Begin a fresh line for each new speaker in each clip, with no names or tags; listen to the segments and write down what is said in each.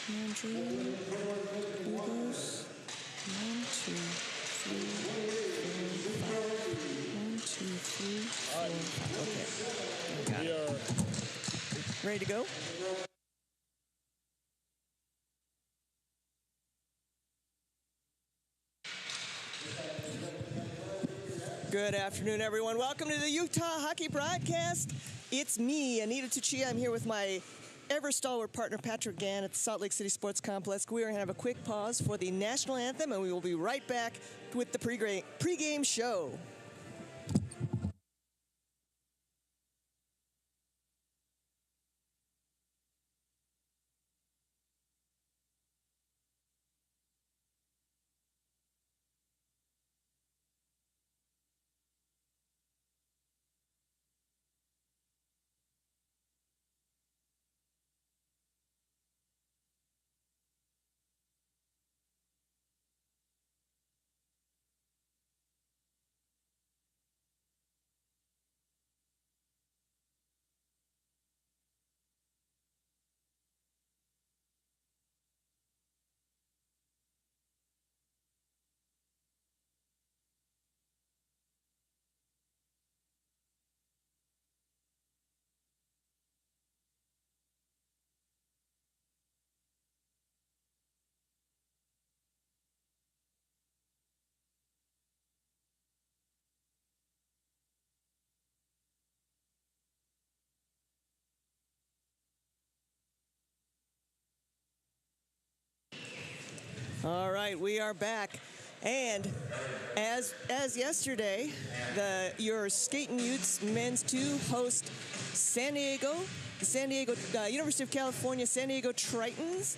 Andrew, Lugos. 1, 2, 3, 4, 5. 1, 2, 3, 4, 5. Okay.
We are
ready to go? Good afternoon, everyone. Welcome to the Utah Hockey Broadcast. It's me, Anita Tucci. I'm here with my ever-stalwart partner, Patrick Gann, at the Salt Lake City Sports Complex. We are going to have a quick pause for the national anthem, and we will be right back with the pregame show. All right, we are back, and as yesterday, your Skating Utes men's 2 host the University of California San Diego Tritons.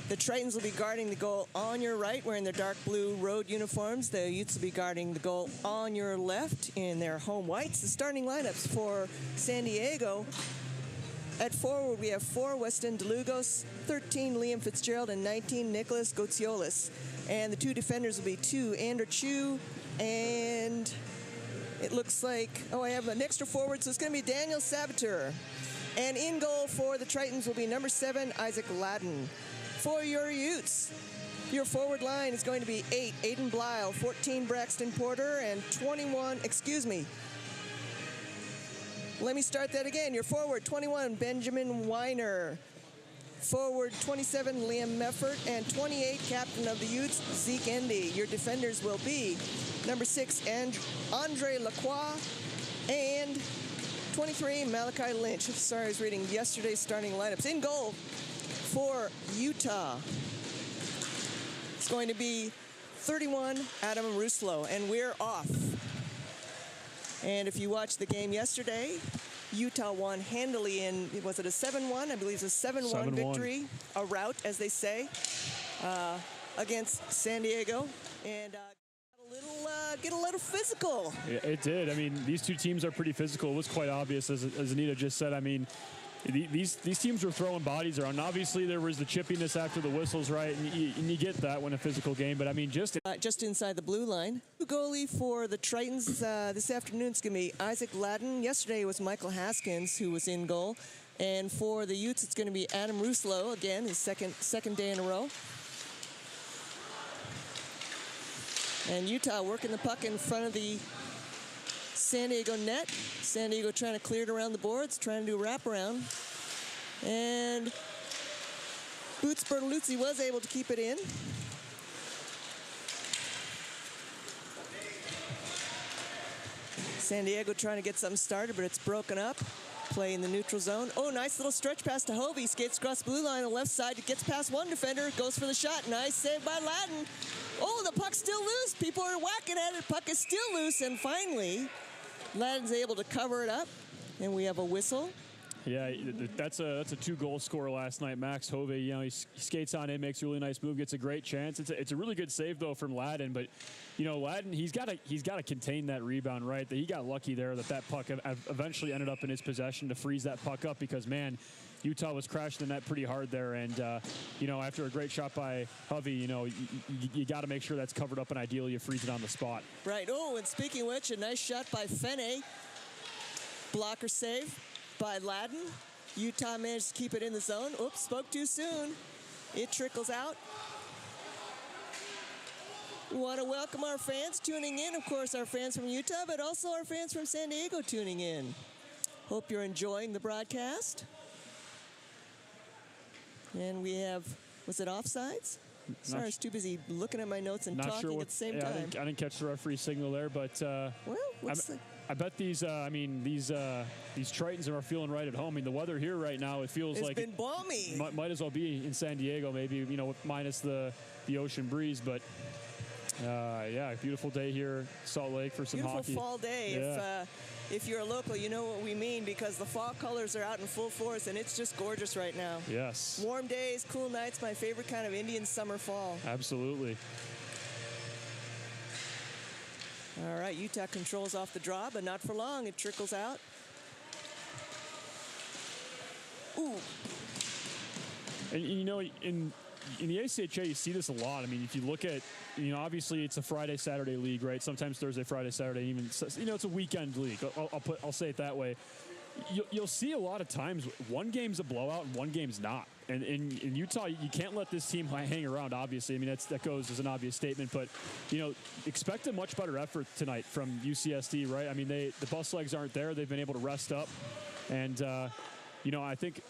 The Tritons will be guarding the goal on your right, wearing their dark blue road uniforms. The Utes will be guarding the goal on your left in their home whites. The starting lineups for San Diego. At forward, we have 4 Weston DeLugos, 13 Liam Fitzgerald, and 19 Nicholas Gotsiolis. And the 2 defenders will be 2 Andrew Chu, and it looks like, I have an extra forward, so it's going to be Daniel Sabater. And in goal for the Tritons will be number 7, Isaac Ladden. For your Utes, your forward line is going to be 8, Aiden Blyle, 14, Braxton Porter, and 21, let me start that again. Your forward, 21, Benjamin Weiner. Forward, 27, Liam Meffert. And 28, captain of the Utes, Zeke Endy. Your defenders will be number 6, Andre Lacroix. And 23, Malachi Lynch. Sorry, I was reading yesterday's starting lineups. In goal for Utah, it's going to be 31, Adam Ruslo. And we're off. And if you watched the game yesterday, Utah won handily in, was it a 7-1? I believe it's a 7-1 victory, a rout, as they say, against San Diego. And get a little physical.
Yeah, it did. I mean, these 2 teams are pretty physical. It was quite obvious, as Anita just said. I mean, these teams were throwing bodies around. Obviously, there was the chippiness after the whistles, right? And you get that when a physical game. But, I mean, just
inside the blue line. The goalie for the Tritons this afternoon is going to be Isaac Ladden. Yesterday it was Michael Haskins who was in goal. And for the Utes, it's going to be Adam Ruslo, again, his second day in a row. And Utah working the puck in front of the San Diego net. San Diego trying to clear it around the boards, trying to do a wraparound. And Boots Bertoluzzi was able to keep it in. San Diego trying to get something started, but it's broken up. Play in the neutral zone. Oh, nice little stretch pass to Hovey. Skates across the blue line on the left side. It gets past one defender. Goes for the shot. Nice save by Ladden. Oh, the puck's still loose. People are whacking at it. Puck is still loose. And finally, Ladden's able to cover it up. And we have a whistle.
Yeah, that's a 2-goal scorer last night, Max Hovey. You know, he skates on in, makes a really nice move, gets a great chance. It's a really good save though from Ladden, but you know, Ladden, he's got to contain that rebound, right? He got lucky there that puck eventually ended up in his possession to freeze that puck up, because man, Utah was crashing the net pretty hard there, and you know, after a great shot by Hovey, you know, you got to make sure that's covered up, and ideally you freeze it on the spot.
Right. Oh, and speaking of which, a nice shot by Fene. Blocker save by Ladden. Utah managed to keep it in the zone. Oops, spoke too soon. It trickles out. We want to welcome our fans tuning in. Of course, our fans from Utah, but also our fans from San Diego tuning in. Hope you're enjoying the broadcast. And we have, was it offsides? Sorry, I was too busy looking at my notes and talking at the same time.
I didn't catch the referee signal there, but I bet these Tritons are feeling right at home. I mean, the weather here right now, it feels like
it's been balmy.
Might as well be in San Diego, maybe, minus the ocean breeze, but yeah, beautiful day here, Salt Lake for some hockey.
Beautiful fall day.
Yeah.
If you're a local, you know what we mean, because the fall colors are out in full force, and it's just gorgeous right now.
Yes.
Warm days, cool nights, my favorite kind of Indian summer fall.
Absolutely.
All right, Utah controls off the draw, but not for long. It trickles out. Ooh.
And, in the ACHA, you see this a lot. I mean, if you look at, obviously it's a Friday, Saturday league, right? Sometimes Thursday, Friday, Saturday, even, it's a weekend league. I'll say it that way. You'll see a lot of times one game's a blowout and one game's not. And in Utah, you can't let this team hang around, obviously. I mean, that goes as an obvious statement. But, expect a much better effort tonight from UCSD, right? I mean, the bus legs aren't there. They've been able to rest up. And, I think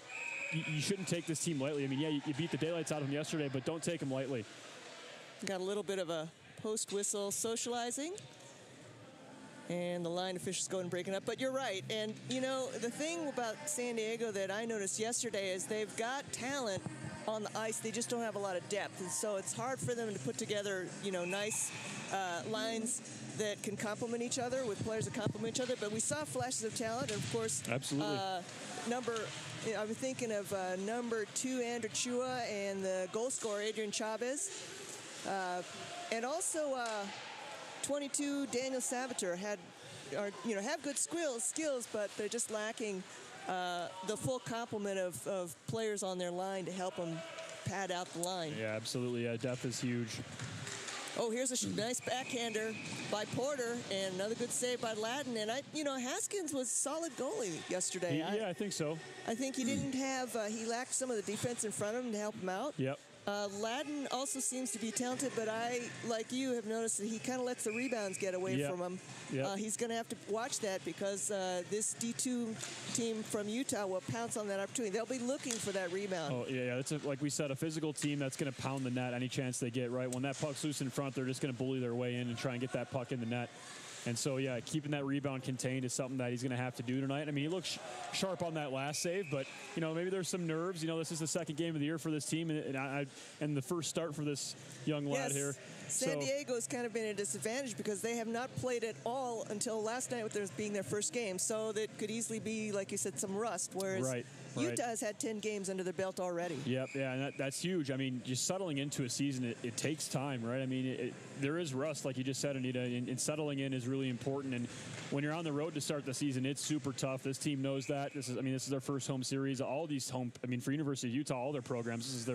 you shouldn't take this team lightly. I mean, yeah, you beat the daylights out of them yesterday, but don't take them lightly.
Got a little bit of a post-whistle socializing. And the line officials go and breaking up. But you're right. And, the thing about San Diego that I noticed yesterday is they've got talent on the ice. They just don't have a lot of depth. And so it's hard for them to put together, nice lines that can complement each other with players that complement each other. But we saw flashes of talent. And, of course,
absolutely.
I'm thinking of number 2, Andrew Chua, and the goal scorer, Adrian Chavez. And also 22, Daniel Sabater have good skills, but they're just lacking the full complement of players on their line to help them pad out the line.
Yeah, absolutely. Yeah, depth is huge.
Oh, here's a nice backhander by Porter, and another good save by Ladden. And Haskins was a solid goalie yesterday.
I think so.
I think he didn't have, he lacked some of the defense in front of him to help him out.
Yep.
Ladden also seems to be talented, but I, like you, have noticed that he kind of lets the rebounds get away from him.
Yep.
He's going to have to watch that, because this D2 team from Utah will pounce on that opportunity. They'll be looking for that rebound.
Oh, yeah. It's, like we said, a physical team that's going to pound the net any chance they get, right? When that puck's loose in front, they're just going to bully their way in and try and get that puck in the net. And so, yeah, keeping that rebound contained is something that he's going to have to do tonight. I mean, he looks sharp on that last save, but, maybe there's some nerves. This is the second game of the year for this team, and the first start for this young lad here.
San Diego's kind of been at a disadvantage because they have not played at all until last night with theirs being their first game. So that could easily be, like you said, some rust, whereas Utah has had 10 games under their belt already.
Yep, yeah, and that's huge. I mean, just settling into a season, it takes time, right? I mean, there is rust, like you just said, Anita, and settling in is really important. And when you're on the road to start the season, it's super tough. This team knows that. This is their first home series. All these for University of Utah, all their programs, this is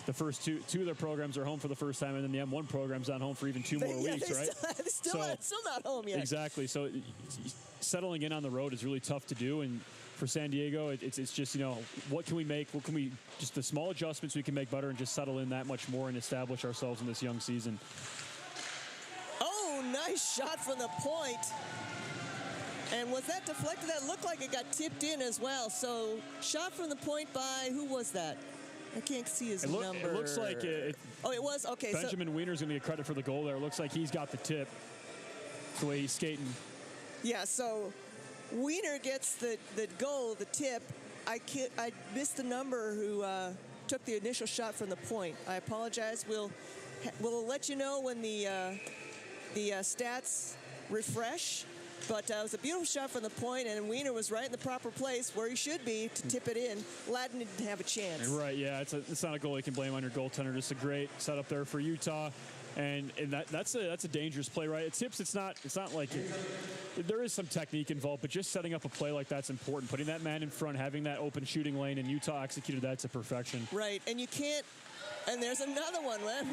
the first two of their programs are home for the first time, and then the M1 program's not home for even 2 more weeks, right?
Still not home yet.
Exactly. So settling in on the road is really tough to do, and for San Diego, it's just, what can we make? What can we, just the small adjustments we can make better and just settle in that much more and establish ourselves in this young season.
Oh, nice shot from the point. And was that deflected? That looked like it got tipped in as well. So shot from the point by, who was that? I can't see his number.
It looks like it
was? Okay.
Benjamin Wiener's going to get credit for the goal there. It looks like he's got the tip. That's the way he's skating.
Yeah, so Wiener gets the goal, the tip. I missed the number who took the initial shot from the point. I apologize. We'll let you know when the stats refresh. But it was a beautiful shot from the point, and Wiener was right in the proper place where he should be to tip it in. Ladden didn't have a chance.
Right, yeah. It's not a goal you can blame on your goaltender. Just a great setup there for Utah. And that's a dangerous play, right? It's not like there is some technique involved, but just setting up a play like that's important. Putting that man in front, having that open shooting lane, and Utah executed that to perfection.
Right, and you can't. And there's another one, man.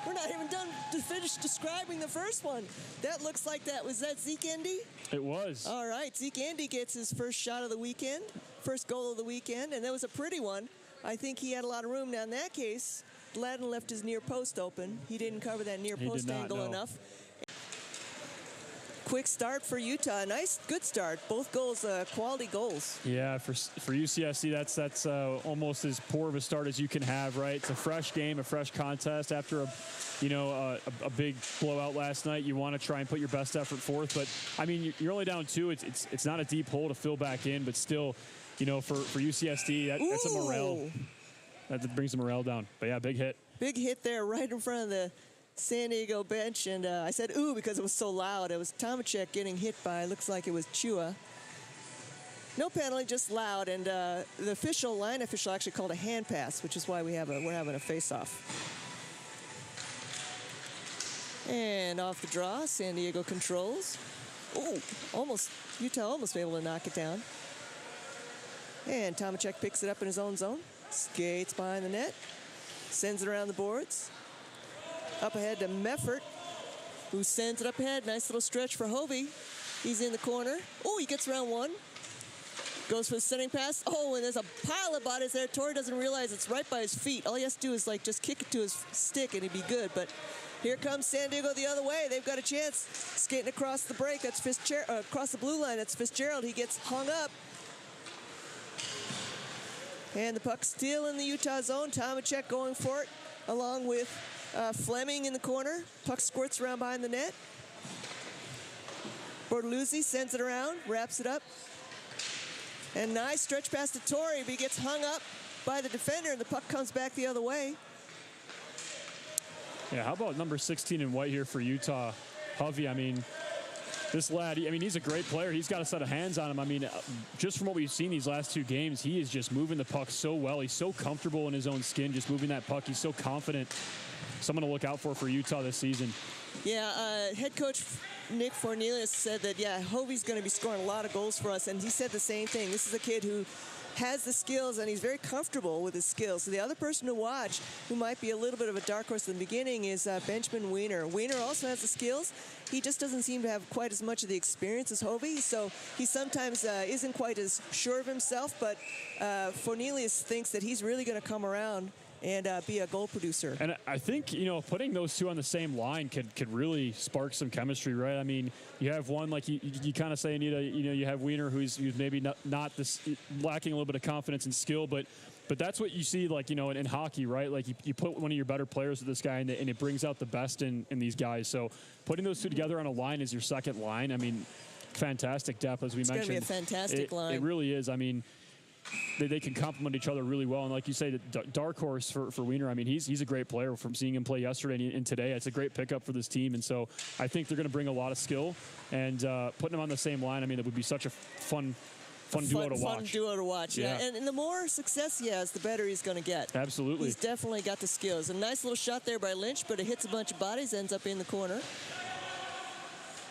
We're not even done to finish describing the first one. That looks like was that Zeke Endy?
It was.
All right, Zeke Endy gets his first shot of the weekend, first goal of the weekend, and that was a pretty one. I think he had a lot of room. Now, in that case, Ladden left his near post open. He didn't cover that near post angle enough. Quick start for Utah. Nice, good start. Both goals, quality goals.
Yeah, for UCSC, that's almost as poor of a start as you can have, right? It's a fresh game, a fresh contest after a big blowout last night. You want to try and put your best effort forth, but I mean, you're only down 2. It's not a deep hole to fill back in, but still, for UCSD, that's a morale. That brings the morale down. But yeah, big hit.
Big hit there, right in front of the San Diego bench, and I said ooh because it was so loud. It was Tomacek getting hit by, looks like it was Chua. No penalty, just loud, and the line official actually called a hand pass, which is why we're having a face-off. And off the draw, San Diego controls. Oh, Utah almost able to knock it down. And Tomacek picks it up in his own zone, skates behind the net, sends it around the boards. Up ahead to Meffert, who sends it up ahead. Nice little stretch for Hovey. He's in the corner. Oh, he gets around one. Goes for the centering pass. Oh, and there's a pile of bodies there. Torrey doesn't realize it's right by his feet. All he has to do is just kick it to his stick and he'd be good. But here comes San Diego the other way. They've got a chance. Skating across the break. That's Fitzgerald. Across the blue line. That's Fitzgerald. He gets hung up. And the puck still in the Utah zone. Tomacek going for it, along with Fleming in the corner. Puck squirts around behind the net. Bortoluzzi sends it around, wraps it up. And nice stretch pass to Torrey, but he gets hung up by the defender, and the puck comes back the other way.
Yeah, how about number 16 in white here for Utah? Hovey, I mean, this lad, he's a great player. He's got a set of hands on him. I mean, just from what we've seen these last 2 games, he is just moving the puck so well. He's so comfortable in his own skin, just moving that puck. He's so confident. Someone to look out for Utah this season.
Yeah, head coach Nick Fornelius said that, Hovey's going to be scoring a lot of goals for us, and he said the same thing. This is a kid who has the skills, and he's very comfortable with his skills. So the other person to watch, who might be a little bit of a dark horse in the beginning, is Benjamin Wiener. Wiener also has the skills. He just doesn't seem to have quite as much of the experience as Hovey, so he sometimes isn't quite as sure of himself, but Fornelius thinks that he's really going to come around and be a goal producer. And
I think, putting those two on the same line could really spark some chemistry, right? I mean, you have one, like you kind of say, Anita, you have Wiener, who's maybe not this, lacking a little bit of confidence and skill, but that's what you see, like, in hockey, right? Like, you put one of your better players with this guy, and it brings out the best in these guys. So putting those two together on a line as your second line, I mean, fantastic depth, as we mentioned.
It's going to be a fantastic line.
It really is. I mean, they can complement each other really well. And like you say, the dark horse for Wiener, I mean, he's a great player from seeing him play yesterday and today. It's a great pickup for this team. And so I think they're going to bring a lot of skill. And putting them on the same line, I mean, it would be such a fun duo to watch.
Fun duo to watch, yeah. And the more success he has, the better he's going to get.
Absolutely.
He's definitely got the skills. A nice little shot there by Lynch, but it hits a bunch of bodies, ends up in the corner.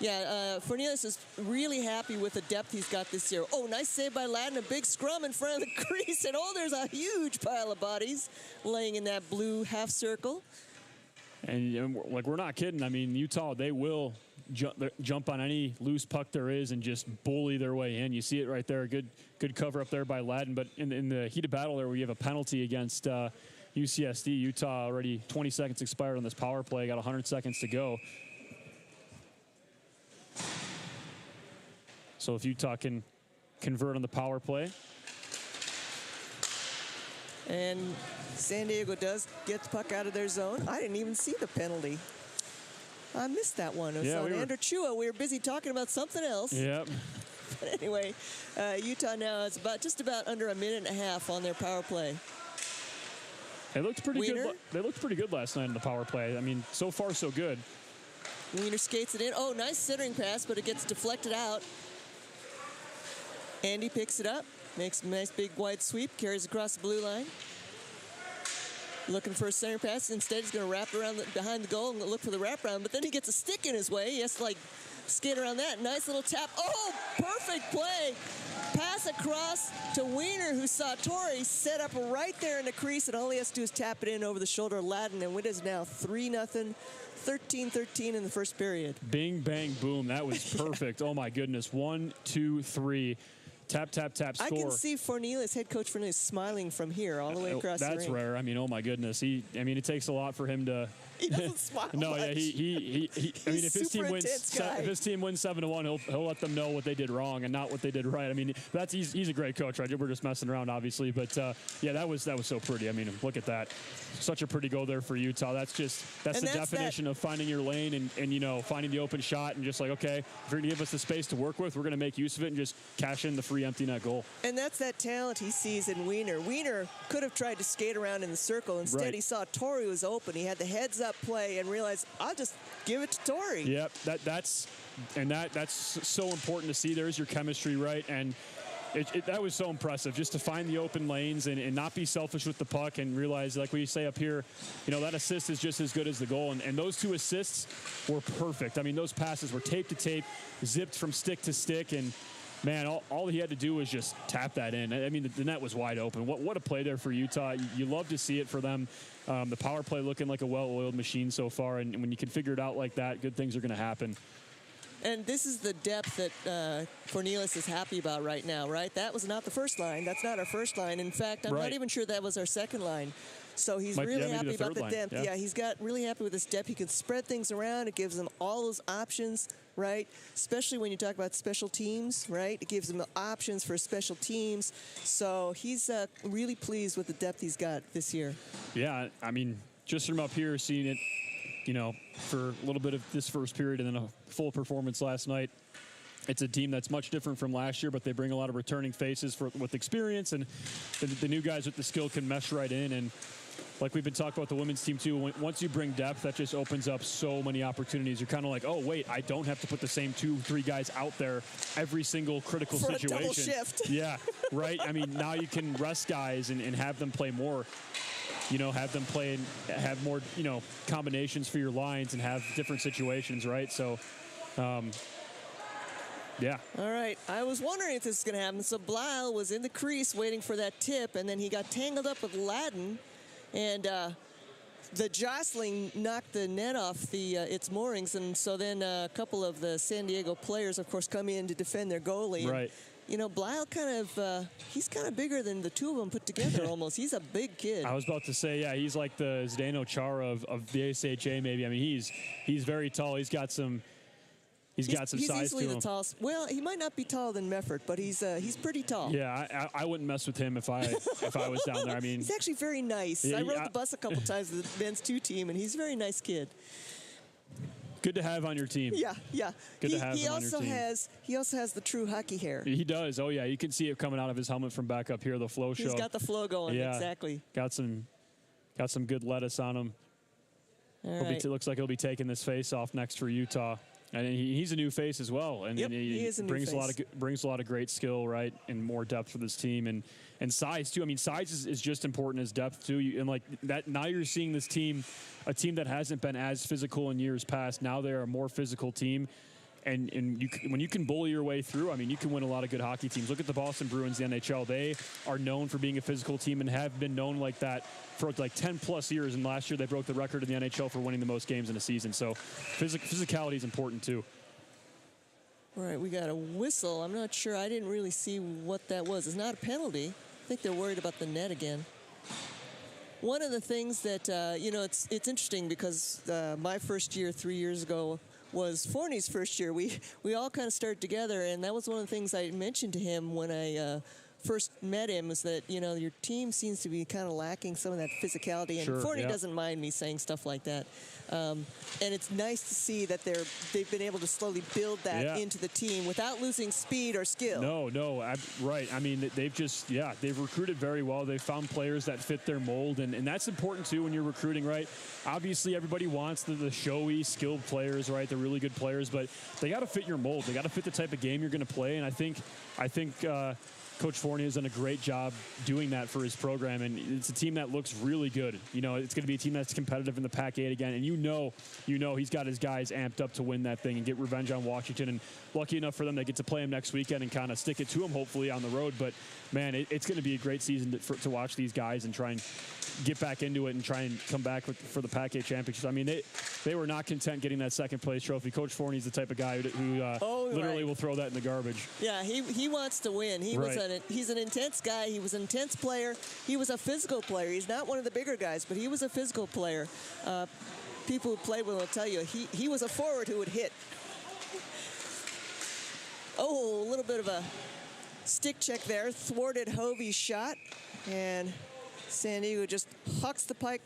Yeah, Fornelius is really happy with the depth he's got this year. Oh, nice save by Ladden. A big scrum in front of the crease. And, there's a huge pile of bodies laying in that blue half circle.
And, we're not kidding. I mean, Utah, they will jump on any loose puck there is and just bully their way in. You see it right there. A good cover up there by Ladden. But in the heat of battle there, where you have a penalty against UCSD, Utah already 20 seconds expired on this power play. Got 100 seconds to go. So if Utah can convert on the power play.
And San Diego does get the puck out of their zone. I didn't even see the penalty. I missed that one. It was on Andrew Chua. We were busy talking about something else.
Yep.
But anyway, Utah now is just about under a minute and a half on their power play.
They looked pretty good. They looked pretty good last night in the power play. I mean, so far so good.
Wiener skates it in. Oh, nice centering pass, but it gets deflected out. Andy picks it up, makes a nice big wide sweep, carries across the blue line. Looking for a center pass. Instead, he's going to wrap around behind the goal and look for the wraparound. But then he gets a stick in his way. He has to, skate around that. Nice little tap. Oh, perfect play. Pass across to Wiener, who saw Torrey set up right there in the crease, and all he has to do is tap it in over the shoulder of Ladden, and it is now 3-0. 13-13 in the first period.
Bing, bang, boom. That was perfect. Oh, my goodness. 1, 2, 3. Tap, tap, tap, score.
I can see head coach Fornelius, smiling from here all the way across the ring.
That's rare. I mean, oh my goodness. It takes a lot for him to.
He doesn't smile
No,
much.
yeah, I mean, if his team wins 7-1, he'll let them know what they did wrong and not what they did right. I mean, he's a great coach, right? We're just messing around, obviously, but yeah, that was so pretty. I mean, look at that. Such a pretty goal there for Utah. That's the definition of finding your lane and finding the open shot and just like, okay, if you're gonna give us the space to work with, we're gonna make use of it and just cash in the free empty net goal.
And that's that talent he sees in Wiener. Wiener could have tried to skate around in the circle. Instead, He saw Torrey was open. He had the heads-up play and realized, I'll just give it to Torrey.
Yep, that's so important to see. There's your chemistry, right? And that was so impressive, just to find the open lanes and not be selfish with the puck and realize, like we say up here, that assist is just as good as the goal. And those 2 assists were perfect. I mean, those passes were tape to tape, zipped from stick to stick, and man, all he had to do was just tap that in. I mean, the net was wide open. What a play there for Utah. You love to see it for them. The power play looking like a well-oiled machine so far, and when you can figure it out like that, good things are going to happen.
And this is the depth that Cornelius is happy about right now, right? That was not the first line. That's not our first line. In fact, I'm not even sure that was our second line. So he's really happy about the depth. Yeah, he's got really happy with his depth. He can spread things around. It gives him all those options, right? Especially when you talk about special teams, right? It gives him the options for special teams. So he's really pleased with the depth he's got this year. Yeah,
I mean, just from up here, seeing it, for a little bit of this first period and then a full performance last night. It's a team that's much different from last year, but they bring a lot of returning faces with experience, and the new guys with the skill can mesh right in. And like we've been talking about the women's team too, once you bring depth, that just opens up so many opportunities. You're kind of like, oh, wait, I don't have to put the same 2-3 guys out there every single critical situation.
For a double shift.
Yeah, right? I mean, now you can rest guys and have them play more. Have them play and have more, combinations for your lines and have different situations, right? So, yeah. All
right. I was wondering if this is going to happen. So Blyle was in the crease waiting for that tip, and then he got tangled up with Ladden, and the jostling knocked the net off its moorings, and so then a couple of the San Diego players, of course, come in to defend their goalie.
Right.
Blyle he's kind of bigger than the 2 of them put together almost. He's a big kid.
I was about to say, yeah, he's like the Zdeno Chara of the ASHA maybe. I mean, he's very tall. He's got some size to him. He's
easily the tallest. Well, he might not be taller than Meffert, but he's pretty tall.
Yeah, I wouldn't mess with him if I was down there. I mean,
he's actually very nice. I rode the bus a couple times with the men's 2 team, and he's a very nice kid.
Good to have on your team.
Yeah.
Good to have him on your team.
He also has the true hockey hair.
He does. Oh, yeah. You can see it coming out of his helmet from back up here, the flow show.
He's got the flow going,
yeah,
exactly.
Got some good lettuce on him. Looks like he'll be taking this face off next for Utah. And he's a new face as well. And,
he is a new face.
Brings a lot of great skill, right, and more depth for this team. And size, too. I mean, size is just important as depth, too. And like that, now you're seeing this team, a team that hasn't been as physical in years past. Now they're a more physical team. And when you can bully your way through, I mean, you can win a lot of good hockey teams. Look at the Boston Bruins, the NHL. They are known for being a physical team and have been known like that for like 10-plus years. And last year they broke the record in the NHL for winning the most games in a season. So physicality is important, too.
All right, we got a whistle. I'm not sure. I didn't really see what that was. It's not a penalty. I think they're worried about the net again. One of the things that, it's interesting because my first year 3 years ago was Forney's first year. We all kind of started together, and that was one of the things I mentioned to him when I first met him, is that, your team seems to be kind of lacking some of that physicality, and Forney doesn't mind me saying stuff like that. And it's nice to see that they've been able to slowly build that into the team without losing speed or skill.
No, right. I mean, they've recruited very well. They've found players that fit their mold, and that's important, too, when you're recruiting, right? Obviously, everybody wants the showy, skilled players, right? The really good players, but they got to fit your mold. They got to fit the type of game you're going to play, and I think Coach Forney has done a great job doing that for his program, and it's a team that looks really good. It's going to be a team that's competitive in the Pac-8 again, and he's got his guys amped up to win that thing and get revenge on Washington, and lucky enough for them, they get to play him next weekend and kind of stick it to him, hopefully, on the road. But, man, it's going to be a great season to watch these guys and try and get back into it and try and come back for the Pac-8 championship. I mean, they were not content getting that second place trophy. Coach Forney's the type of guy who literally will throw that in the garbage.
Yeah, he wants to win. He's an intense guy. He was an intense player. He was a physical player. He's not one of the bigger guys, but he was a physical player. People who played with him will tell you he was a forward who would hit. Oh, a little bit of a stick check there. Thwarted Hovey's shot. And San Diego just hucks the puck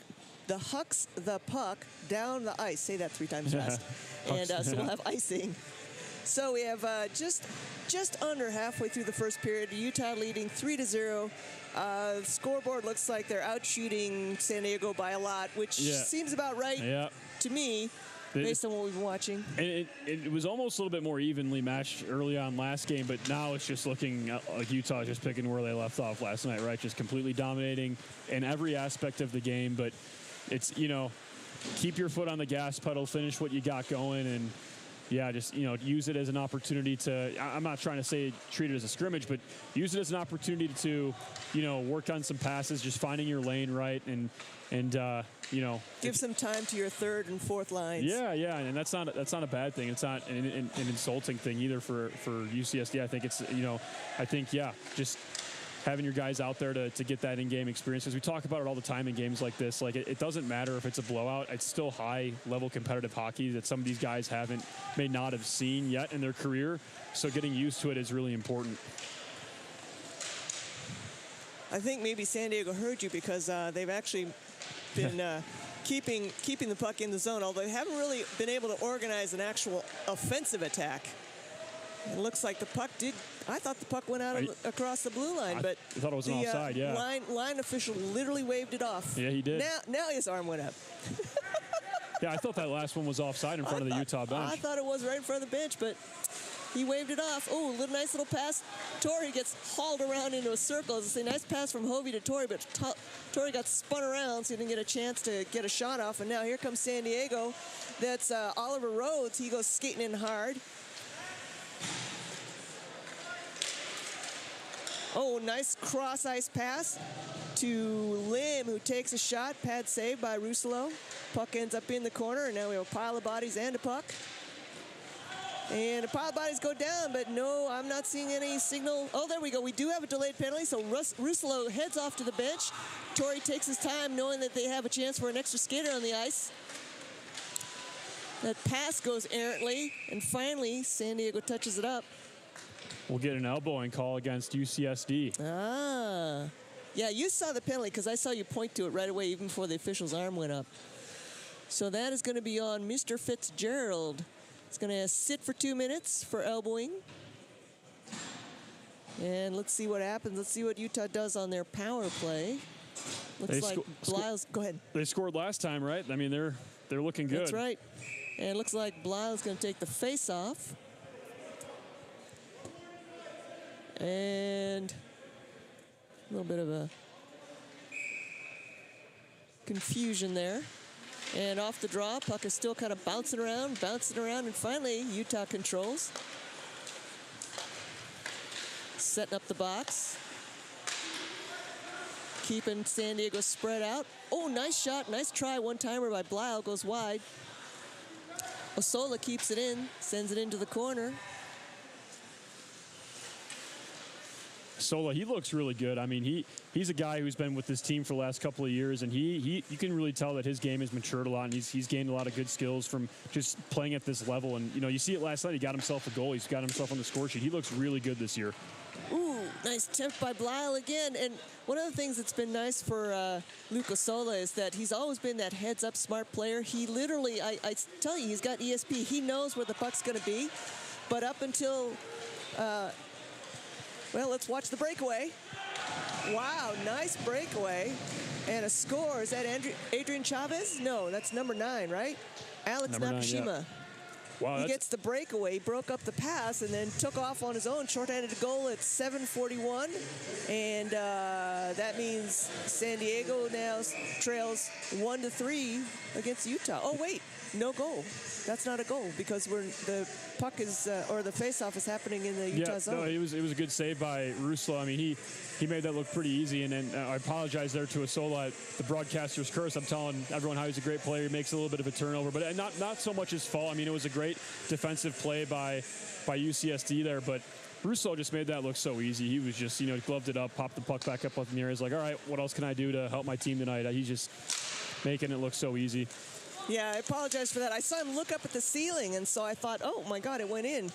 down the ice. Say that 3 times fast. And so we'll have icing. So we have just under halfway through the first period. Utah leading 3-0. Scoreboard looks like they're out shooting San Diego by a lot, which seems about right to me. Based on what we've been watching.
And it was almost a little bit more evenly matched early on last game, but now it's just looking like Utah just picking where they left off last night, right? Just completely dominating in every aspect of the game. But it's, keep your foot on the gas pedal, finish what you got going, and just, use it as an opportunity to, I'm not trying to say treat it as a scrimmage, but use it as an opportunity to, work on some passes, just finding your lane right, and
give some time to your third and fourth lines.
Yeah, and that's not a bad thing. It's not an insulting thing either for UCSD. I think it's just having your guys out there to get that in-game experience, because we talk about it all the time in games like this. Like it doesn't matter if it's a blowout. It's still high-level competitive hockey that some of these guys may not have seen yet in their career. So getting used to it is really important.
I think maybe San Diego heard you, because they've actually been keeping the puck in the zone, although they haven't really been able to organize an actual offensive attack. It looks like the puck I thought the puck went out across the blue line, but
I thought it was an offside.
Line official literally waved it off.
Yeah, he did.
Now his arm went up.
Yeah, I thought that last one was offside in front of the Utah bench.
I thought it was right in front of the bench, but he waved it off. Oh, nice little pass. Torrey gets hauled around into a circle. It's a nice pass from Hovey to Torrey, but Torrey got spun around, so he didn't get a chance to get a shot off. And now here comes San Diego. That's Oliver Rhodes. He goes skating in hard. Oh, nice cross-ice pass to Lim, who takes a shot. Pad saved by Rousselot. Puck ends up in the corner, and now we have a pile of bodies and a puck. And the pile of bodies go down, but no, I'm not seeing any signal. Oh, there we go. We do have a delayed penalty, so Rousselot heads off to the bench. Torrey takes his time, knowing that they have a chance for an extra skater on the ice. That pass goes errantly, and finally, San Diego touches it up.
We'll get an elbowing call against UCSD.
Yeah, you saw the penalty, because I saw you point to it right away, even before the official's arm went up. So that is going to be on Mr. Fitzgerald. It's going to sit for 2 minutes for elbowing. And let's see what happens. Let's see what Utah does on their power play. Looks like Blyle's. Go ahead.
They scored last time, right? I mean, they're looking good.
That's right. And it looks like Blyle's going to take the face-off. And a little bit of a confusion there. And off the draw, puck is still kind of bouncing around, and finally Utah controls. Setting up the box. Keeping San Diego spread out. Oh, nice shot, nice try, one-timer by Blyle, goes wide. Osola keeps it in, sends it into the corner.
Sola, he looks really good. I mean, he's a guy who's been with this team for the last couple of years, and you can really tell that his game has matured a lot, and he's gained a lot of good skills from just playing at this level. And you see it last night. He got himself a goal. He's got himself on the score sheet. He looks really good this year.
Ooh, nice tip by Blyle again. And one of the things that's been nice for Luke Sola is that he's always been that heads-up smart player. He literally, I tell you, he's got ESP. He knows where the puck's going to be. But up until... well, let's watch the breakaway. Wow, nice breakaway. And a score. Is that Adrian Chavez? No, that's number 9, right? Alex
number
Nakashima.
9, yeah. Wow,
he gets the breakaway, broke up the pass, and then took off on his own. Shorthanded goal at 7:41. And that means San Diego now trails 1-3 against Utah. Oh, wait, no goal. That's not a goal because the puck is, or the faceoff is happening in the Utah zone.
No, it was a good save by Ruslo. I mean, he made that look pretty easy, and then I apologize there to Asola. The broadcaster's curse. I'm telling everyone how he's a great player. He makes a little bit of a turnover, but not so much his fault. I mean, it was a great defensive play by UCSD there, but Ruslo just made that look so easy. He was just, gloved it up, popped the puck back up in the air. He's like, all right, what else can I do to help my team tonight? He's just making it look so easy.
Yeah, I apologize for that. I saw him look up at the ceiling, and so I thought, oh, my God, it went in.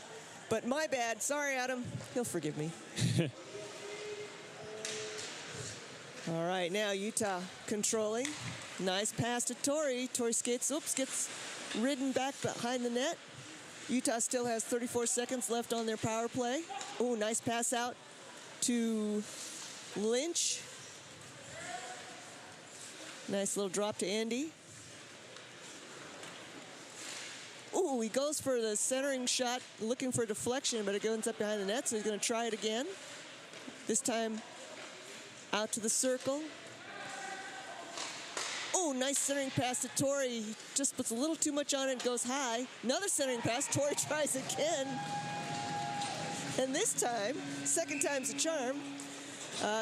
But my bad. Sorry, Adam. He'll forgive me. All right, now Utah controlling. Nice pass to Torrey. Torrey gets ridden back behind the net. Utah still has 34 seconds left on their power play. Oh, nice pass out to Lynch. Nice little drop to Andy. Ooh, he goes for the centering shot, looking for a deflection, but it goes up behind the net, so he's going to try it again. This time out to the circle. Oh, nice centering pass to Torrey. He just puts a little too much on it and goes high. Another centering pass. Torrey tries again. And this time, second time's a charm.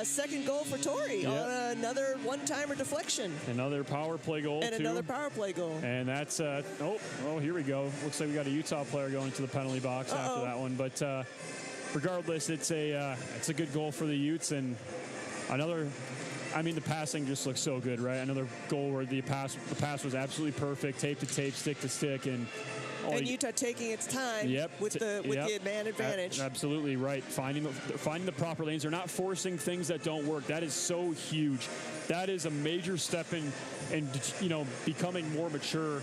Second goal for Torrey on another one-timer deflection.
Another power play goal,
and another power play goal.
And that's, here we go. Looks like we got a Utah player going to the penalty box after that one. But regardless, it's a good goal for the Utes. And another, the passing just looks so good, right? Another goal where the pass was absolutely perfect, tape to tape, stick to stick. And
Utah taking its time with the man advantage.
Absolutely right. Finding the proper lanes. They're not forcing things that don't work. That is so huge. That is a major step in becoming more mature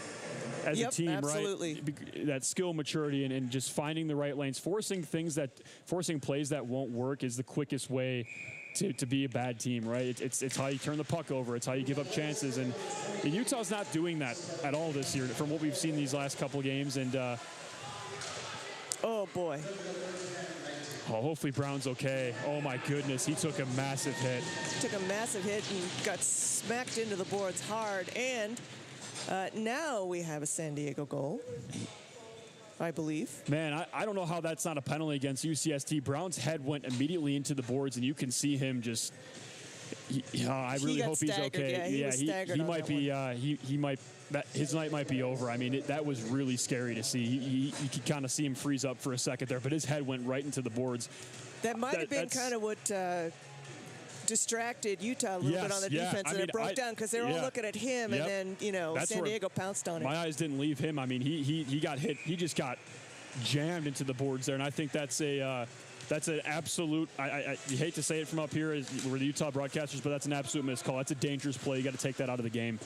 as a team,
absolutely.
Right? That skill maturity and just finding the right lanes. Forcing plays that won't work is the quickest way to be a bad team, right? It's how you turn the puck over. It's how you give up chances. And Utah's not doing that at all this year from what we've seen these last couple games. And
oh, boy.
Hopefully Brown's okay. Oh, my goodness. He took a massive hit.
Took a massive hit and got smacked into the boards hard. And now we have a San Diego goal, I believe.
Man, I don't know how that's not a penalty against UCSD. Brown's head went immediately into the boards, and you can see him just. I really hope he's okay.
Yeah,
he might be. His night might be over. I mean, that was really scary to see. You could kind of see him freeze up for a second there, but his head went right into the boards.
That might have been kind of what distracted Utah a little bit on the defense, and it broke down because they were all looking at him, and then San Diego pounced on it.
My eyes didn't leave him. I mean, he got hit. He just got jammed into the boards there, and I think that's an absolute. You hate to say it from up here, we're the Utah broadcasters, but that's an absolute missed call. That's a dangerous play. You got to take that out of the game.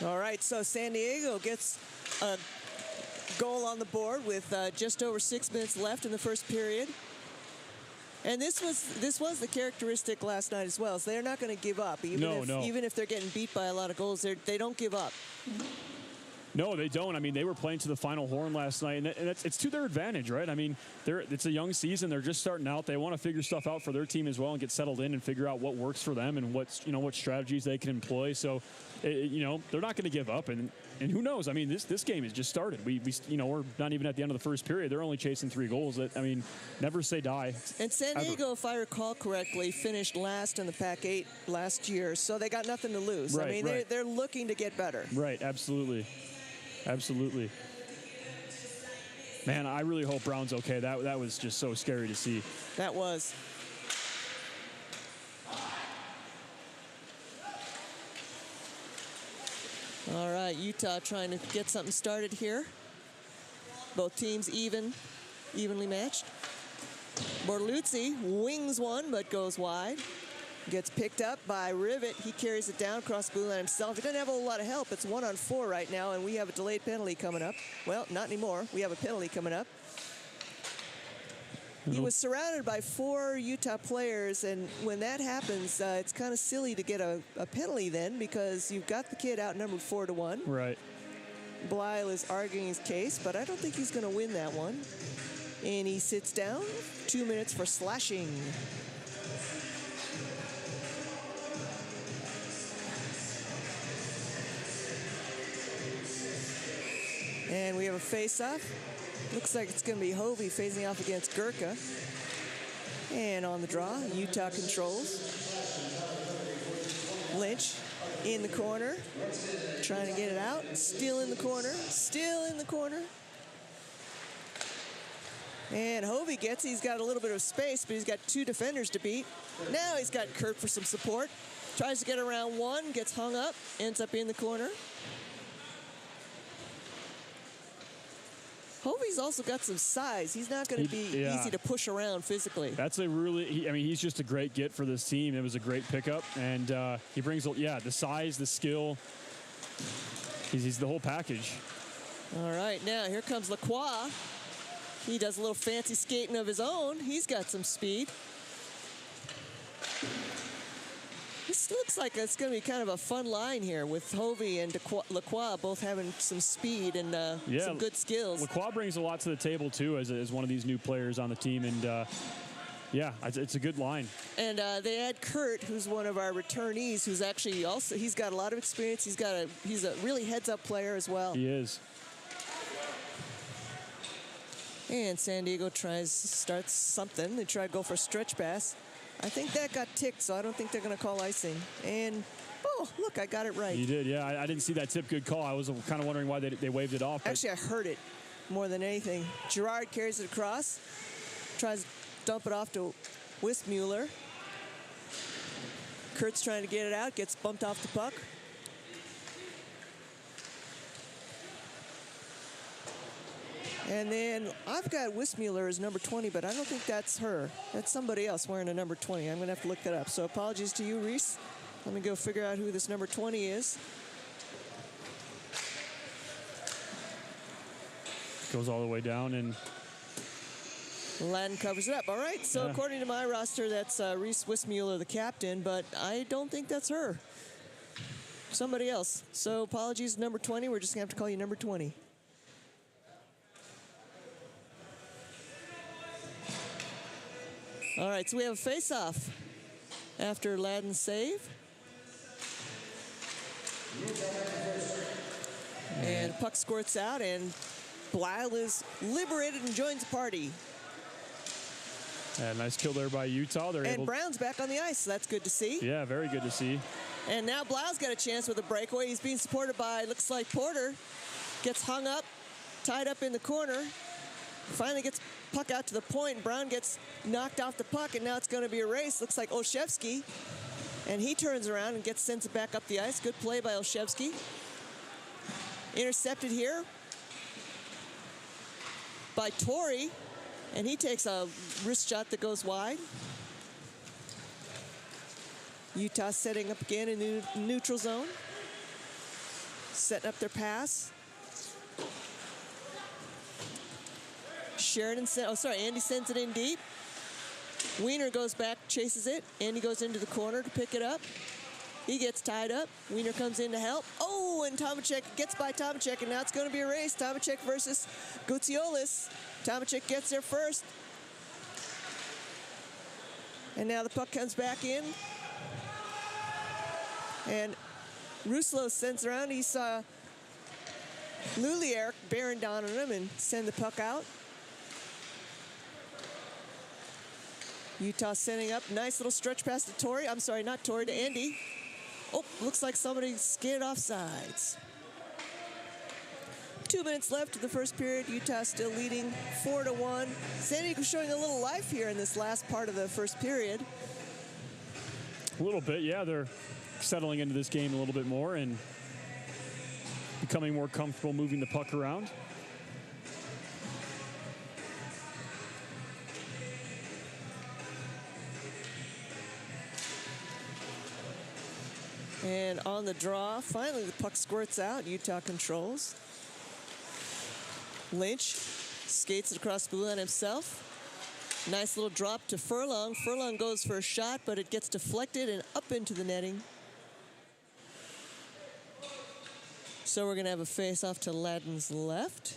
All right, so San Diego gets a goal on the board with just over 6 minutes left in the first period. And this was the characteristic last night as well. So they're not going to give up, even if they're getting beat by a lot of goals. They don't give up.
No, they don't. I mean, they were playing to the final horn last night, and it's to their advantage, right? I mean, it's a young season. They're just starting out. They want to figure stuff out for their team as well and get settled in and figure out what works for them and what strategies they can employ. So, they're not going to give up. And who knows? I mean, this game has just started. We're not even at the end of the first period. They're only chasing 3 goals. I mean, never say die.
And San Diego, if I recall correctly, finished last in the Pac-8 last year, so they got nothing to lose.
Right,
I mean, they're looking to get better.
Right, absolutely. Absolutely. Man, I really hope Brown's okay. That was just so scary to see.
That was. All right, Utah trying to get something started here. Both teams evenly matched. Bortoluzzi wings one, but goes wide. Gets picked up by Rivet. He carries it down across the blue line himself. He doesn't have a whole lot of help. It's 1-on-4 right now, and we have a delayed penalty coming up. Well, not anymore. We have a penalty coming up. He was surrounded by 4 Utah players, and when that happens, it's kind of silly to get a penalty then because you've got the kid outnumbered 4-1.
Right.
Blyle is arguing his case, but I don't think he's going to win that one. And he sits down. 2 minutes for slashing. And we have a face-off. Looks like it's going to be Hovey facing off against Gurkha. And on the draw, Utah controls. Lynch in the corner, trying to get it out. Still in the corner, still in the corner. And Hovey gets it. He's got a little bit of space, but he's got 2 defenders to beat. Now he's got Kurt for some support. Tries to get around one, gets hung up, ends up in the corner. Hovey's also got some size. He's not going to be easy to push around physically.
That's a really, I mean, he's just a great get for this team. It was a great pickup, and he brings, the size, the skill. He's the whole package. All
right, now here comes Lacroix. He does a little fancy skating of his own. He's got some speed. This looks like it's going to be kind of a fun line here with Hovey and Lacroix both having some speed and some good skills.
Lacroix brings a lot to the table, too, as one of these new players on the team. And, it's a good line. And
they add Kurt, who's one of our returnees, who's actually also, he's got a lot of experience. He's a really heads-up player as well.
He is.
And San Diego starts something. They try to go for a stretch pass. I think that got ticked, so I don't think they're going to call icing. And, look, I got it right.
You did, yeah. I didn't see that tip. Good call. I was kind of wondering why they waved it off.
Actually, I heard it more than anything. Gerard carries it across, tries to dump it off to Wismuller. Kurt's trying to get it out, gets bumped off the puck. And then I've got Wismuller as number 20, but I don't think that's her. That's somebody else wearing a number 20. I'm going to have to look that up. So apologies to you, Reese. Let me go figure out who this number 20 is.
Goes all the way down, and
Ladden covers it up. All right, so according to my roster, that's Reese Wismuller, the captain, but I don't think that's her. Somebody else. So apologies, number 20. We're just going to have to call you number 20. All right, so we have a face-off after Ladden's save. And puck squirts out, and Blyle is liberated and joins the party.
Yeah, nice kill there by Utah.
And Brown's back on the ice, so that's good to see.
Yeah, very good to see.
And now Blyle's got a chance with a breakaway. He's being supported by, looks like Porter. Gets hung up, tied up in the corner. Finally gets puck out to the point. Brown gets knocked off the puck, and now it's going to be a race. Looks like Olszewski. And he turns around and sends it back up the ice. Good play by Olszewski. Intercepted here by Torrey. And he takes a wrist shot that goes wide. Utah setting up again in the neutral zone. Setting up their pass. Andy sends it in deep. Wiener goes back, chases it. Andy goes into the corner to pick it up. He gets tied up. Wiener comes in to help. Oh, and Tomacek gets by Tomacek, and now it's going to be a race. Tomacek versus Gutsiolis. Tomacek gets there first. And now the puck comes back in. And Ruslo sends around. He saw Lulier bearing down on him and send the puck out. Utah setting up. Nice little stretch pass to Torrey. I'm sorry, not Torrey, to Andy. Oh, looks like somebody skated off sides. 2 minutes left of the first period. Utah still leading 4-1. San Diego showing a little life here in this last part of the first period.
A little bit, yeah. They're settling into this game a little bit more and becoming more comfortable moving the puck around.
And on the draw, finally the puck squirts out. Utah controls. Lynch skates it across the blue line himself. Nice little drop to Furlong. Furlong goes for a shot, but it gets deflected and up into the netting. So we're going to have a face-off to Ladden's left.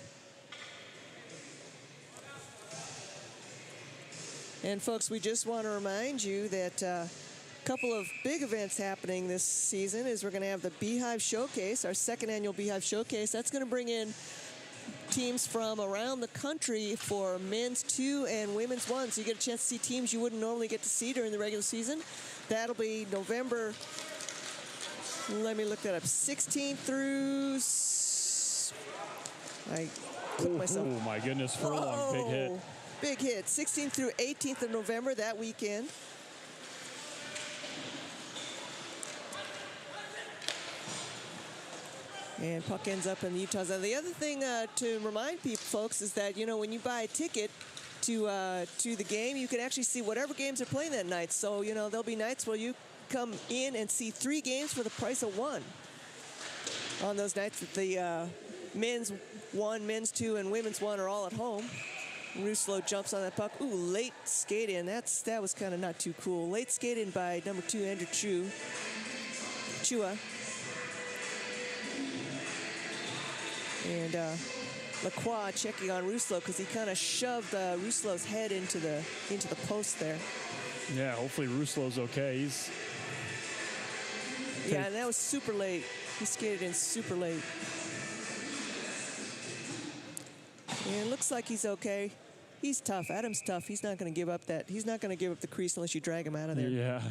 And folks, we just want to remind you that a couple of big events happening this season is we're going to have the Beehive Showcase, our second annual Beehive Showcase. That's going to bring in teams from around the country for men's 2 and women's 1. So you get a chance to see teams you wouldn't normally get to see during the regular season. That'll be November, let me look that up, 16th through, I clicked myself.
Oh my goodness, Furlong, big hit.
Big hit, 16th through 18th of November, that weekend. And puck ends up in Utah's. The other thing to remind people, folks, is that, you know, when you buy a ticket to the game, you can actually see whatever games are playing that night. So, you know, there'll be nights where you come in and see 3 games for the price of 1. On those nights that the men's 1, men's 2, and women's 1 are all at home. Rousselot jumps on that puck. Ooh, late skate in. That was kind of not too cool. Late skate in by number 2, Andrew Chua. And Lacroix checking on Rousselot because he kind of shoved Rousselot's head into the post there.
Yeah, hopefully Rousselot's okay.
Yeah, and that was super late. He skated in super late. And it looks like he's okay. He's tough. Adam's tough. He's not going to give up that. He's not going to give up the crease unless you drag him out of there.
Yeah.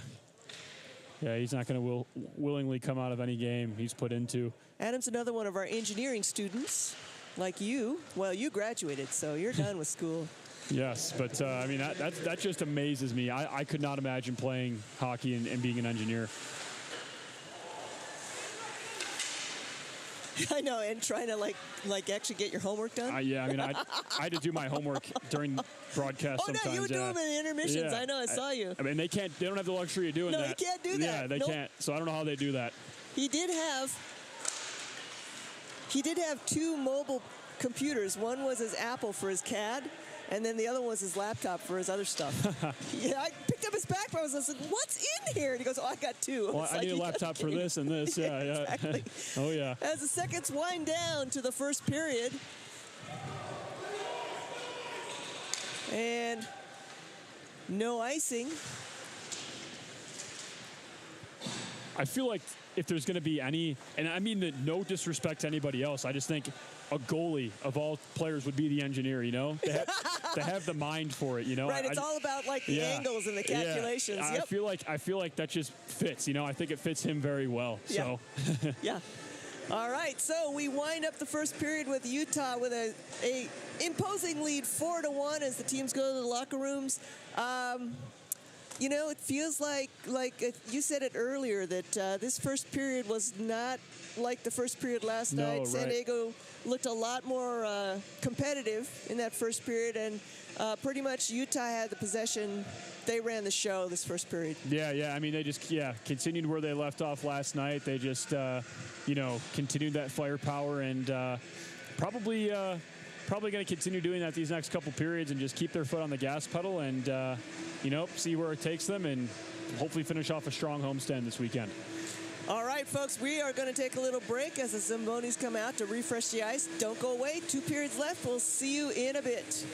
Yeah, he's not going to willingly come out of any game he's put into.
Adam's another one of our engineering students, like you. Well, you graduated, so you're done with school.
Yes, but I mean, that just amazes me. I could not imagine playing hockey and being an engineer.
I know, and trying to like actually get your homework done.
Yeah, I mean, I had to do my homework during broadcast sometimes.
No, you would do them in intermissions. Yeah. I know, I saw you.
I mean, they don't have the luxury of doing that.
No, you can't do that.
Yeah, they can't. So I don't know how they do that.
He did have 2 mobile computers. One was his Apple for his CAD, and then the other one was his laptop for his other stuff. Yeah, I picked up his backpack. I was like, "What's in here?" And he goes, "Oh, I got 2."
Well, I need a laptop for this and this. Yeah,
exactly.
Oh, yeah.
As the seconds wind down to the first period, and no icing.
I feel like if there's going to be any, and I mean that no disrespect to anybody else, I just think a goalie of all players would be the engineer, you know? They have the mind for it, you know?
Right, it's all about like the angles and the calculations.
Yeah.
Yep.
I feel like that just fits, you know? I think it fits him very well. So.
Yeah. All right, so we wind up the first period with Utah with a imposing lead 4-1 as the teams go to the locker rooms. You know, it feels like you said it earlier that this first period was not like the first period last night.
Right.
San Diego looked a lot more competitive in that first period, and pretty much Utah had the possession. They ran the show this first period. Yeah.
I mean, they just continued where they left off last night. They just continued that firepower and probably going to continue doing that these next couple periods and just keep their foot on the gas pedal and see where it takes them and hopefully finish off a strong homestand this weekend.
All right, folks, we are going to take a little break as the Zambonis come out to refresh the ice. Don't go away. 2 periods left. We'll see you in a bit.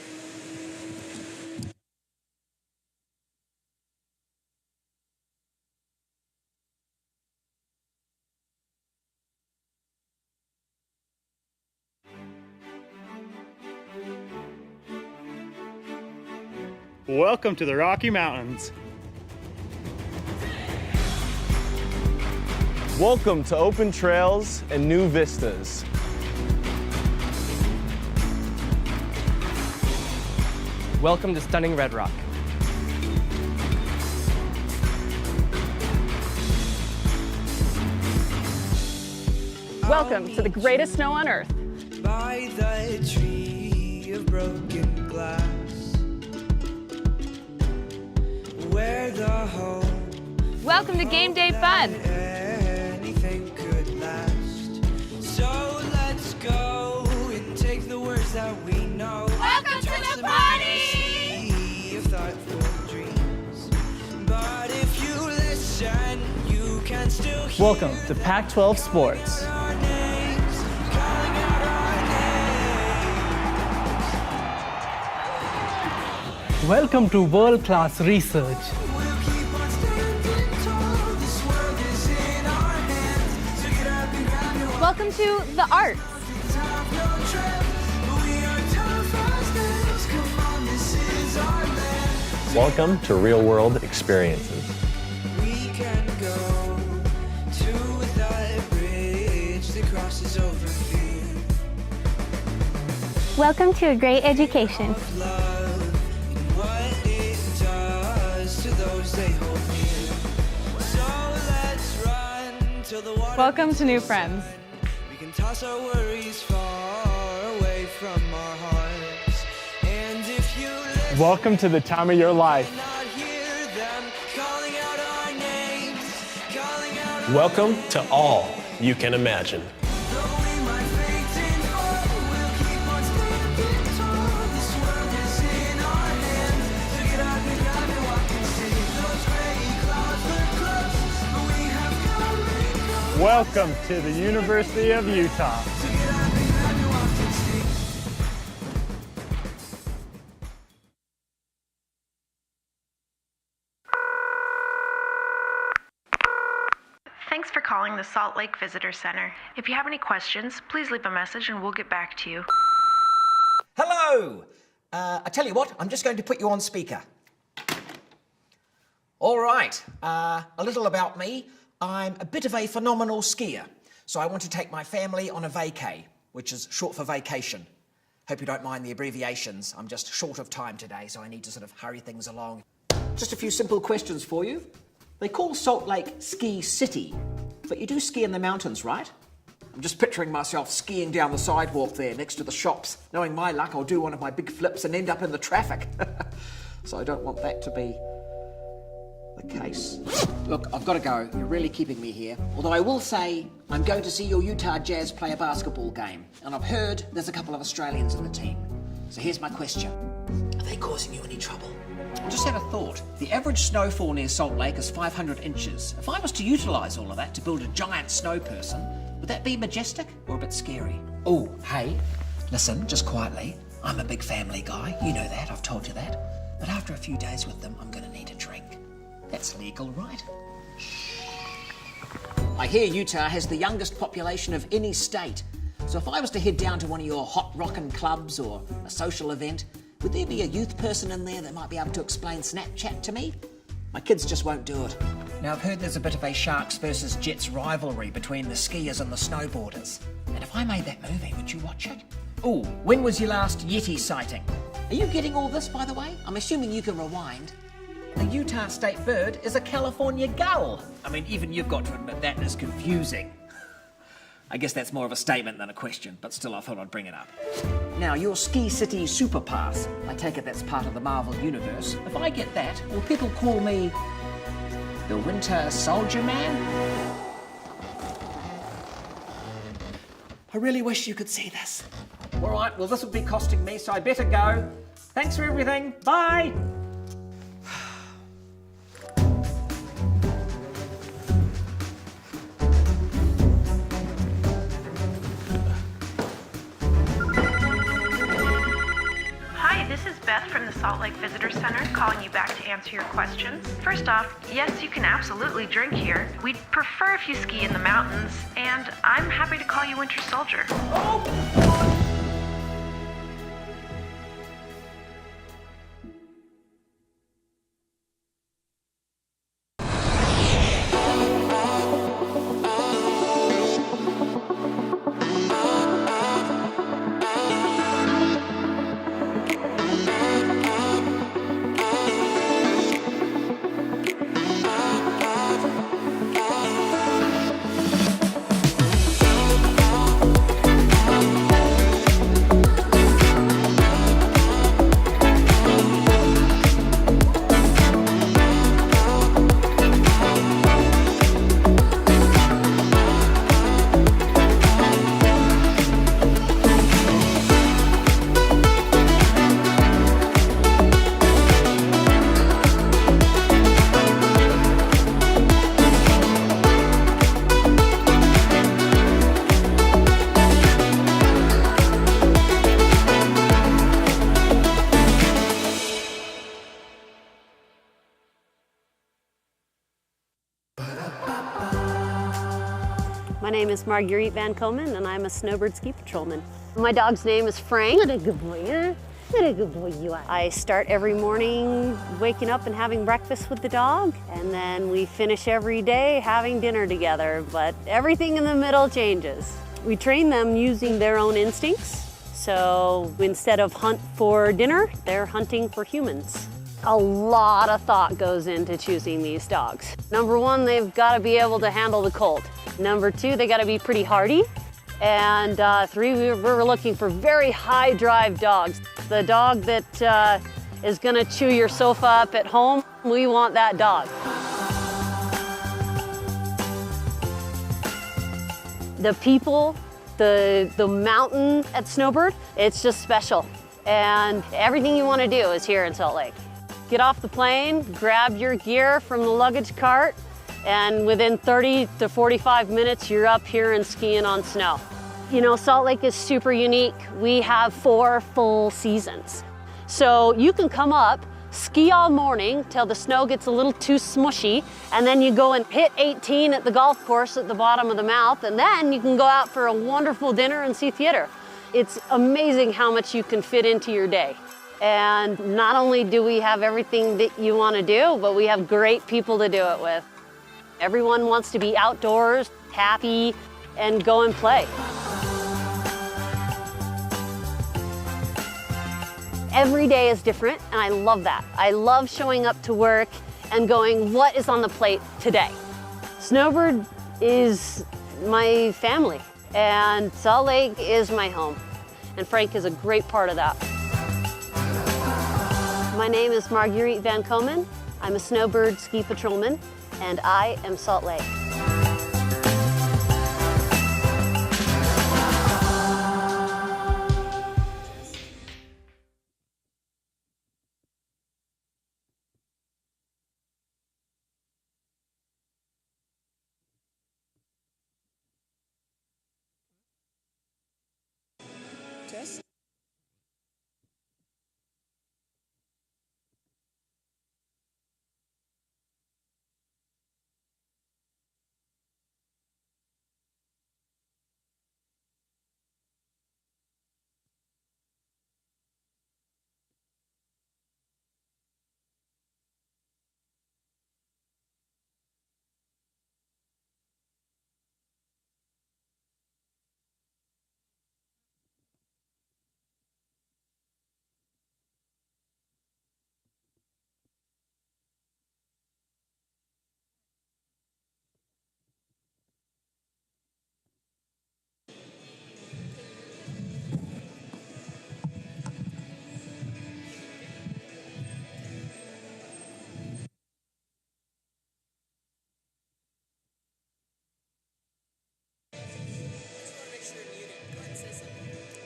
Welcome to the Rocky Mountains.
Welcome to open trails and new vistas.
Welcome to stunning Red Rock.
Welcome to the greatest snow on earth.
By the tree of broken glass, where the home.
Welcome to Game Day Fun.
Anything could last. So let's go and take the words that we know.
Welcome to the party!
Of thoughtful dreams. But if you listen, you can still hear.
Welcome to Pac-12 Sports.
Our names.
Welcome to world-class research.
Welcome to the arts.
Welcome to real-world experiences.
We can go to that bridge that crosses over fear.
Welcome to a great education.
Love and what it does to those they hold near. So let's run till the water.
Welcome to new friends.
We can toss our worries far away from our hearts. And if you listen,
Welcome to the time of your life.
not hear them calling out our names, calling out our
Welcome to all you can imagine.
though we might fade and fall, we'll keep on standing tall. This world is in our hands. So get up and grab it, walk and see. Those gray clouds look close, but we have come and gone.
Welcome to the University of Utah.
So get up and grab it, walk and see.
Thanks for calling the Salt Lake Visitor Center. If you have any questions, please leave a message and we'll get back to you.
Hello! I tell you what, I'm just going to put you on speaker. All right, a little about me. I'm a bit of a phenomenal skier, so I want to take my family on a vacay, which is short for vacation. Hope you don't mind the abbreviations. I'm just short of time today, so I need to sort of hurry things along. Just a few simple questions for you. They call Salt Lake Ski City, but you do ski in the mountains, right? I'm just picturing myself skiing down the sidewalk there next to the shops. Knowing my luck, I'll do one of my big flips and end up in the traffic. So I don't want that to be the case. Look, I've got to go. You're really keeping me here. Although I will say, I'm going to see your Utah Jazz play a basketball game. And I've heard there's a couple of Australians in the team. So here's my question. Are they causing you any trouble? I just had a thought. The average snowfall near Salt Lake is 500 inches. If I was to utilise all of that to build a giant snow person, would that be majestic or a bit scary? Oh, hey, listen, just quietly. I'm a big family guy. You know that, I've told you that. But after a few days with them, I'm going to need a drink. That's legal, right? I hear Utah has the youngest population of any state. So if I was to head down to one of your hot rockin' clubs or a social event, would there be a youth person in there that might be able to explain Snapchat to me? My kids just won't do it. Now, I've heard there's a bit of a Sharks versus Jets rivalry between the skiers and the snowboarders. And if I made that movie, would you watch it? Oh, when was your last Yeti sighting? Are you getting all this, by the way? I'm assuming you can rewind. The Utah state bird is a California gull. I mean, even you've got to admit that is confusing. I guess that's more of a statement than a question, but still I thought I'd bring it up. Now, your Ski City Super Pass, I take it that's part of the Marvel Universe. If I get that, will people call me the Winter Soldier Man? I really wish you could see this. All right, well, this will be costing me, so I better go. Thanks for everything. Bye.
This is Beth from the Salt Lake Visitor Center calling you back to answer your questions. First off, yes, you can absolutely drink here. We'd prefer if you ski in the mountains, and I'm happy to call you Winter Soldier.
My name is Marguerite Van Komen, and I'm a snowbird ski patrolman. My dog's name is Frank. What a good boy, huh? What a good boy you are. I start every morning waking up and having breakfast with the dog, and then we finish every day having dinner together, but everything in the middle changes. We train them using their own instincts, so instead of hunt for dinner, they're hunting for humans. A lot of thought goes into choosing these dogs. Number one, they've got to be able to handle the cold. Number two, they got to be pretty hardy. And three, we're looking for very high drive dogs. The dog that is gonna chew your sofa up at home, we want that dog. The people, the mountain at Snowbird, it's just special. And everything you wanna do is here in Salt Lake. Get off the plane, grab your gear from the luggage cart, and within 30 to 45 minutes, you're up here and skiing on snow. You know, Salt Lake is super unique. We have 4 full seasons. So you can come up, ski all morning till the snow gets a little too smushy, and then you go and hit 18 at the golf course at the bottom of the mouth, and then you can go out for a wonderful dinner and see theater. It's amazing how much you can fit into your day. And not only do we have everything that you want to do, but we have great people to do it with. Everyone wants to be outdoors, happy, and go and play. Every day is different, and I love that. I love showing up to work and going, what is on the plate today? Snowbird is my family, and Salt Lake is my home, and Frank is a great part of that. My name is Marguerite Van Komen. I'm a snowbird ski patrolman, and I am Salt Lake.
Test.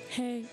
Hey.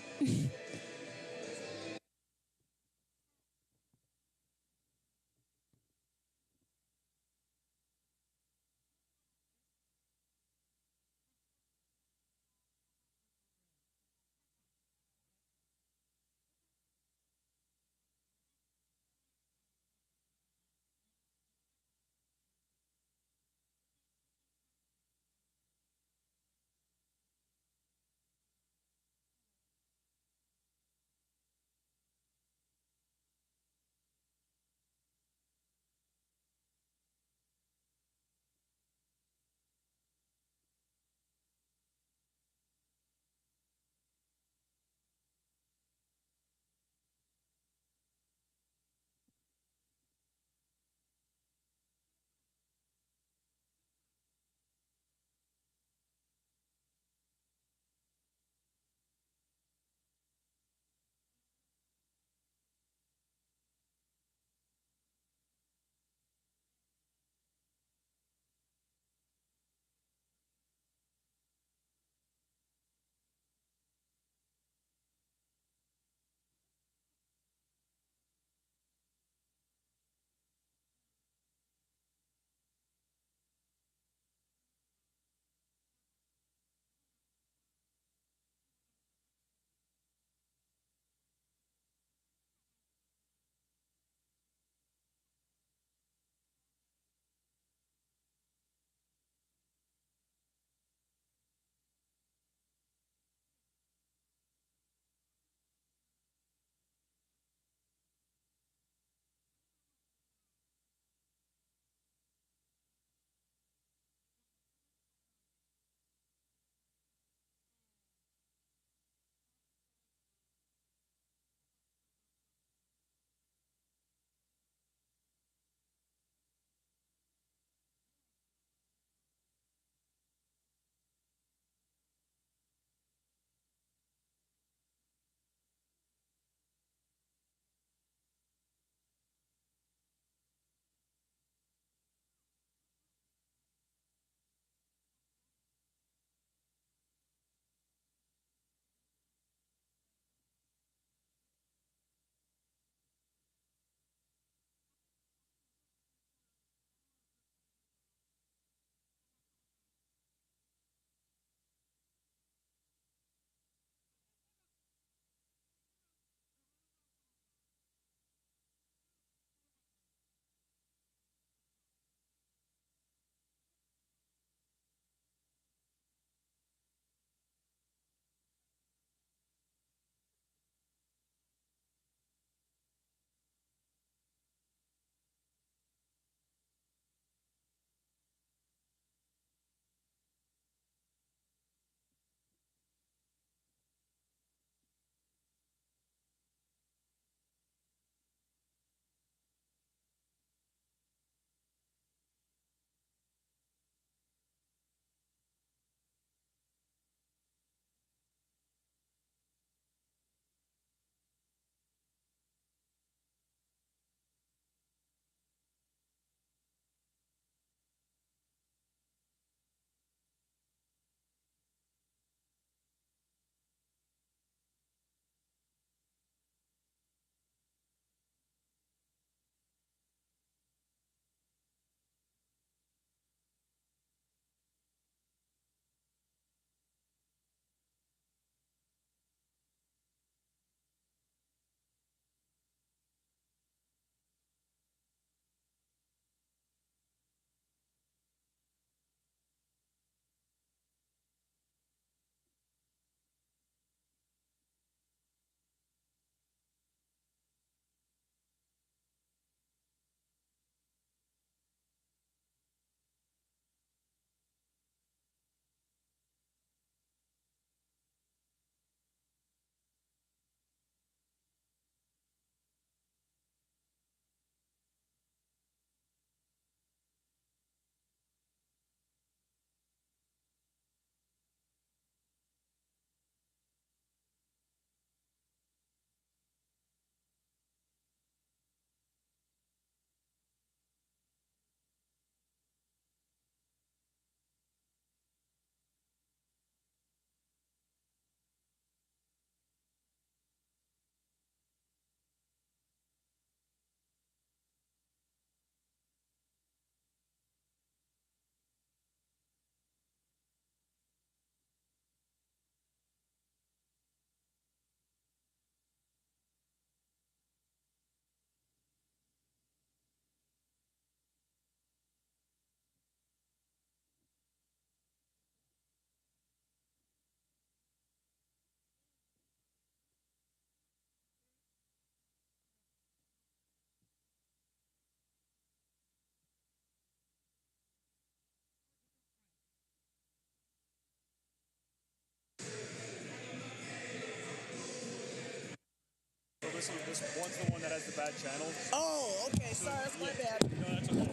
this one's the one that has the bad channel.
Oh, okay. Sorry, that's my bad.
No, that's okay.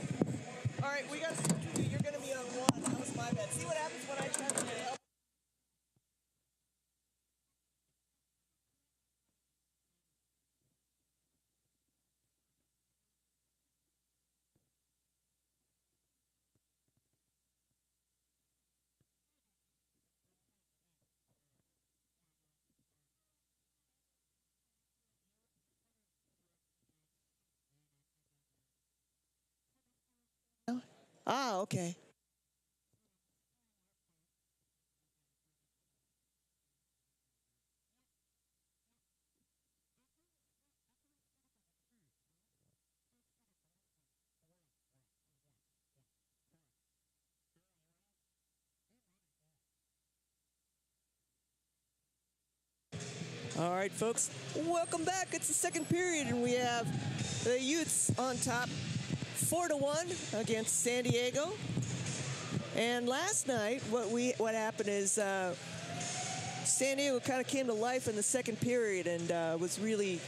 All right, we got. You're going to be on one. That was my bad. See what happens when I try to help. Ah, okay. All right, folks, welcome back. It's the second period, and we have the Utes on top 4-1 against San Diego. And last night, what happened is San Diego kind of came to life in the second period and was really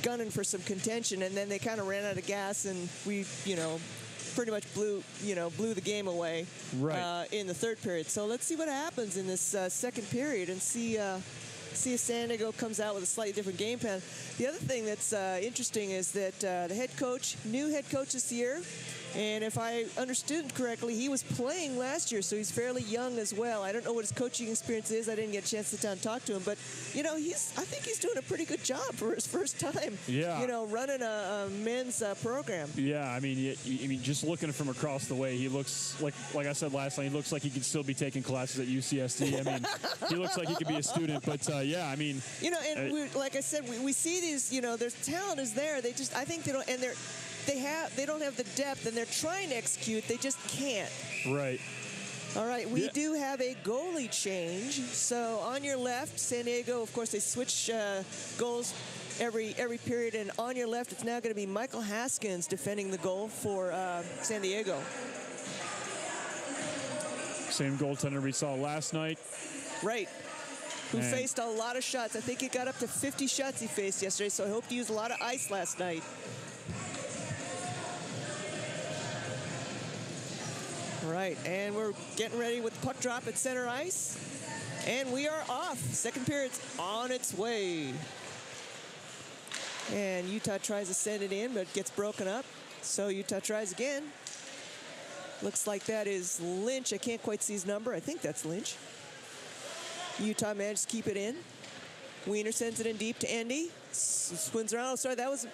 gunning for some contention, and then they kind of ran out of gas, and we, pretty much blew the game away in the third period. So let's see what happens in this second period and see if San Diego comes out with a slightly different game plan. The other thing that's interesting is that the new head coach this year, and if I understood correctly, he was playing last year, so he's fairly young as well. I don't know what his coaching experience is. I didn't get a chance to sit down and talk to him, but I think he's doing a pretty good job for his first time.
Yeah.
Running a men's program.
Yeah, I mean, just looking from across the way, he looks like I said last night, he looks like he could still be taking classes at UCSD. I mean, he looks like he could be a student, but yeah, I mean,
like I said, we see these. Their talent is there. I think they don't, and they don't have the depth, and they're trying to execute. They just can't.
Right.
All right, we do have a goalie change. So on your left, San Diego, of course, they switch goals every period, and on your left, it's now going to be Michael Haskins defending the goal for San Diego.
Same goaltender we saw last night.
Right. Who faced a lot of shots. I think he got up to 50 shots he faced yesterday, so I hope he used a lot of ice last night. Right, and we're getting ready with the puck drop at center ice. And we are off. Second period's on its way. And Utah tries to send it in, but gets broken up. So Utah tries again. Looks like that is Lynch. I can't quite see his number. I think that's Lynch. Utah managed to keep it in. Wiener sends it in deep to Andy. Spins around. Oh, sorry, that was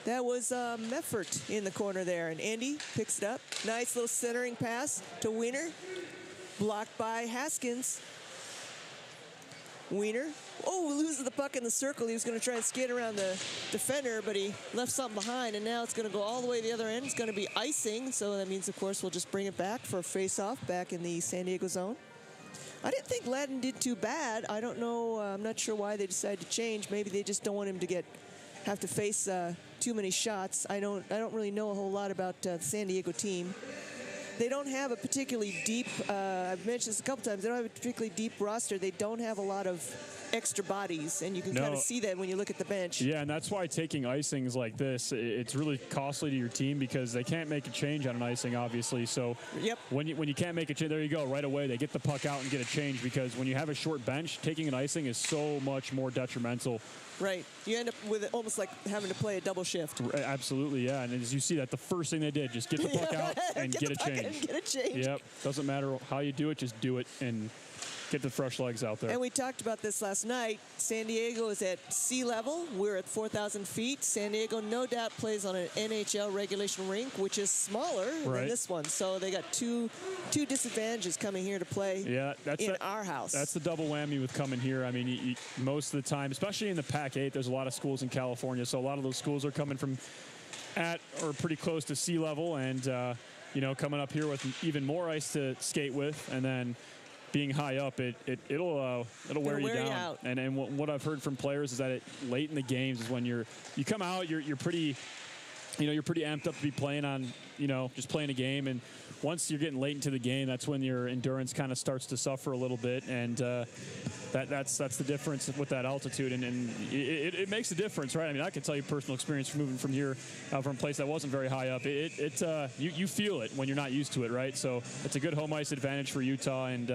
Meffert in the corner there, and Andy picks it up. Nice little centering pass to Wiener. Blocked by Haskins. Wiener. Oh, loses the puck in the circle. He was going to try and skate around the defender, but he left something behind, and now it's going to go all the way to the other end. It's going to be icing, so that means, of course, we'll just bring it back for a face-off back in the San Diego zone. I didn't think Ladden did too bad. I don't know. I'm not sure why they decided to change. Maybe they just don't want him to have to face too many shots. I don't really know a whole lot about the San Diego team. They don't have a particularly deep, I've mentioned this a couple times, they don't have a particularly deep roster. They don't have a lot of extra bodies, and you can kind of see that when you look at the bench.
Yeah, and that's why taking icings like this, it's really costly to your team because they can't make a change on an icing, obviously. So when you can't make a change, there you go, right away. They get the puck out and get a change because when you have a short bench, taking an icing is so much more detrimental.
Right. You end up with it almost like having to play a double shift.
Absolutely, yeah. And as you see that, the first thing they did, just get the puck out and get a change. Yep. Doesn't matter how you do it, just do it and get the fresh legs out there.
And we talked about this last night. San Diego is at sea level. We're at 4,000 feet. San Diego, no doubt, plays on an NHL regulation rink, which is smaller than this one. So they got two disadvantages coming here to play in our house.
That's the double whammy with coming here. I mean, most of the time, especially in the Pac-8, there's a lot of schools in California. So a lot of those schools are coming from at or pretty close to sea level and, coming up here with even more ice to skate with. And then being high up, it'll wear you down. And what I've heard from players is that late in the games is when you come out, you're pretty you're pretty amped up to be playing on, just playing a game. And once you're getting late into the game, that's when your endurance kind of starts to suffer a little bit. And that's the difference with that altitude. And it makes a difference, right? I mean, I can tell you personal experience from moving from here, from a place that wasn't very high up. You feel it when you're not used to it, right? So it's a good home ice advantage for Utah. And,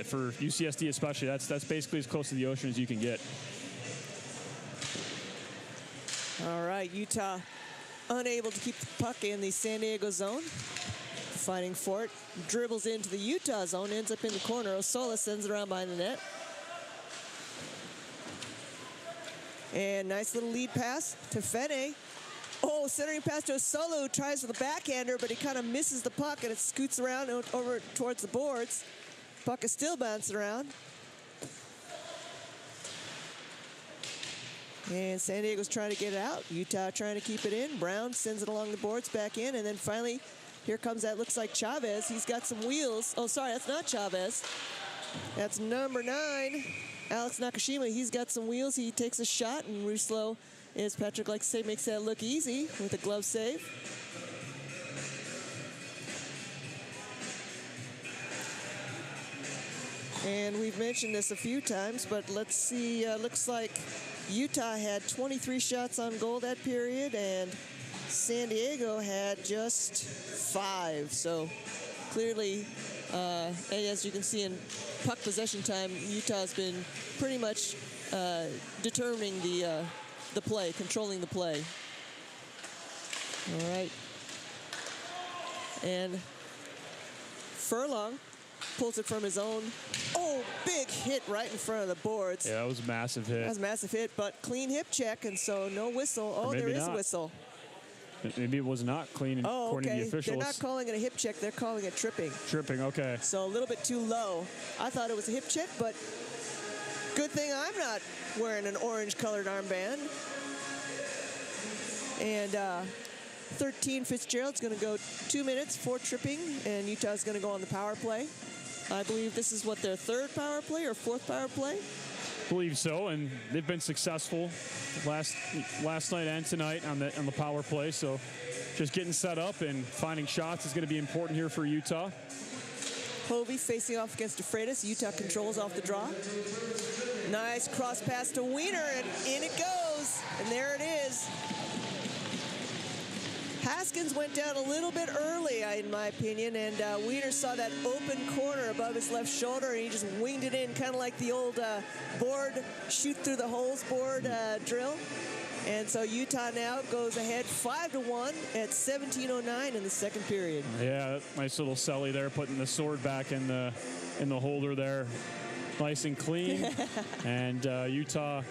for UCSD especially, that's basically as close to the ocean as you can get.
All right, Utah unable to keep the puck in the San Diego zone. Fighting for it. Dribbles into the Utah zone, ends up in the corner. Osola sends it around behind the net. And nice little lead pass to Fene. Oh, centering pass to Osola, who tries for the backhander, but he kind of misses the puck, and it scoots around over towards the boards. Puck is still bouncing around. And San Diego's trying to get it out. Utah trying to keep it in. Brown sends it along the boards back in. And then finally, here comes that looks like Chavez. He's got some wheels. Oh, sorry, that's not Chavez. That's number 9, Alex Nakashima. He's got some wheels. He takes a shot, and Ruslo, as Patrick likes to say, makes that look easy with a glove save. And we've mentioned this a few times, but let's see. Looks like Utah had 23 shots on goal that period, and San Diego had just 5. So clearly, as you can see in puck possession time, Utah's been pretty much determining the play, controlling the play. All right. And Furlong pulls it from his own. Oh, big hit right in front of the boards.
Yeah, that was a massive hit.
That was a massive hit, but clean hip check, and so no whistle. Oh, there is a whistle.
Maybe it was not clean according to the officials.
They're not calling it a hip check. They're calling it tripping.
Tripping, okay.
So a little bit too low. I thought it was a hip check, but good thing I'm not wearing an orange-colored armband. And 13 Fitzgerald's going to go 2 minutes for tripping, and Utah's going to go on the power play. I believe this is what, their 3rd power play or 4th power play?
I believe so, and they've been successful last night and tonight on the power play. So just getting set up and finding shots is going to be important here for Utah.
Hovey facing off against DeFreitas. Utah controls off the draw. Nice cross pass to Wiener, and in it goes. And there it is. Haskins went down a little bit early, in my opinion, and Wiener saw that open corner above his left shoulder, and he just winged it in, kind of like the old board, shoot through the holes board drill. And so Utah now goes ahead 5-1 at 17:09 in the second period.
Yeah, nice little Selly there, putting the sword back in the holder there, nice and clean. And Utah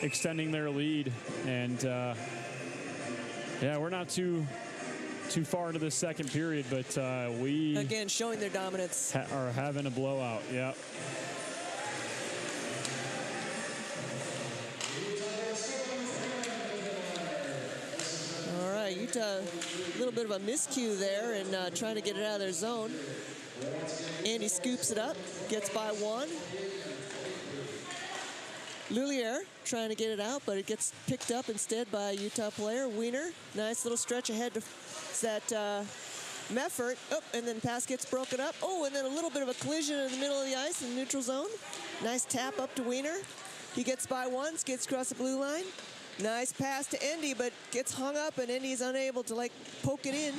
extending their lead, and yeah, we're not too far into the second period, but we
again showing their dominance
are having a blowout. Yeah.
All right, Utah, a little bit of a miscue there and trying to get it out of their zone. Andy scoops it up, gets by 1. Lullier trying to get it out, but it gets picked up instead by a Utah player. Wiener, nice little stretch ahead to that Meffert. Oh, and then pass gets broken up. Oh, and then a little bit of a collision in the middle of the ice in the neutral zone. Nice tap up to Wiener. He gets by 1, skids across the blue line. Nice pass to Endy, but gets hung up, and Endy's unable to, poke it in.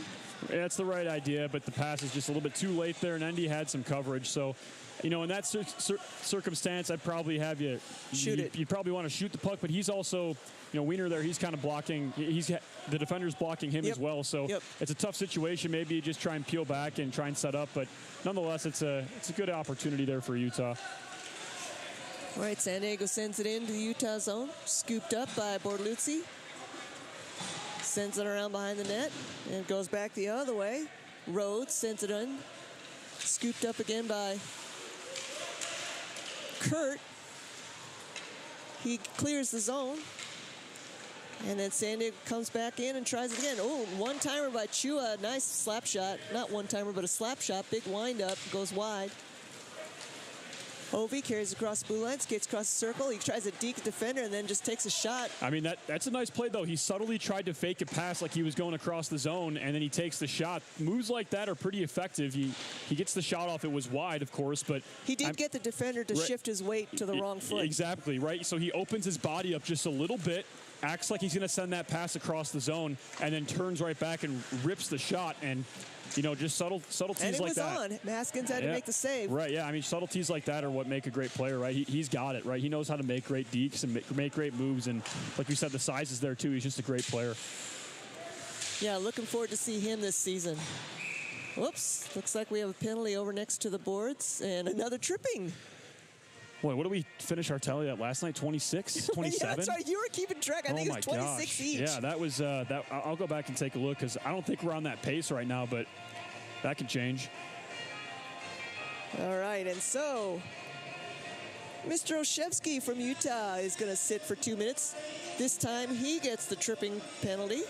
Yeah, it's the right idea, but the pass is just a little bit too late there, and Endy had some coverage, so in that circumstance, I'd probably have you shoot it. You probably want to shoot the puck, but he's also, Wiener there, he's kind of blocking. The defender's blocking him as well, so it's a tough situation. Maybe you just try and peel back and try and set up, but nonetheless, it's a good opportunity there for Utah.
All right, San Diego sends it into the Utah zone, scooped up by Bortoluzzi. Sends it around behind the net, and it goes back the other way. Rhodes sends it in, scooped up again by Kurt. He clears the zone, and then San Diego comes back in and tries it again. Oh, one-timer by Chua, nice slap shot. Not one-timer, but a slap shot, big wind-up, goes wide. Ovi carries across the blue line, skates across the circle. He tries to deke defender and then just takes a shot.
I mean, that's a nice play, though. He subtly tried to fake a pass like he was going across the zone, and then he takes the shot. Moves like that are pretty effective. He gets the shot off. It was wide, of course, but...
He did get the defender to shift his weight to the wrong foot.
Exactly, right? So he opens his body up just a little bit, acts like he's going to send that pass across the zone, and then turns right back and rips the shot, and... You know, just subtleties like that.
And it was on. Haskins had to make the save.
Right, yeah. I mean, subtleties like that are what make a great player, right? He's got it, right? He knows how to make great dekes and make great moves. And like you said, the size is there, too. He's just a great player.
Yeah, looking forward to see him this season. Whoops. Looks like we have a penalty over next to the boards and another tripping.
Boy, what did we finish our tally at last night? 26? 27?
Yeah, that's right. You were keeping track. I think it was 26 each.
Yeah, that was that. I'll go back and take a look because I don't think we're on that pace right now, but that can change.
All right, and so Mr. Olszewski from Utah is going to sit for 2 minutes. This time he gets the tripping penalty.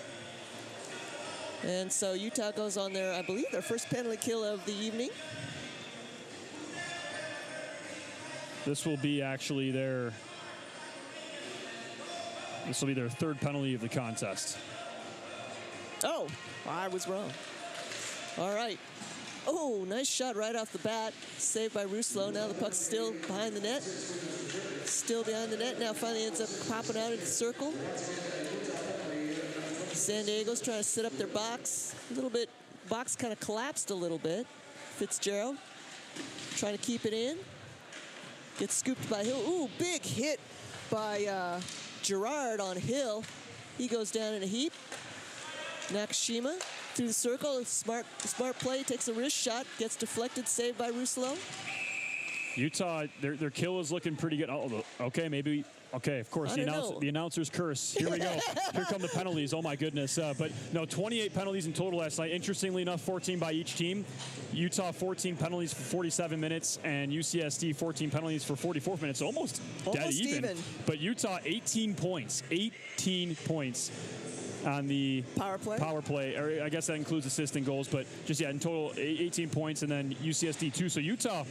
And so Utah goes on their, I believe, their first penalty kill of the evening.
This will be actually their third penalty of the contest.
Oh, I was wrong. All right. Oh, nice shot right off the bat. Saved by Ruslo. Now the puck's still behind the net. Still behind the net. Now finally ends up popping out of the circle. San Diego's trying to set up their box. A little bit, box kind of collapsed a little bit. Fitzgerald trying to keep it in. Gets scooped by Hill. Ooh, big hit by Gerard on Hill. He goes down in a heap. Nakashima through the circle. Smart play. Takes a wrist shot. Gets deflected. Saved by Ruslo.
Utah, their kill is looking pretty good. Oh, okay, maybe. Okay, of course, the announcer's curse. Here we go. Here come the penalties. Oh, my goodness. But, no, 28 penalties in total last night. Interestingly enough, 14 by each team. Utah, 14 penalties for 47 minutes, and UCSD, 14 penalties for 44 minutes. Almost dead even. But Utah, 18 points. 18 points on the
power play.
Or I guess that includes assist and goals, but just, in total, 18 points, and then UCSD 2. So Utah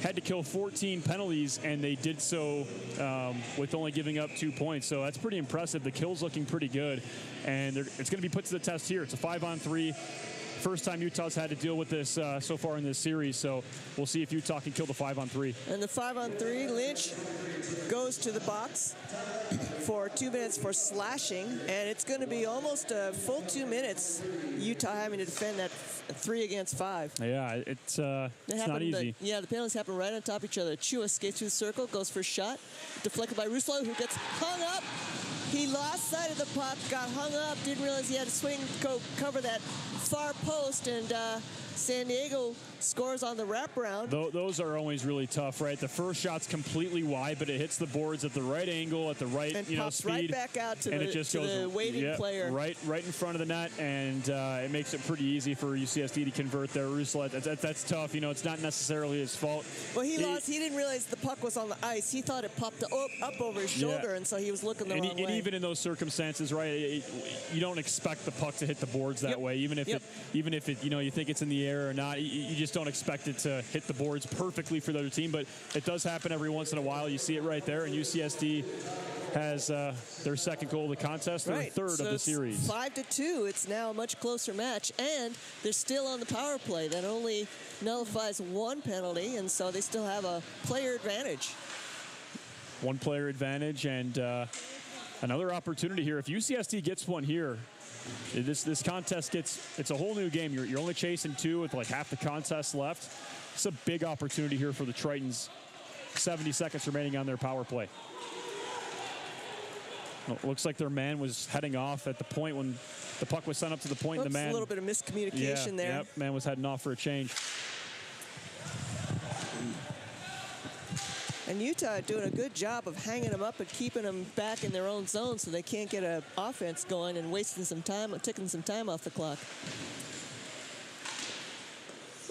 had to kill 14 penalties, and they did so with only giving up 2 points. So that's pretty impressive. The kill's looking pretty good, and it's going to be put to the test here. It's a 5-on-3. First time Utah's had to deal with this so far in this series, so we'll see if Utah can kill the 5-on-3.
And the 5-on-3, Lynch goes to the box for 2 minutes for slashing, and it's going to be almost a full 2 minutes, Utah having to defend that 3 against 5.
Yeah, it's not easy.
The penalties happen right on top of each other. Chua skates through the circle, goes for a shot, deflected by Ruslo, who gets hung up. He lost sight of the puck, got hung up, didn't realize he had to swing, cover that far post, and San Diego scores on the wraparound.
Those are always really tough, right? The first shot's completely wide, but it hits the boards at the right angle, at the right
and
pops
speed. Right back out to the waiting player.
Right in front of the net, and it makes it pretty easy for UCSD to convert their Ruslo. That's tough. It's not necessarily his fault.
Well, he didn't realize the puck was on the ice. He thought it popped up over his shoulder, and so he was looking the wrong way.
And even in those circumstances, right, you don't expect the puck to hit the boards that way, even if it you think it's in the air or not. You just don't expect it to hit the boards perfectly for the other team, but it does happen every once in a while. You see it right there, and UCSD has their second goal of the contest, their third of the series.
5-2. It's now a much closer match, and they're still on the power play. That only nullifies one penalty, and so they still have a player advantage.
One player advantage, and another opportunity here. If UCSD gets one here, this contest it's a whole new game. You're only chasing 2 with like half the contest left. It's a big opportunity here for the Tritons. 70 seconds remaining on their power play. Well, it looks like their man was heading off at the point when the puck was sent up to the point. The man,
a little bit of miscommunication there.
Yep, man was heading off for a change.
And Utah doing a good job of hanging them up and keeping them back in their own zone so they can't get an offense going and wasting some time, taking some time off the clock.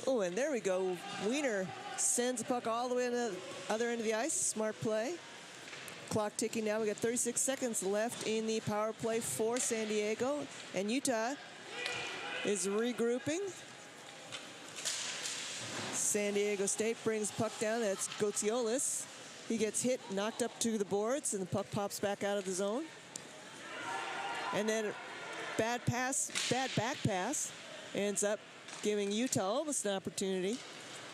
Oh, and there we go. Wiener sends the puck all the way to the other end of the ice. Smart play. Clock ticking now. We got 36 seconds left in the power play for San Diego. And Utah is regrouping. San Diego State brings puck down. That's Gotsiolis. He gets hit, knocked up to the boards, and the puck pops back out of the zone. And then bad back pass, ends up giving Utah almost an opportunity.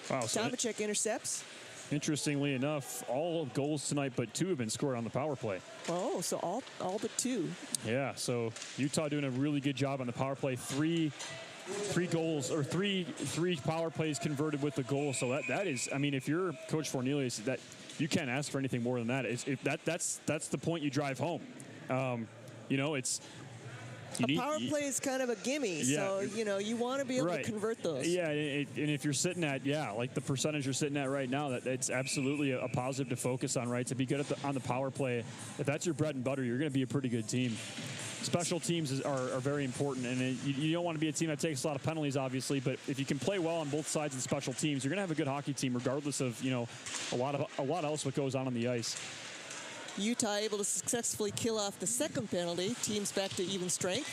Wow, so
Tomacek intercepts.
Interestingly enough, all goals tonight but 2 have been scored on the power play.
Oh, so all but 2.
Yeah, so Utah doing a really good job on the power play. Three goals, or three power plays converted with the goal. So that is, I mean, if you're Coach Fornelius, that you can't ask for anything more than that. That's the point you drive home. You know, it's
a power play is kind of a gimme, so you want to be able to convert those.
Yeah, and if you're sitting at like the percentage you're sitting at right now, that's absolutely a positive to focus on, right? To be good on the power play, if that's your bread and butter, you're going to be a pretty good team. Special teams are very important, and you don't want to be a team that takes a lot of penalties, obviously. But if you can play well on both sides of the special teams, you're going to have a good hockey team, regardless of a lot else what goes on the ice.
Utah able to successfully kill off the second penalty. Teams back to even strength.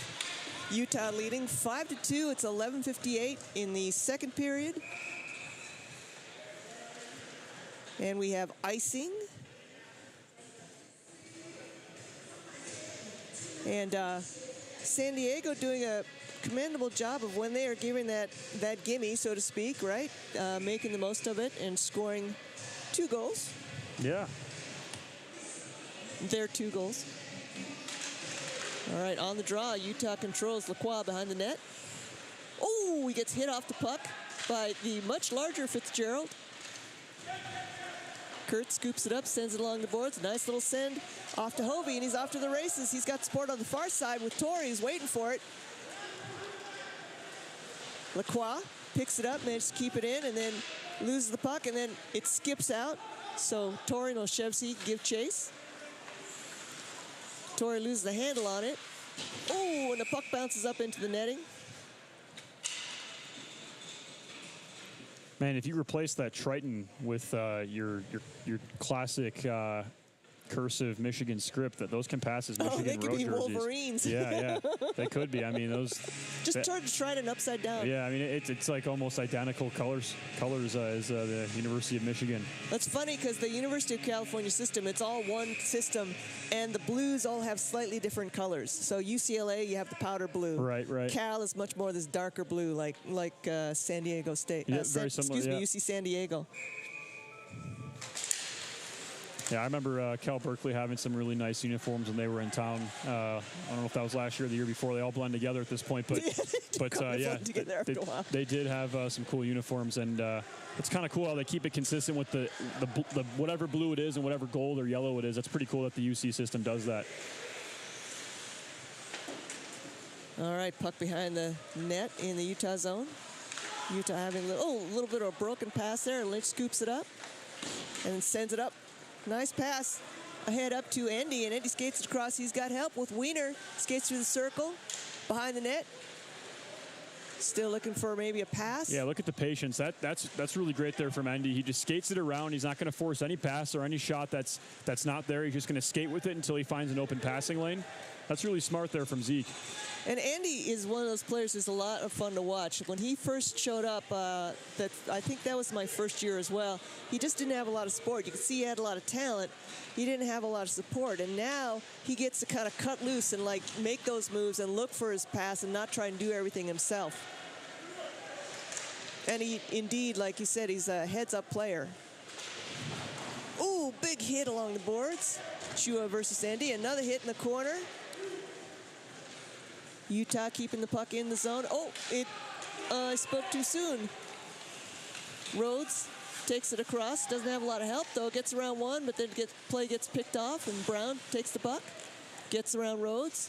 Utah leading 5-2. It's 11:58 in the second period, and we have icing. And San Diego doing a commendable job of when they are giving that gimme, so to speak, right? Making the most of it and scoring 2 goals.
Yeah.
Their 2 goals. All right, on the draw, Utah controls Lacroix behind the net. Oh, he gets hit off the puck by the much larger Fitzgerald. Kurt scoops it up, sends it along the boards. Nice little send off to Hovey, and he's off to the races. He's got support on the far side with Torrey. He's waiting for it. Lacroix picks it up, manages to keep it in, and then loses the puck, and then it skips out. So Torrey and Olszewski give chase. Torrey loses the handle on it. Oh, and the puck bounces up into the netting.
Man, if you replace that Triton with your classic cursive Michigan script, that those can pass as Michigan
they could
road
be
jerseys.
Wolverines.
Yeah, they could be. I mean, those.
Just turn Triton upside down.
Yeah, I mean, it's like almost identical colors as the University of Michigan.
That's funny because the University of California system, it's all one system, and the blues all have slightly different colors. So UCLA, you have the powder blue.
Right.
Cal is much more this darker blue, like San Diego State.
Yeah, very similar.
Excuse me, UC San Diego.
Yeah, I remember Cal Berkeley having some really nice uniforms when they were in town. I don't know if that was last year or the year before. They all blend together at this point, but yeah, they did have some cool uniforms, and it's kind of cool how they keep it consistent with the whatever blue it is and whatever gold or yellow it is. That's pretty cool that the UC system does that.
All right, puck behind the net in the Utah zone. Utah having a little bit of a broken pass there. Lynch scoops it up and sends it up. Nice pass ahead up to Endy, and Endy skates it across. He's got help with Wiener. Skates through the circle, behind the net. Still looking for maybe a pass.
Yeah, look at the patience. That's really great there from Endy. He just skates it around. He's not going to force any pass or any shot that's not there. He's just going to skate with it until he finds an open passing lane. That's really smart there from Zeke.
And Andy is one of those players who's a lot of fun to watch. When he first showed up, I think that was my first year as well, he just didn't have a lot of support. You could see he had a lot of talent. He didn't have a lot of support. And now he gets to kind of cut loose and make those moves and look for his pass and not try and do everything himself. And he, indeed, like you said, he's a heads-up player. Ooh, big hit along the boards. Chua versus Andy. Another hit in the corner. Utah keeping the puck in the zone. Oh, I spoke too soon. Rhodes takes it across. Doesn't have a lot of help, though. Gets around one, but then play gets picked off, and Brown takes the puck. Gets around Rhodes.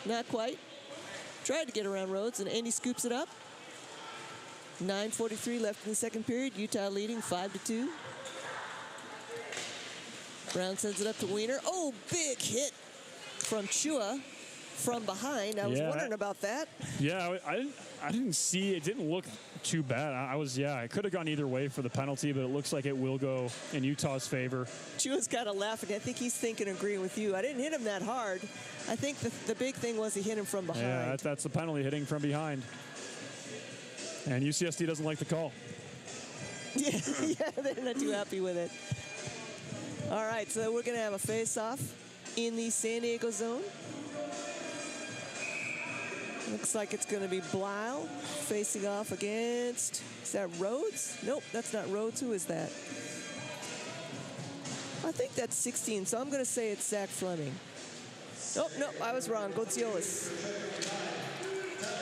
Not quite. Tried to get around Rhodes, and Andy scoops it up. 9:43 left in the second period. Utah leading 5-2. Brown sends it up to Wiener. Oh, big hit from Chua from behind. I was wondering about that.
Yeah, I didn't see it. Didn't look too bad. It could have gone either way for the penalty, but it looks like it will go in Utah's favor.
Chua's kind of laughing. I think he's thinking, agreeing with you. I didn't hit him that hard. I think the big thing was he hit him from behind.
Yeah, that's the penalty, hitting from behind. And UCSD doesn't like the call.
Yeah, they're not too happy with it. All right, so we're going to have a face-off in the San Diego zone. Looks like it's going to be Blau facing off against, is that Rhodes? Nope, that's not Rhodes. Who is that? I think that's 16, so I'm going to say it's Zach Fleming. Nope, I was wrong. Gotsiolis.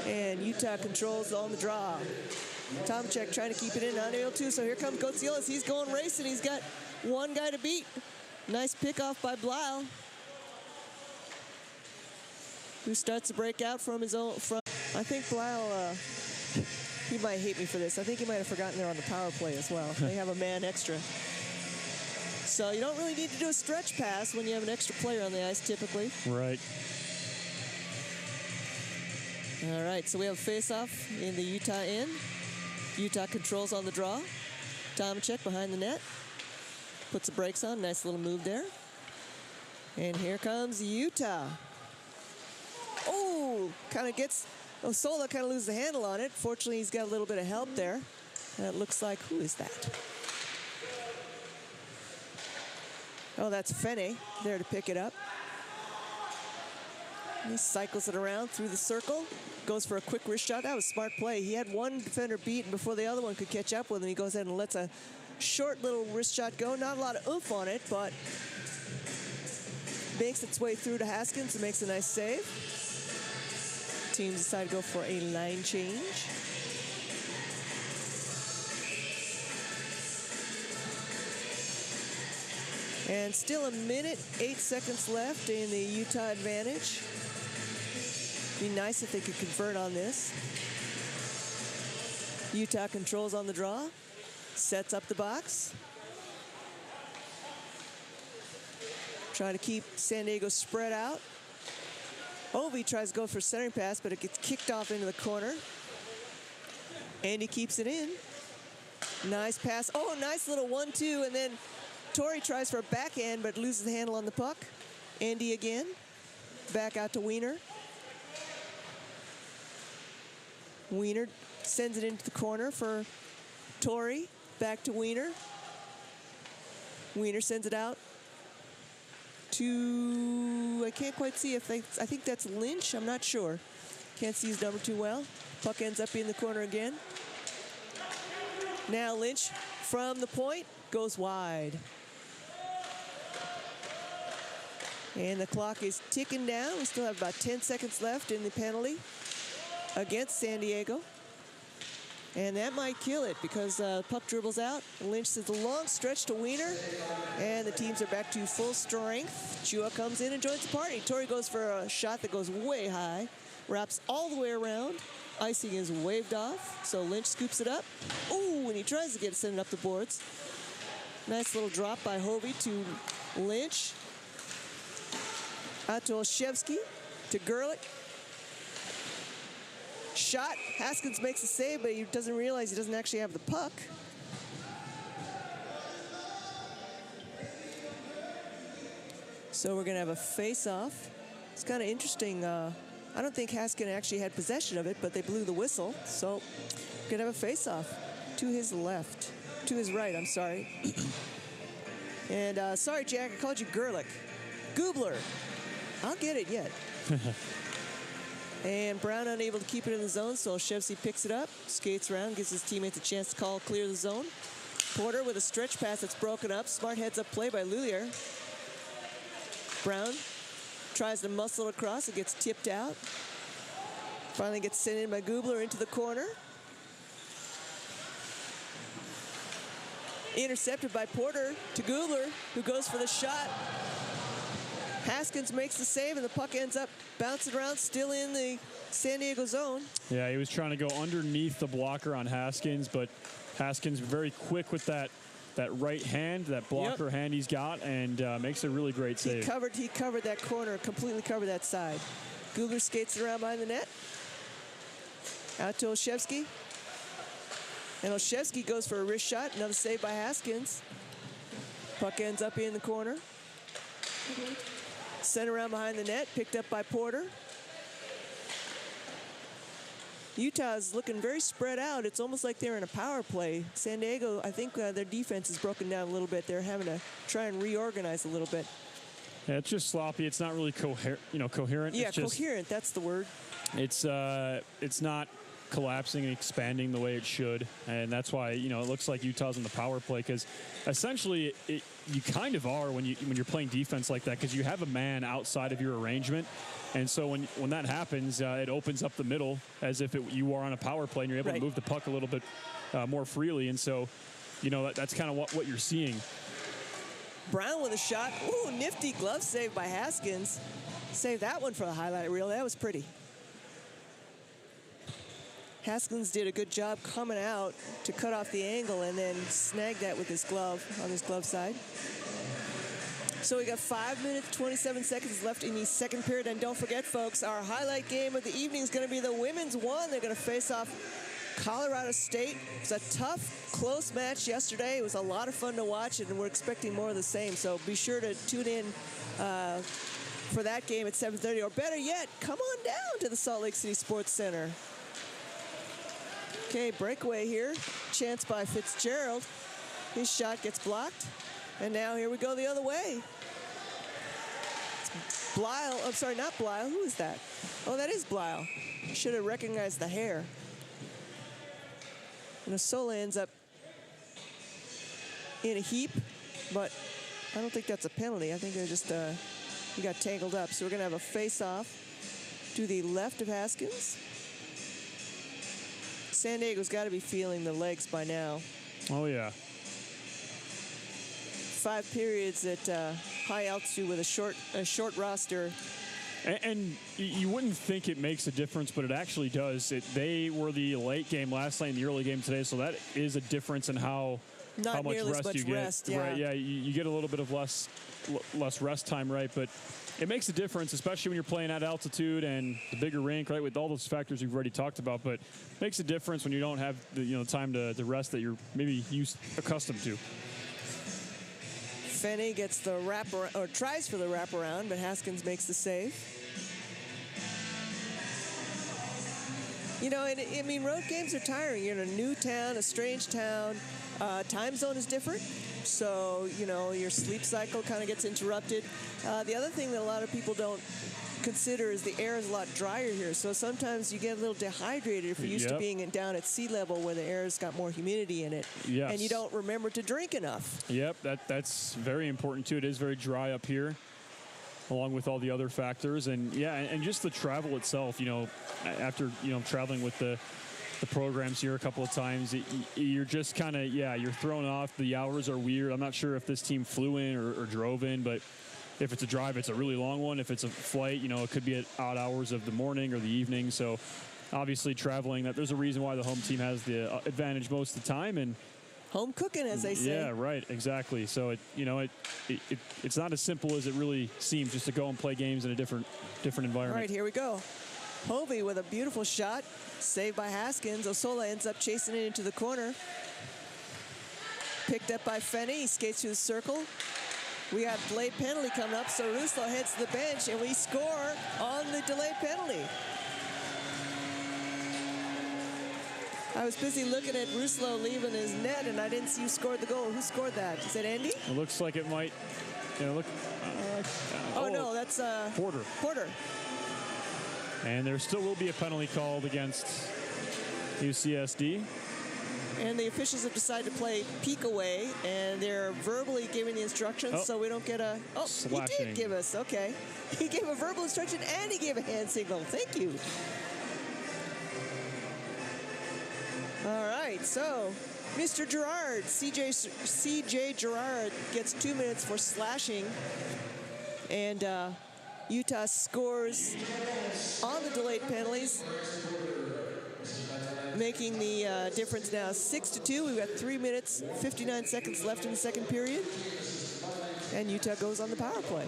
And Utah controls on the draw. Tomczyk trying to keep it in, not able to, so here comes Gotsiolis. He's going racing. He's got one guy to beat. Nice pick-off by Blau, who starts to break out from his own front. I think Blau, he might hate me for this. I think he might have forgotten they're on the power play as well. They have a man extra. So you don't really need to do a stretch pass when you have an extra player on the ice typically.
Right.
All right, so we have a face-off in the Utah end. Utah controls on the draw. Tomczyk behind the net. Puts the brakes on. Nice little move there. And here comes Utah. Oh, kind of gets, Sola kind of loses the handle on it. Fortunately, he's got a little bit of help there. And it looks like, who is that? Oh, that's Fene there to pick it up. He cycles it around through the circle. Goes for a quick wrist shot. That was smart play. He had one defender beaten before the other one could catch up with him. He goes ahead and lets a short little wrist shot go. Not a lot of oomph on it, but makes its way through to Haskins and makes a nice save. Teams decide to go for a line change. And still a minute, 8 seconds left in the Utah advantage. Be nice if they could convert on this. Utah controls on the draw, sets up the box. Trying to keep San Diego spread out. Ovi tries to go for a centering pass, but it gets kicked off into the corner. And he keeps it in. Nice pass. Oh, nice little 1-2, and then Torrey tries for a backhand, but loses the handle on the puck. Andy again. Back out to Wiener. Wiener sends it into the corner for Torrey. Back to Wiener. Wiener sends it out to, I can't quite see if they, I think that's Lynch. I'm not sure. Can't see his number too well. Puck ends up in the corner again. Now Lynch from the point goes wide. And the clock is ticking down. We still have about 10 seconds left in the penalty against San Diego. And that might kill it because puck dribbles out. Lynch sends a long stretch to Wiener. And the teams are back to full strength. Chua comes in and joins the party. Torrey goes for a shot that goes way high. Wraps all the way around. Icing is waved off. So Lynch scoops it up. Ooh, and he tries to get it sent up the boards. Nice little drop by Hovey to Lynch. Out to Olszewski, to Gerlich. Shot, Haskins makes a save, but he doesn't realize he doesn't actually have the puck. So we're gonna have a face-off. It's kind of interesting. I don't think Haskins actually had possession of it, but they blew the whistle. So we're gonna have a face-off to his left, to his right, I'm sorry. And sorry, Jack, I called you Gerlich. Gubler. I'll get it yet. And Brown unable to keep it in the zone, so Olszewski picks it up, skates around, gives his teammates a chance to call clear the zone. Porter with a stretch pass that's broken up. Smart heads-up play by Lullier. Brown tries to muscle it across. It gets tipped out. Finally gets sent in by Gubler into the corner. Intercepted by Porter to Gubler, who goes for the shot. Haskins makes the save, and the puck ends up bouncing around, still in the San Diego zone.
Yeah, he was trying to go underneath the blocker on Haskins, but Haskins very quick with that right hand, that blocker hand he's got, and makes a really great save.
He covered that corner, completely covered that side. Gubler skates around behind the net. Out to Olszewski. And Olszewski goes for a wrist shot. Another save by Haskins. Puck ends up in the corner. Sent around behind the net, picked up by Porter. Utah's looking very spread out. It's almost like they're in a power play. San Diego, I think their defense is broken down a little bit. They're having to try and reorganize a little bit.
Yeah, it's just sloppy. It's not really coherent.
Yeah,
it's just,
coherent. That's the word.
It's not collapsing and expanding the way it should, and that's why it looks like Utah's in the power play, because essentially you kind of are when you're playing defense like that, because you have a man outside of your arrangement. And so when that happens, it opens up the middle as if you are on a power play and you're able to move the puck a little bit more freely. And so, that's kind of what you're seeing.
Brown with a shot. Ooh, nifty glove save by Haskins. Save that one for the highlight reel. That was pretty. Haskins did a good job coming out to cut off the angle and then snag that with his glove on his glove side. So we got 5 minutes, 27 seconds left in the second period. And don't forget, folks, our highlight game of the evening is going to be the women's one. They're going to face off Colorado State. It was a tough, close match yesterday. It was a lot of fun to watch, and we're expecting more of the same. So be sure to tune in for that game at 7:30. Or better yet, come on down to the Salt Lake City Sports Center. Okay, breakaway here. Chance by Fitzgerald. His shot gets blocked. And now here we go the other way. It's Blyle. I'm sorry, not Blyle. Who is that? Oh, that is Blyle. Should have recognized the hair. And Osola ends up in a heap, but I don't think that's a penalty. I think they're just he got tangled up. So we're going to have a face-off to the left of Haskins. San Diego's got to be feeling the legs by now.
Oh, yeah.
5 periods at high altitude with a short roster.
And you wouldn't think it makes a difference, but it actually does. They were the late game last night and the early game today, so that is a difference in how much rest you get.
Yeah.
Right? Yeah, you get a little bit of less rest time, right? But it makes a difference, especially when you're playing at altitude and the bigger rink, right? With all those factors we've already talked about, but it makes a difference when you don't have the time to rest that you're maybe accustomed to.
Fenney gets the wraparound, or tries for the wraparound, but Haskins makes the save. Road games are tiring. You're in a new town, a strange town. Time zone is different, so, your sleep cycle kind of gets interrupted. The other thing that a lot of people don't consider is the air is a lot drier here, so sometimes you get a little dehydrated if you're used to being down at sea level where the air's got more humidity in it.
Yes.
And you don't remember to drink enough.
Yep, that's very important too. It is very dry up here, along with all the other factors. And and just the travel itself, after traveling with the programs here a couple of times, you're just kind of you're thrown off. The hours are weird. I'm not sure if this team flew in or drove in, but if it's a drive, it's a really long one. If it's a flight, it could be at odd hours of the morning or the evening. So obviously traveling, there's a reason why the home team has the advantage most of the time. And
home cooking, as they say.
Yeah, right, exactly. So it's not as simple as it really seems, just to go and play games in a different environment.
All right, here we go. Hovey with a beautiful shot, saved by Haskins. Osola ends up chasing it into the corner. Picked up by Fenney. He skates through the circle. We have delayed penalty coming up, so Ruslo heads to the bench, and we score on the delayed penalty. I was busy looking at Ruslo leaving his net, and I didn't see who scored the goal. Who scored that? Is it Andy?
It looks like it might. No,
that's
Porter. And there still will be a penalty called against UCSD.
And the officials have decided to play peek away, and they're verbally giving the instructions, so we don't get a... Oh,
slashing.
He did give us, okay. He gave a verbal instruction, and he gave a hand signal. Thank you. All right, so Mr. Gerard, CJ Gerard gets 2 minutes for slashing, and Utah scores on the delayed penalties, making the difference now 6-2. We've got 3 minutes, 59 seconds left in the second period, and Utah goes on the power play.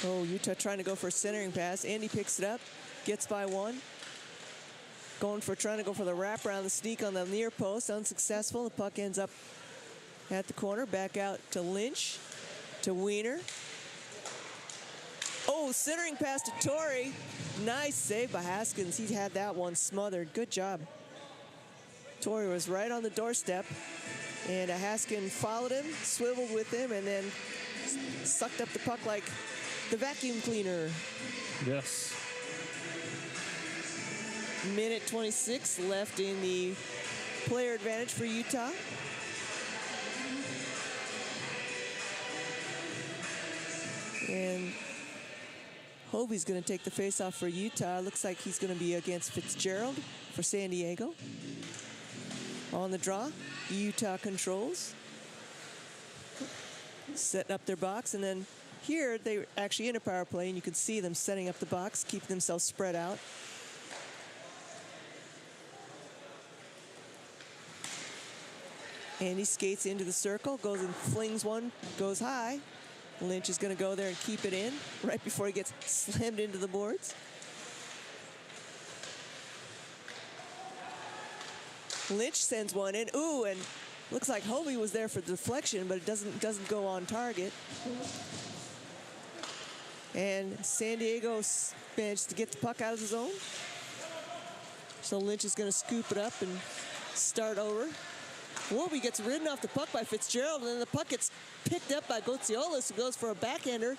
Oh, Utah trying to go for a centering pass. Andy picks it up, gets by one. trying to go for the wraparound, the sneak on the near post, unsuccessful. The puck ends up at the corner, back out to Lynch, to Wiener. Oh, centering pass to Torrey. Nice save by Haskins. He had that one smothered. Good job. Torrey was right on the doorstep, and Haskins followed him, swiveled with him, and then sucked up the puck like the vacuum cleaner.
Yes.
Minute 26 left in the player advantage for Utah. And Hovey's going to take the faceoff for Utah. Looks like he's going to be against Fitzgerald for San Diego. On the draw, Utah controls. Setting up their box, and then here they're actually in a power play, and you can see them setting up the box, keeping themselves spread out. And he skates into the circle, goes and flings one, goes high. Lynch is going to go there and keep it in right before he gets slammed into the boards. Lynch sends one in. Ooh, and looks like Hovey was there for deflection, but it doesn't go on target. And San Diego managed to get the puck out of the zone. So Lynch is going to scoop it up and start over. Wobie gets ridden off the puck by Fitzgerald, and then the puck gets picked up by Gotsiolis, who goes for a backhander.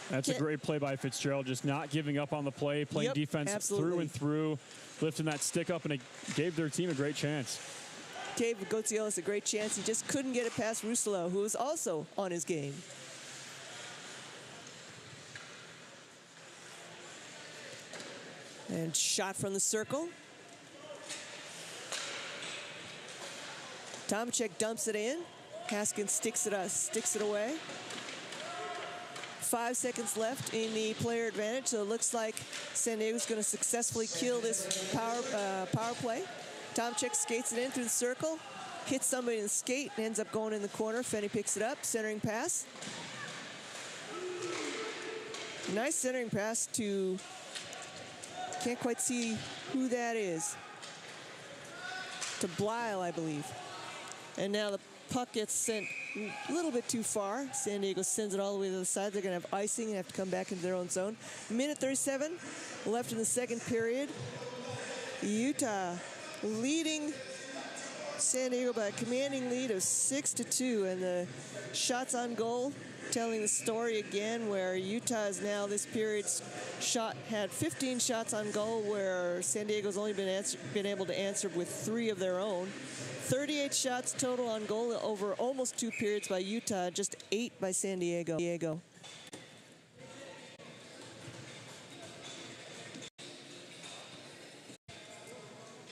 That's a great play by Fitzgerald, just not giving up on the play, playing defense through and through, lifting that stick up, and it gave their team a great chance.
Gave Gotsiolis a great chance. He just couldn't get it past Rousselot, who was also on his game. And shot from the circle. Tomacek dumps it in. Haskins sticks it away. 5 seconds left in the player advantage, so it looks like San Diego's going to successfully kill this power play. Tomacek skates it in through the circle, hits somebody in the skate, and ends up going in the corner. Fenny picks it up, centering pass. Nice centering pass to, can't quite see who that is, to Blyle, I believe. And now the puck gets sent a little bit too far. San Diego sends it all the way to the side. They're going to have icing and have to come back into their own zone. Minute 37 left in the second period. Utah leading San Diego by a commanding lead of 6-2. And the shots on goal telling the story again, where Utah is now this period's had 15 shots on goal, where San Diego's only been able to answer with 3 of their own. 38 shots total on goal over almost 2 periods by Utah, just 8 by San Diego. And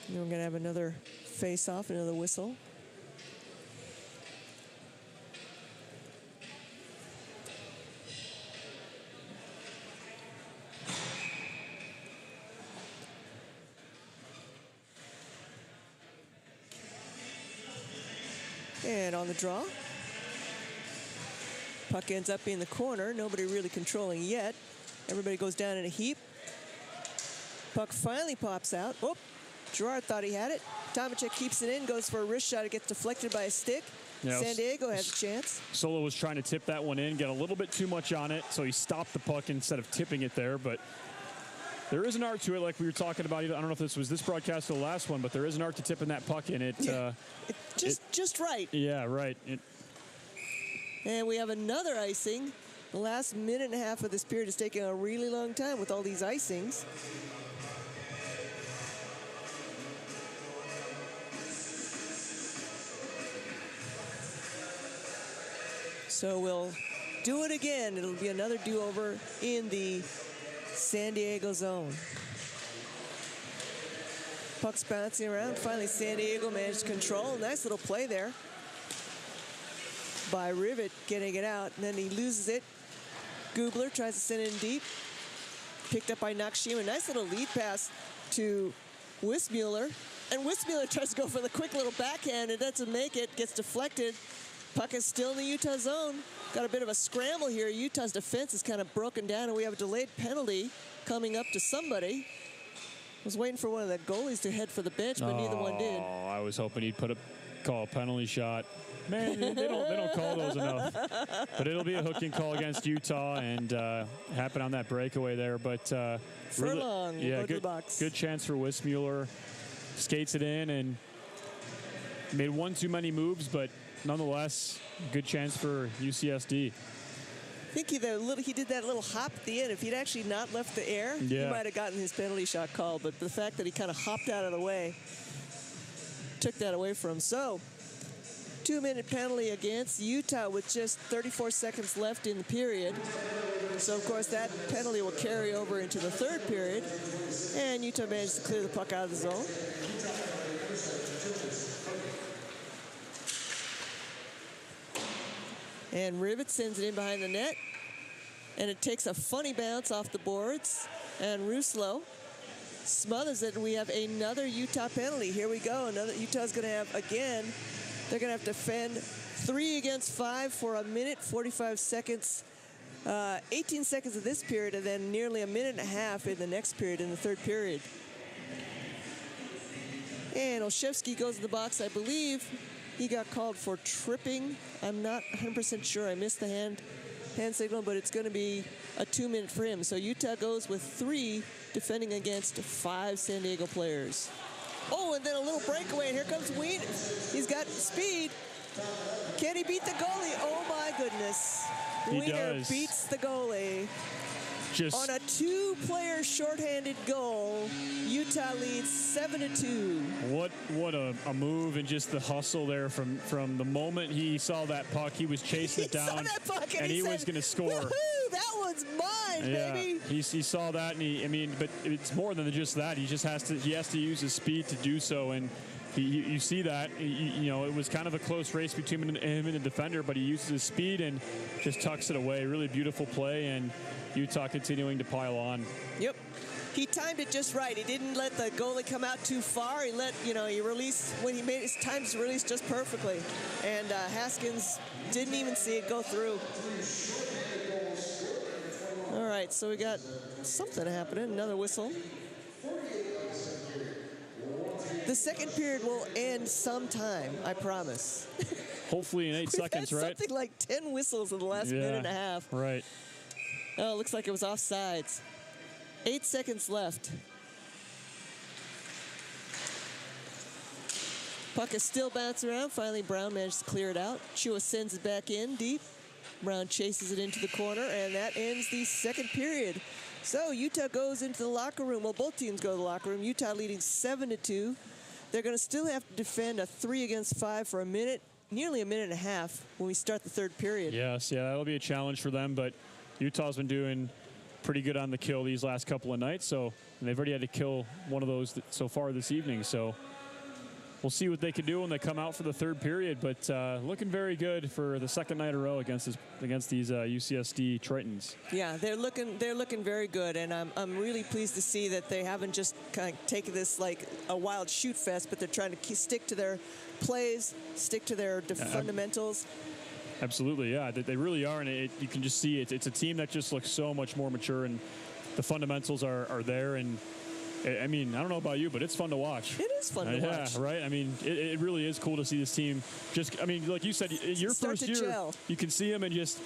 we're going to have another face-off, another whistle. And on the draw, puck ends up in the corner. Nobody really controlling yet. Everybody goes down in a heap. Puck finally pops out. Oh, Girard thought he had it. Tomacek keeps it in, goes for a wrist shot. It gets deflected by a stick. Yeah, San Diego has a chance.
Solo was trying to tip that one in, get a little bit too much on it, so he stopped the puck instead of tipping it there. But there is an art to it, like we were talking about. I don't know if this was this broadcast or the last one, but there is an art to tipping that puck in it.
Just right.
Yeah, right.
And we have another icing. The last minute and a half of this period is taking a really long time with all these icings. So we'll do it again. It'll be another do-over in the San Diego zone. Puck's bouncing around. Finally, San Diego managed to control. Nice little play there by Rivet, getting it out, and then he loses it. Gubler tries to send it in deep. Picked up by Nakashima. Nice little lead pass to Wismuller. And Wismuller tries to go for the quick little backhand. It doesn't make it. Gets deflected. Puck is still in the Utah zone. Got a bit of a scramble here. Utah's defense is kind of broken down, and we have a delayed penalty coming up to somebody. Was waiting for one of the goalies to head for the bench, but neither one did.
Oh, I was hoping he'd call a penalty shot. Man, they don't call those enough. But it'll be a hooking call against Utah and happen on that breakaway there. But
Furlong will go to the box.
Good chance for Wismuller. Skates it in and made one too many moves, but nonetheless, good chance for UCSD.
I think he did that little hop at the end. If he'd actually not left the air, he might have gotten his penalty shot called. But the fact that he kind of hopped out of the way took that away from him. So, 2-minute penalty against Utah with just 34 seconds left in the period. So, of course, that penalty will carry over into the third period. And Utah managed to clear the puck out of the zone. And Rivet sends it in behind the net. And it takes a funny bounce off the boards. And Ruslo smothers it. And we have another Utah penalty. Here we go. Utah's going to have, again, they're going to have to defend 3 against 5 for a minute, 45 seconds. 18 seconds of this period, and then nearly a minute and a half in the next period, in the third period. And Olszewski goes in the box. I believe he got called for tripping. I'm not 100% sure. I missed the hand signal, but it's going to be a 2-minute for him. So Utah goes with 3 defending against 5 San Diego players. Oh, and then a little breakaway, and here comes Wien. He's got speed. Can he beat the goalie? Oh, my goodness. Wiener beats the goalie. On a 2-player shorthanded goal, Utah leads 7-2.
What a move, and just the hustle there from the moment he saw that puck, he was chasing it down, and he was going to score.
Woohoo, that one's mine, baby.
He saw that, and but it's more than just that. He has to use his speed to do so, and you see that. It was kind of a close race between him and the defender, but he uses his speed and just tucks it away. Really beautiful play, and Utah continuing to pile on.
Yep. He timed it just right. He didn't let the goalie come out too far. He released, when he made his times release just perfectly. And Haskins didn't even see it go through. All right, so we got something happening, another whistle. The second period will end sometime, I promise.
Hopefully in 8 seconds, right?
Something like 10 whistles in the last minute and a half.
Right.
Oh, it looks like it was offsides. 8 seconds left. Puck is still bouncing around. Finally, Brown managed to clear it out. Chua sends it back in deep. Brown chases it into the corner, and that ends the second period. So Utah goes into the locker room. Well, both teams go to the locker room. Utah leading 7-2. They're going to still have to defend a 3 against 5 for a minute, nearly a minute and a half when we start the third period.
Yes, that'll be a challenge for them, but Utah's been doing pretty good on the kill these last couple of nights, and they've already had to kill one of those so far this evening. So we'll see what they can do when they come out for the third period, but looking very good for the second night in a row against these UCSD Tritons.
Yeah, they're looking very good, and I'm really pleased to see that they haven't just kind of taken this like a wild shoot fest, but they're trying to stick to their plays, stick to their fundamentals.
Absolutely, yeah, they really are, and you can just see it. It's a team that just looks so much more mature, and the fundamentals are there. And I mean, I don't know about you, but it's fun to watch.
It is fun to watch.
Yeah, right? I mean, it really is cool to see this team. Like you said, your first year,
gel.
You can see them, and just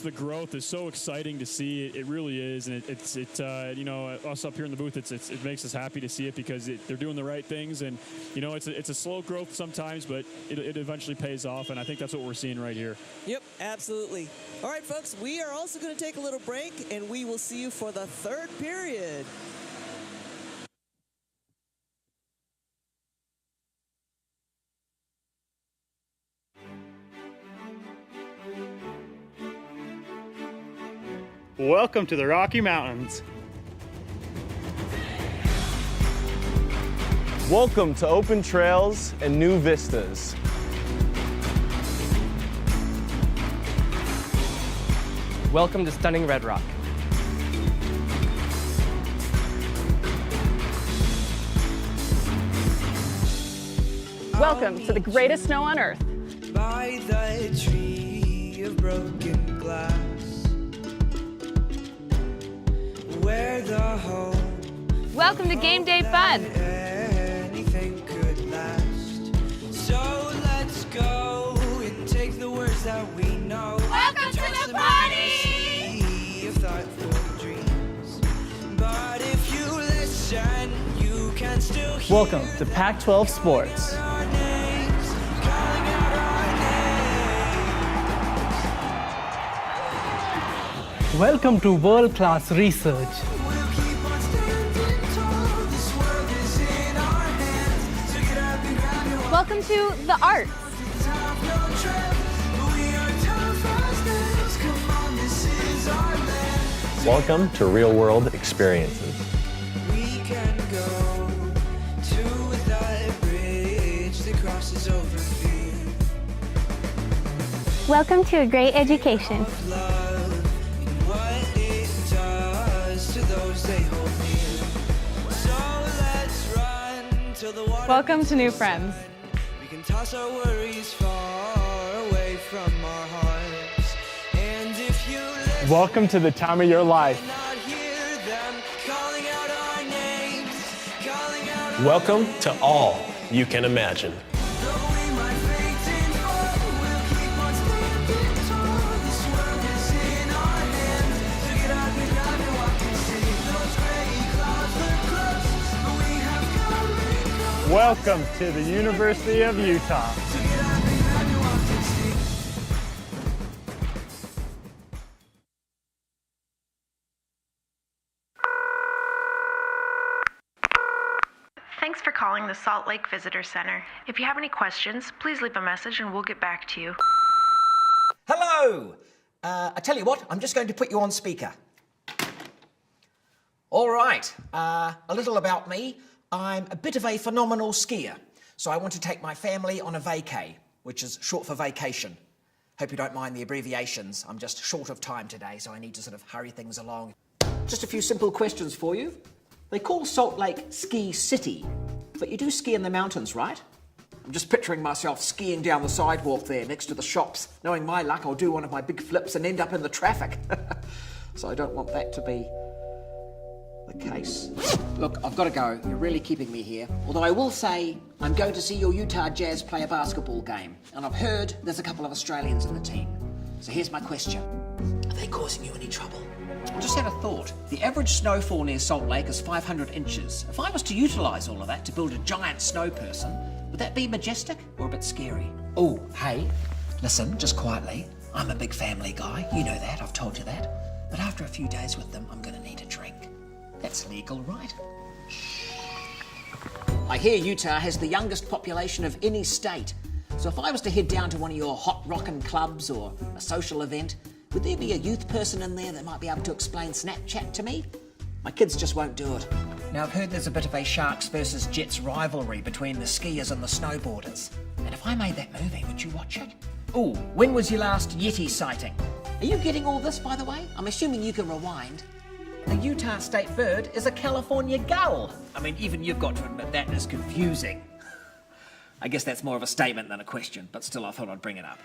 the growth is so exciting to see. It really is, and us up here in the booth, it makes us happy to see it because they're doing the right things, and it's a slow growth sometimes, but it eventually pays off, and I think that's what we're seeing right here.
Yep, absolutely. All right, folks, we are also going to take a little break, and we will see you for the third period.
Welcome to the Rocky Mountains.
Welcome to open trails and new vistas.
Welcome to stunning Red Rock.
Welcome to the greatest snow on earth.
By the tree of broken glass, where the home
Welcome to Game Day Fun.
Anything could last. So let's go and take the words that we know.
Welcome to the party!
Of thoughtful dreams. But if you listen, you can still hear
Welcome to Pac-12 Sports.
our names, calling out our names.
Welcome to world-class research.
We'll keep on standing tall. This world is in our hands. So get up and grab your
Welcome to the arts.
have no trip. We are tough as nails. Come on, this is our land.
Welcome to real-world experiences.
We can go to that bridge that crosses over fear.
Welcome to a great education.
Love and what it does to those they hold near. So let's run till the water.
Welcome to new friends.
We can toss our worries far away from our hearts. And if you listen,
Welcome to the time of your life.
not hear them calling out our names, calling out our
Welcome to all you can imagine.
Though we might fade and fall, we'll keep on standing tall. This world is in our hands. So get up and grab your walk and see those gray clouds look close, but we have come and gone.
Welcome to the University of Utah.
So get up and grab your walk and see.
Thanks for calling the Salt Lake Visitor Center. If you have any questions, please leave a message and we'll get back to you.
Hello! I tell you what, I'm just going to put you on speaker. All right, a little about me. I'm a bit of a phenomenal skier, so I want to take my family on a vacay, which is short for vacation. Hope you don't mind the abbreviations. I'm just short of time today, so I need to sort of hurry things along. Just a few simple questions for you. They call Salt Lake Ski City, but you do ski in the mountains, right? I'm just picturing myself skiing down the sidewalk there next to the shops. Knowing my luck, I'll do one of my big flips and end up in the traffic. So I don't want that to be the case. Look, I've got to go. You're really keeping me here. Although I will say, I'm going to see your Utah Jazz play a basketball game. And I've heard there's a couple of Australians in the team. So here's my question. Are they causing you any trouble? I just had a thought. The average snowfall near Salt Lake is 500 inches. If I was to utilise all of that to build a giant snow person, would that be majestic or a bit scary? Oh, hey, listen, just quietly. I'm a big family guy. You know that, I've told you that. But after a few days with them, I'm going to need a drink. That's legal, right? I hear Utah has the youngest population of any state. So if I was to head down to one of your hot rockin' clubs or a social event, would there be a youth person in there that might be able to explain Snapchat to me? My kids just won't do it. Now, I've heard there's a bit of a Sharks versus Jets rivalry between the skiers and the snowboarders. And if I made that movie, would you watch it? Ooh, when was your last Yeti sighting? Are you getting all this, by the way? I'm assuming you can rewind. The Utah state bird is a California gull. I mean, even you've got to admit that is confusing. I guess that's more of a statement than a question, but still I thought I'd bring it up.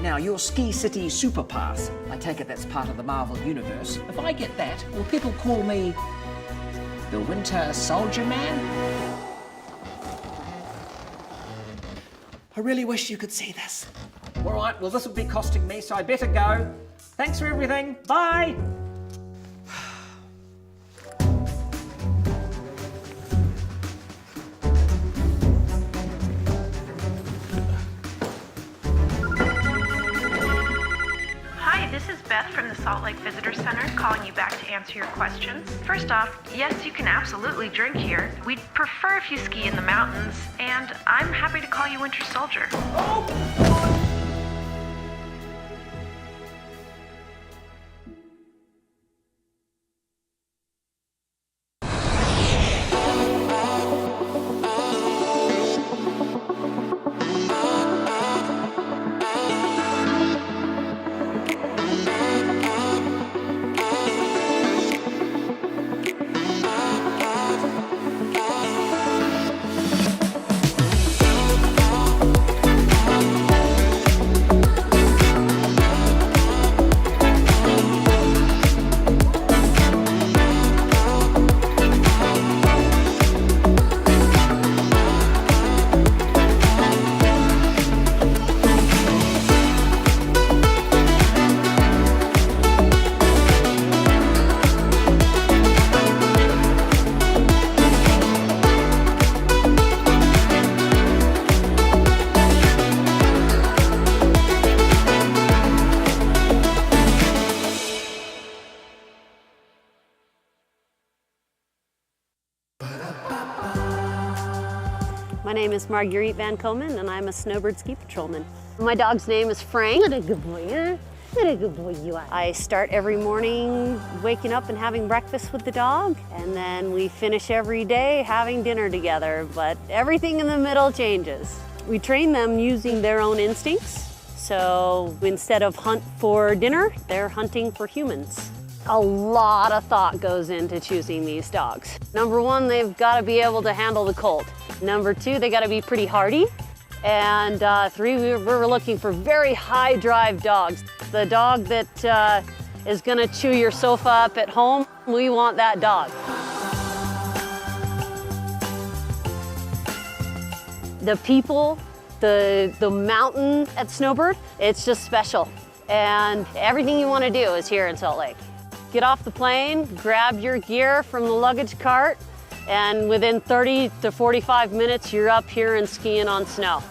Now, your Ski City Super Pass, I take it that's part of the Marvel Universe. If I get that, will people call me the Winter Soldier Man? I really wish you could see this. All right, well, this will be costing me, so I better go. Thanks for everything. Bye.
This is Beth from the Salt Lake Visitor Center calling you back to answer your questions. First off, yes, you can absolutely drink here. We'd prefer if you ski in the mountains, and I'm happy to call you Winter Soldier.
My name is Marguerite Van Komen, and I'm a snowbird ski patrolman. My dog's name is Frank. What a good boy, huh? What a good boy you are. I start every morning waking up and having breakfast with the dog, and then we finish every day having dinner together, but everything in the middle changes. We train them using their own instincts, so instead of hunt for dinner, they're hunting for humans. A lot of thought goes into choosing these dogs. Number one, they've got to be able to handle the cold. Number two, they got to be pretty hardy. And three, we're looking for very high drive dogs. The dog that is gonna chew your sofa up at home, we want that dog. The people, the mountain at Snowbird, it's just special. And everything you wanna do is here in Salt Lake. Get off the plane, grab your gear from the luggage cart, and within 30 to 45 minutes, you're up here and skiing on snow.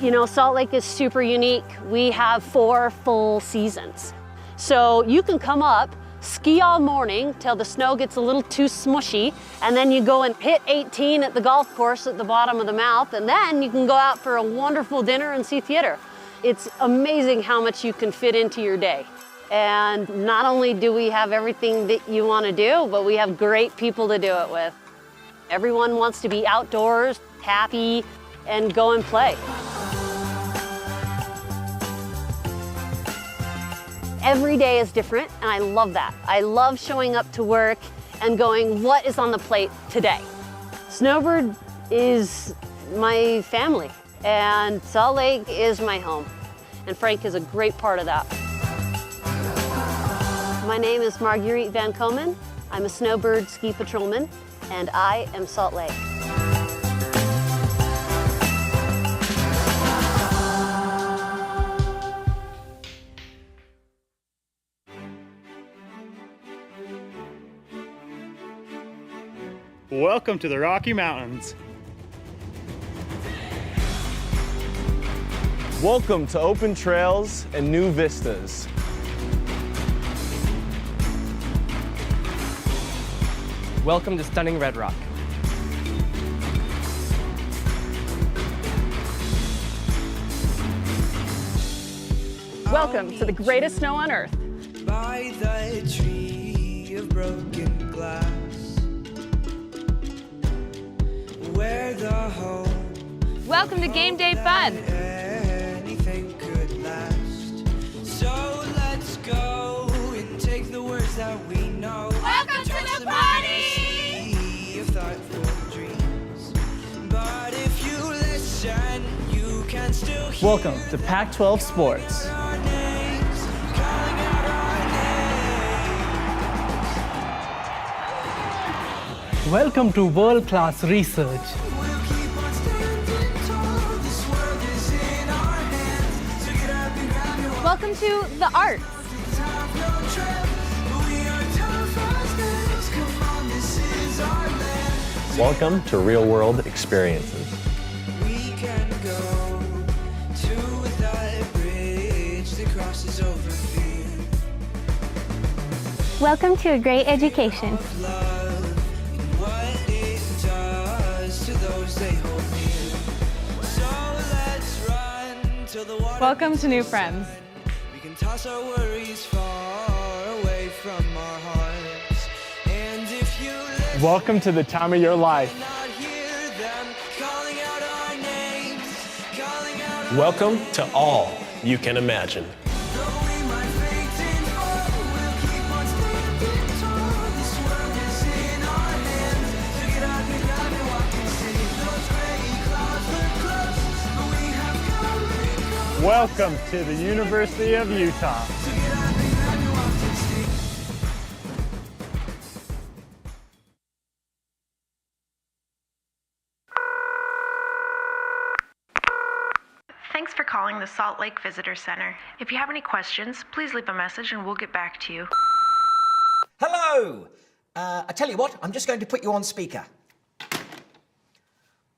You know, Salt Lake is super unique. We have 4 full seasons. So you can come up, ski all morning till the snow gets a little too smushy, and then you go and hit 18 at the golf course at the bottom of the mouth, and then you can go out for a wonderful dinner and see theater. It's amazing how much you can fit into your day. And not only do we have everything that you want to do, but we have great people to do it with. Everyone wants to be outdoors, happy, and go and play. Every day is different, and I love that. I love showing up to work and going, what is on the plate today? Snowbird is my family, and Salt Lake is my home, and Frank is a great part of that. My name is Marguerite Van Komen. I'm a snowbird ski patrolman, and I am Salt Lake.
Welcome to the Rocky Mountains.
Welcome to open trails and new vistas.
Welcome to stunning Red Rock.
Welcome to the greatest snow on earth.
By the tree of broken glass, where the home
Welcome to game day fun.
anything could last. So let's go and take the words that we know.
Welcome to the party!
Of thoughtful dreams. But if you listen, you can still hear
Welcome to Pac-12 Sports.
our names, calling out our names.
Welcome to world-class research.
We'll keep on standing tall. This world is in our hands. So get up and grab your
Welcome to the arts.
Time, no trip. We are tough as nails. Come on, this is our land.
Welcome to real-world experiences.
We can go to the bridge that crosses over fear.
Welcome to a great education.
Love and what it does to those they hold near. So let's run till the water.
Welcome to new friends.
We can toss our worries far away from our hearts. And if you listen,
Welcome to the time of your life.
not hear them calling out our names, calling out our
Welcome to all you can imagine.
Though we might fade and fall, we'll keep on standing tall. This world is in our hands. So get up and grab your walk and see those gray clouds look close, but we have come and gone.
Welcome to the University of Utah.
So get up and grab your walk and see.
Thanks for calling the Salt Lake Visitor Center. If you have any questions, please leave a message and we'll get back to you.
Hello! I tell you what, I'm just going to put you on speaker.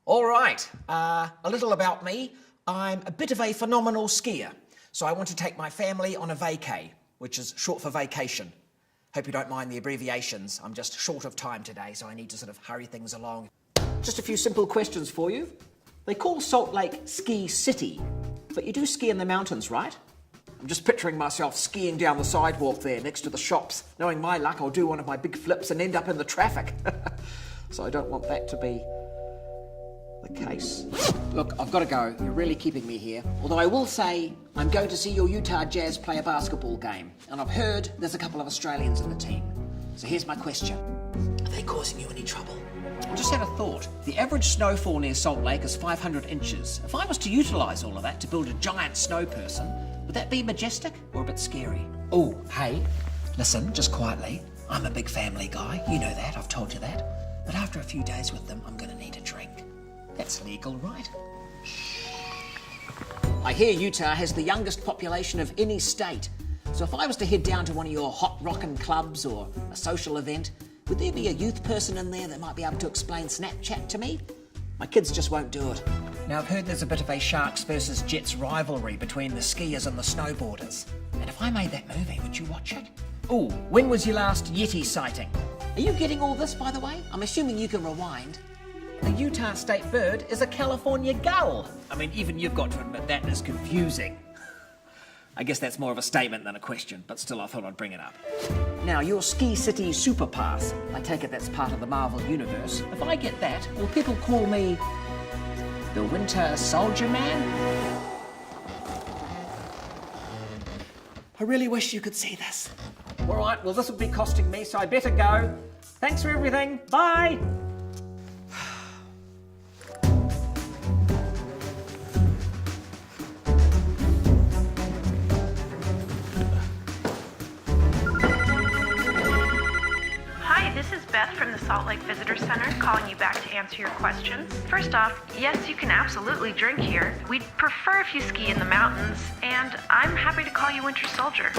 All right, a little about me. I'm a bit of a phenomenal skier, so I want to take my family on a vacay, which is short for vacation. Hope you don't mind the abbreviations. I'm just short of time today, so I need to sort of hurry things along. Just a few simple questions for you. They call Salt Lake Ski City, but you do ski in the mountains, right? I'm just picturing myself skiing down the sidewalk there next to the shops. Knowing my luck, I'll do one of my big flips and end up in the traffic. So I don't want that to be the case. Look, I've got to go. You're really keeping me here. Although I will say, I'm going to see your Utah Jazz play a basketball game. And I've heard there's a couple of Australians in the team. So here's my question. Are they causing you any trouble? I just had a thought. The average snowfall near Salt Lake is 500 inches. If I was to utilise all of that to build a giant snow person, would that be majestic or a bit scary? Oh, hey, listen, just quietly. I'm a big family guy. You know that. I've told you that. But after a few days with them, I'm going to need a drink. That's legal, right? I hear Utah has the youngest population of any state. So if I was to head down to one of your hot rockin' clubs or a social event, would there be a youth person in there that might be able to explain Snapchat to me? My kids just won't do it. Now, I've heard there's a bit of a Sharks versus Jets rivalry between the skiers and the snowboarders. And if I made that movie, would you watch it? Ooh, when was your last Yeti sighting? Are you getting all this, by the way? I'm assuming you can rewind. The Utah state bird is a California gull. I mean, even you've got to admit that is confusing. I guess that's more of a statement than a question, but still I thought I'd bring it up. Now, your Ski City Super Pass, I take it that's part of the Marvel Universe. If I get that, will people call me the Winter Soldier Man? I really wish you could see this. All right, well, this will be costing me, so I better go. Thanks for everything. Bye.
This is Beth from the Salt Lake Visitor Center calling you back to answer your questions. First off, yes, you can absolutely drink here. We'd prefer if you ski in the mountains, and I'm happy to call you Winter Soldier.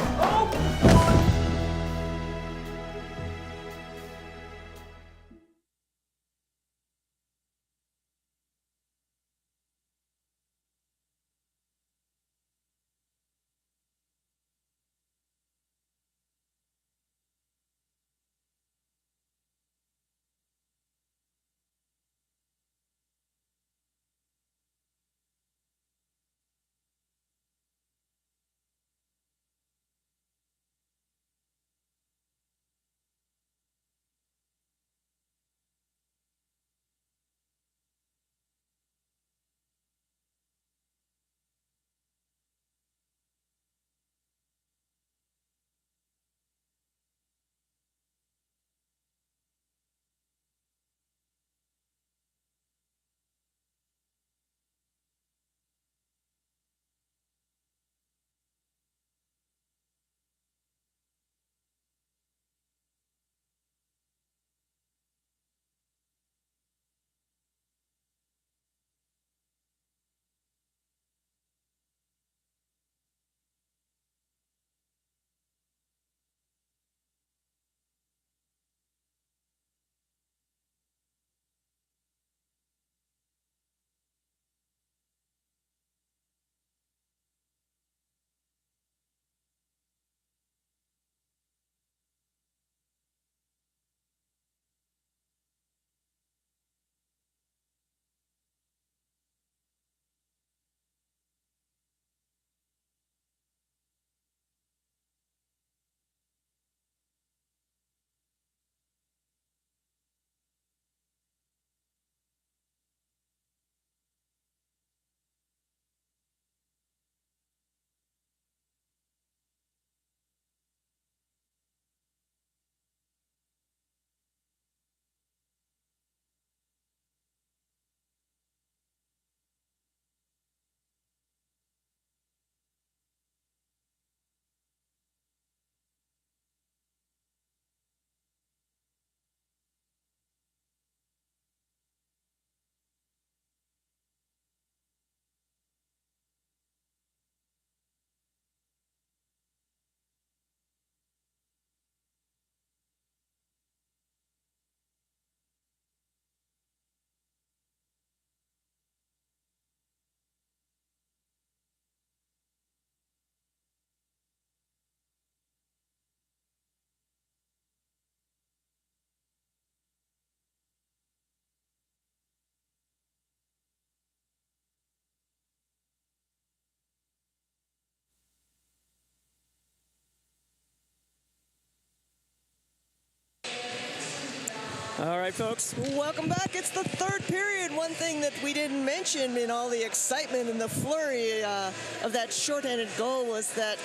All right, folks, welcome back. It's the third period. One thing that we didn't mention in all the excitement and the flurry of that shorthanded goal was that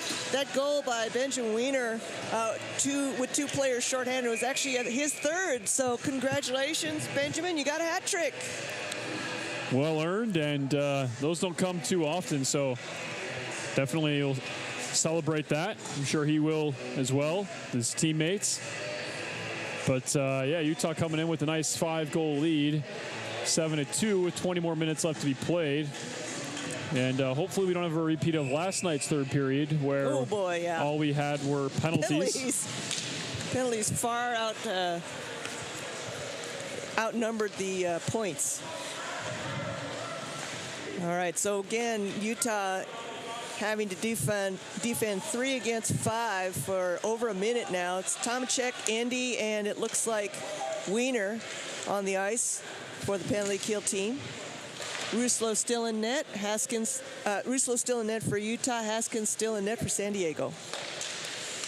goal by Benjamin Weiner with two players shorthanded was actually his third. So congratulations, Benjamin. You got a hat trick.
Well earned, and those don't come too often, so definitely you'll celebrate that. I'm sure he will as well, his teammates. But, yeah, Utah coming in with a nice 5-goal lead, 7-2 with 20 more minutes left to be played. And hopefully we don't have a repeat of last night's third period where all we had were penalties.
Penalties far outnumbered the points. All right, so again, Utah having to defend 3 against 5 for over a minute now. It's Tomacek, Indy, and it looks like Weiner on the ice for the penalty kill team. Ruslo still in net. Ruslo still in net for Utah. Haskins still in net for San Diego.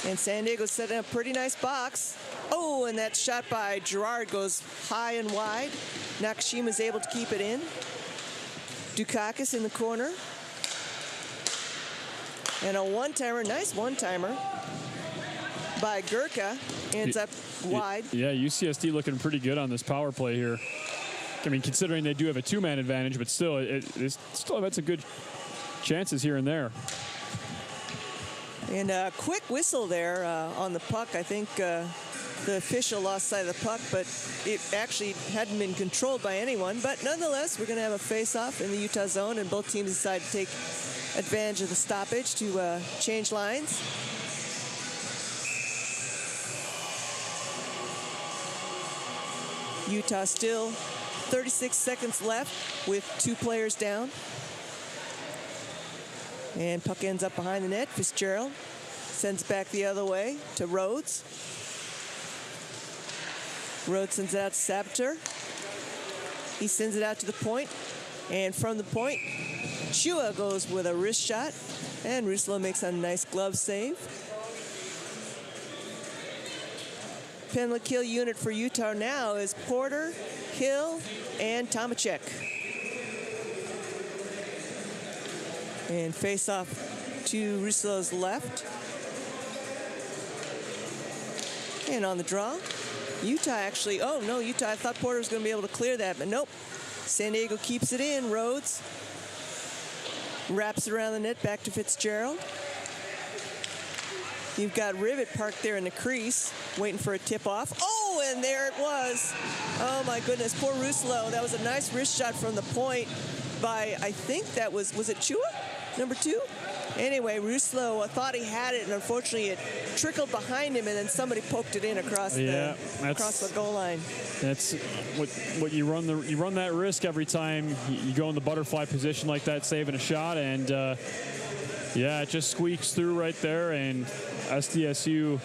And San Diego set in a pretty nice box. Oh, and that shot by Girard goes high and wide. Nakashima's able to keep it in. Dukakis in the corner. And a one-timer, nice one-timer by Gurka, ends up wide.
Yeah, UCSD looking pretty good on this power play here. I mean, considering they do have a 2-man advantage, but still, it still had some good chances here and there.
And a quick whistle there on the puck. I think the official lost sight of the puck, but it actually hadn't been controlled by anyone. But nonetheless, we're going to have a face-off in the Utah zone, and both teams decide to take advantage of the stoppage to change lines. Utah still 36 seconds left with 2 players down. And puck ends up behind the net. Fitzgerald sends back the other way to Rhodes. Rhodes sends it out to Sabater. He sends it out to the point. And from the point, Chua goes with a wrist shot, and Ruslo makes a nice glove save. Penalty kill unit for Utah now is Porter, Hill, and Tomacek. And face off to Ruslo's left. And on the draw, Utah actually, oh no, Utah, I thought Porter was going to be able to clear that, but nope. San Diego keeps it in. Rhodes wraps it around the net, back to Fitzgerald. You've got Rivet parked there in the crease, waiting for a tip-off. Oh, and there it was. Oh, my goodness, poor Ruslo. That was a nice wrist shot from the point by, I think that was it Chua, number 2? Anyway, Ruslo thought he had it, and unfortunately it trickled behind him, and then somebody poked it in across the goal line.
That's what you run that risk every time you go in the butterfly position like that, saving a shot, and yeah, it just squeaks through right there, and SDSU,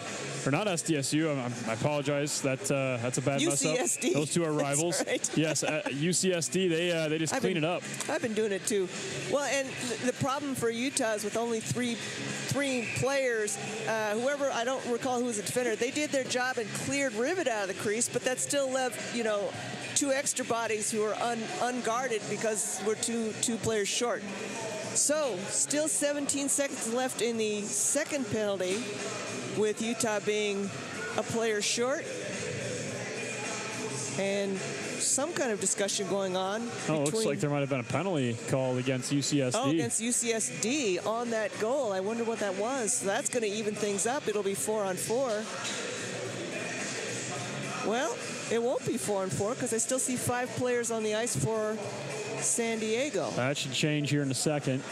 or not SDSU, I apologize. That's a bad mess up. Those two are rivals.
Right.
Yes, UCSD, they just clean it up.
I've been doing it too. Well, and the problem for Utah is with only three players, whoever, I don't recall who was the defender, they did their job and cleared Rivet out of the crease, but that still left, 2 extra bodies who are unguarded because we're two players short. So, still 17 seconds left in the second penalty, with Utah being a player short. And some kind of discussion going on.
Oh, it looks like there might have been a penalty called against UCSD.
Oh, against UCSD on that goal. I wonder what that was. So that's going to even things up. It'll be 4-on-4. Well, it won't be 4-on-4 because I still see 5 players on the ice for San Diego.
That should change here in a second.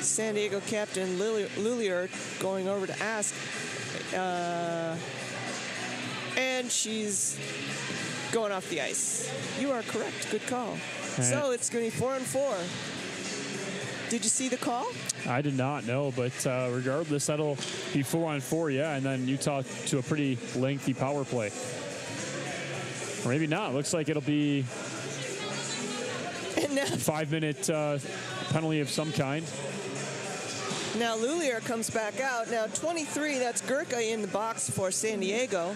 San Diego captain Lilliard going over to ask. And she's going off the ice. You are correct. Good call. So it's going to be 4-on-4. Did you see the call?
I did not know, but regardless, that'll be 4-on-4, yeah, and then Utah to a pretty lengthy power play. Or maybe not. Looks like it'll be a 5-minute penalty of some kind.
Now Lulier comes back out. Now 23, that's Gurka in the box for San Diego.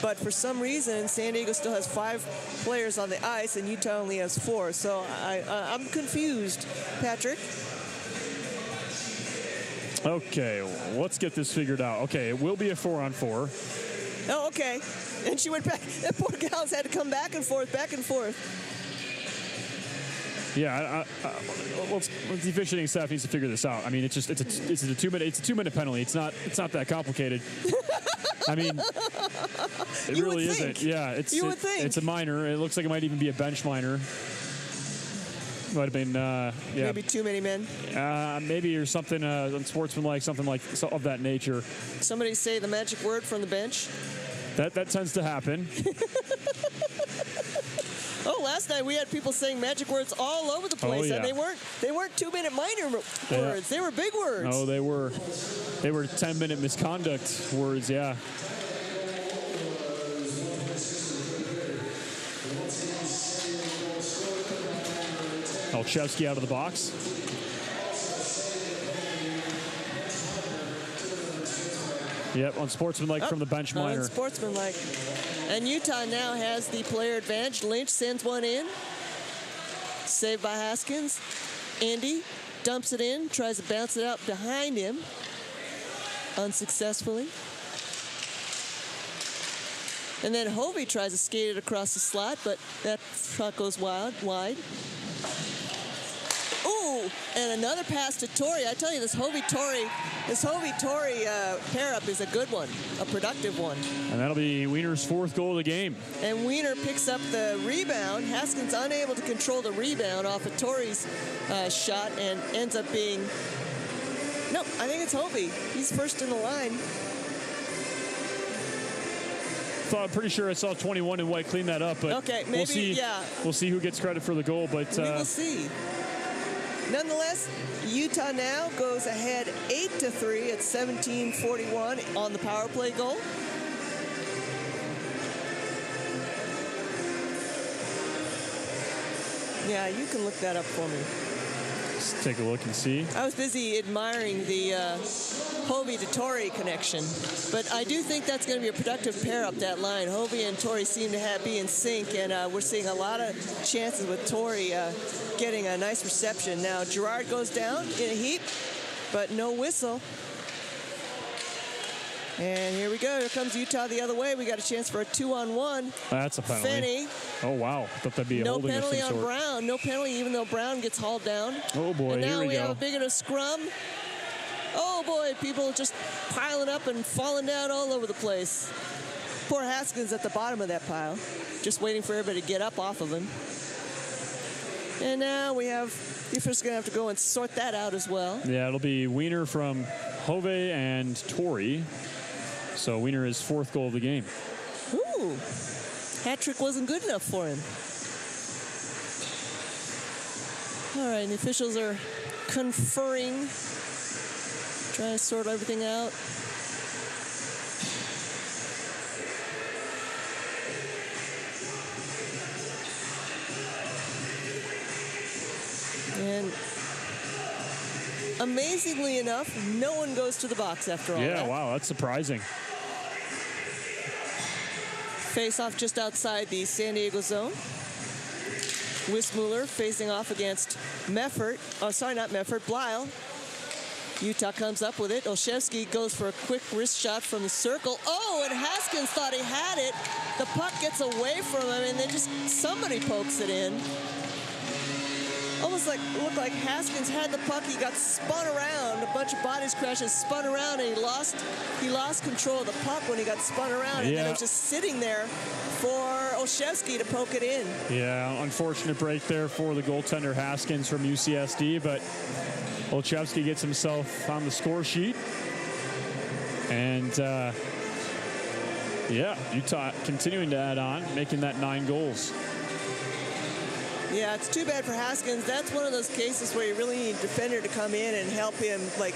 But for some reason, San Diego still has 5 players on the ice and Utah only has 4. So I'm confused, Patrick.
Okay, let's get this figured out. Okay, it will be a 4-on-4.
Oh, okay. And she went back. That poor gal's had to come back and forth, back and forth.
Yeah, the officiating staff needs to figure this out. I mean, it's a 2-minute penalty. It's not that complicated. I mean, it really isn't. Yeah, it's a minor. It looks like it might even be a bench minor. Might have been, yeah.
Maybe too many men.
Maybe or something unsportsmanlike, something like of that nature.
Somebody say the magic word from the bench.
That tends to happen.
Oh, last night we had people saying magic words all over the place.
Oh, yeah.
And they weren't 2-minute minor words.
Yeah.
They were big words.
Oh, they were 10-minute misconduct words. Yeah. Olszewski out of the box. Yep, unsportsmanlike from the bench minor.
Unsportsmanlike. And Utah now has the player advantage. Lynch sends one in. Saved by Haskins. Andy dumps it in, tries to bounce it out behind him. Unsuccessfully. And then Hovey tries to skate it across the slot, but that shot goes wide. Ooh, and another pass to Torrey. I tell you, this Hovey-Torrey pair-up is a good one, a productive one.
And that'll be Wiener's 4th goal of the game.
And Wiener picks up the rebound. Haskins unable to control the rebound off of Torrey's shot and ends up being... No, I think it's Hovey. He's first in the line.
I'm pretty sure I saw 21 in white clean that up, but
okay, maybe,
we'll see.
Yeah.
We'll see who gets credit for the goal, but
we will see. Nonetheless, Utah now goes ahead 8-3 at 17:41 on the power play goal. Yeah, you can look that up for me.
Let's take a look and see.
I was busy admiring the Hovey to Torrey connection, but I do think that's going to be a productive pair up that line. Hovey and Torrey seem to be in sync, and we're seeing a lot of chances with Torrey getting a nice reception. Now Gerard goes down in a heap, but no whistle. And here we go. Here comes Utah the other way. We got a chance for a 2-on-1.
That's a penalty.
Finney.
Oh, wow. I thought that'd be a holding of some sort.
No penalty on Brown. No penalty, even though Brown gets hauled down.
Oh, boy.
And now
here
we
go.
have a big enough scrum. Oh, boy. People just piling up and falling down all over the place. Poor Haskins at the bottom of that pile. Just waiting for everybody to get up off of him. And now we have... The official's going to have to go and sort that out as well.
Yeah, it'll be Wiener from Hovey and Torrey. So Wiener is 4th goal of the game.
Ooh, hat trick wasn't good enough for him. All right, and the officials are conferring, trying to sort everything out. And amazingly enough, no one goes to the box after all that.
Yeah, wow, that's surprising.
Face-off just outside the San Diego zone. Wismuller facing off against Meffert. Oh, sorry, not Meffert, Blyle. Utah comes up with it. Olszewski goes for a quick wrist shot from the circle. Oh, and Haskins thought he had it. The puck gets away from him, and then just somebody pokes it in. Almost like looked like Haskins had the puck. He got spun around. A bunch of bodies crashes, spun around, and he lost control of the puck when he got spun around. And then it was just sitting there for Olszewski to poke it in.
Yeah, unfortunate break there for the goaltender Haskins from UCSD, but Olszewski gets himself on the score sheet. And yeah, Utah continuing to add on, making that 9 goals.
Yeah, it's too bad for Haskins. That's one of those cases where you really need a defender to come in and help him, like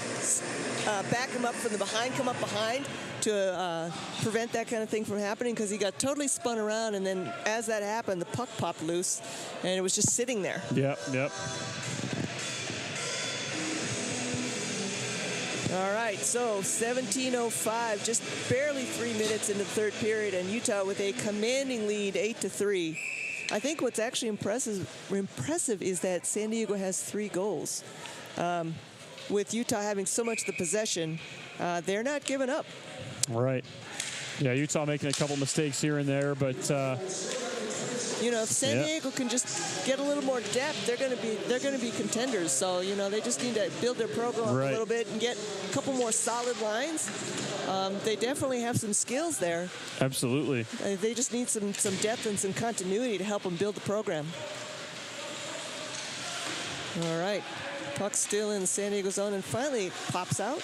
back him up from the behind, come up behind to prevent that kind of thing from happening, because he got totally spun around, and then as that happened, the puck popped loose, and it was just sitting there.
Yep.
All right, so 17:05, just barely 3 minutes in the third period, and Utah with a commanding lead, 8-3. I think what's actually impressive is that San Diego has 3 goals. With Utah having so much of the possession, they're not giving up.
Right. Yeah, Utah making a couple mistakes here and there, but
you know, if San Diego can just get a little more depth, they're going to be contenders. So, you know, they just need to build their program up a little bit and get a couple more solid lines. They definitely have some skills there.
Absolutely.
They just need some depth and some continuity to help them build the program. All right. Puck still in the San Diego zone and finally pops out.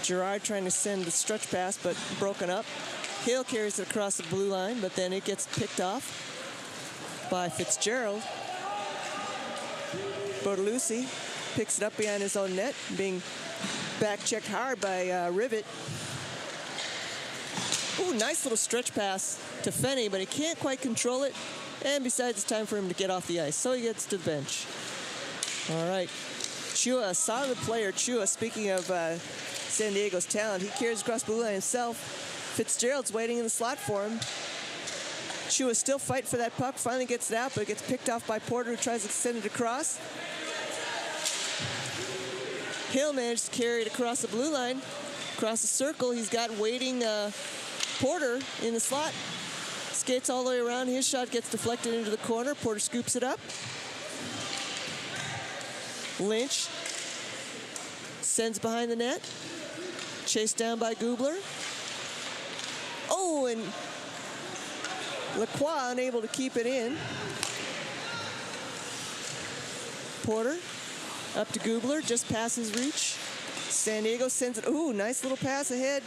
Gerard trying to send the stretch pass, but broken up. Hill carries it across the blue line, but then it gets picked off by Fitzgerald. Bortolucci picks it up behind his own net, being back-checked hard by Rivet. Ooh, nice little stretch pass to Fenny, but he can't quite control it. And besides, it's time for him to get off the ice, so he gets to the bench. All right. Chua, a solid player. Chua, speaking of San Diego's talent, he carries across the blue line himself. Fitzgerald's waiting in the slot for him. Chua still fighting for that puck, finally gets it out, but it gets picked off by Porter, who tries to extend it across. Hill managed to carry it across the blue line, across the circle. He's got waiting Porter in the slot. Skates all the way around. His shot gets deflected into the corner. Porter scoops it up. Lynch sends behind the net. Chased down by Gubler. Oh, and Lacroix unable to keep it in. Porter up to Gubler, just past his reach. San Diego sends it. Ooh, nice little pass ahead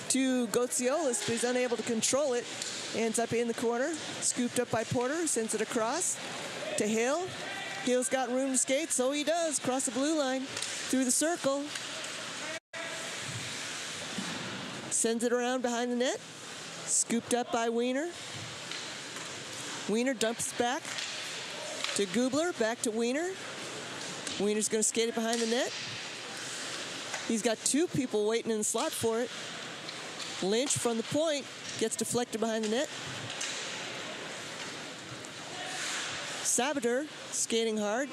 to Gotsiolis, but he's unable to control it. Ends up in the corner, scooped up by Porter, sends it across to Hill. Hill's got room to skate, so he does. Cross the blue line, through the circle. Sends it around behind the net. Scooped up by Wiener. Wiener dumps back to Gubler, back to Wiener. Wiener's going to skate it behind the net. He's got 2 people waiting in the slot for it. Lynch from the point gets deflected behind the net. Sabater skating hard.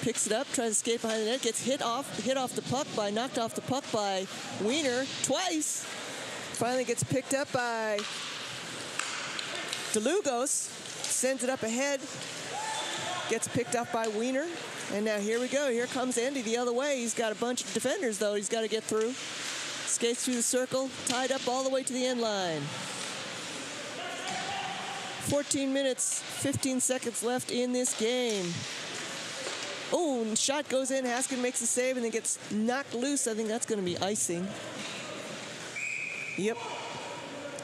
Picks it up, tries to skate behind the net, gets hit off the puck knocked off the puck by Wiener twice. Finally gets picked up by DeLugos, sends it up ahead, gets picked up by Wiener. And now here we go. Here comes Andy the other way. He's got a bunch of defenders, though, he's got to get through. Skates through the circle, tied up all the way to the end line. 14 minutes, 15 seconds left in this game. Oh, and shot goes in. Haskin makes a save and then gets knocked loose. I think that's going to be icing. Yep.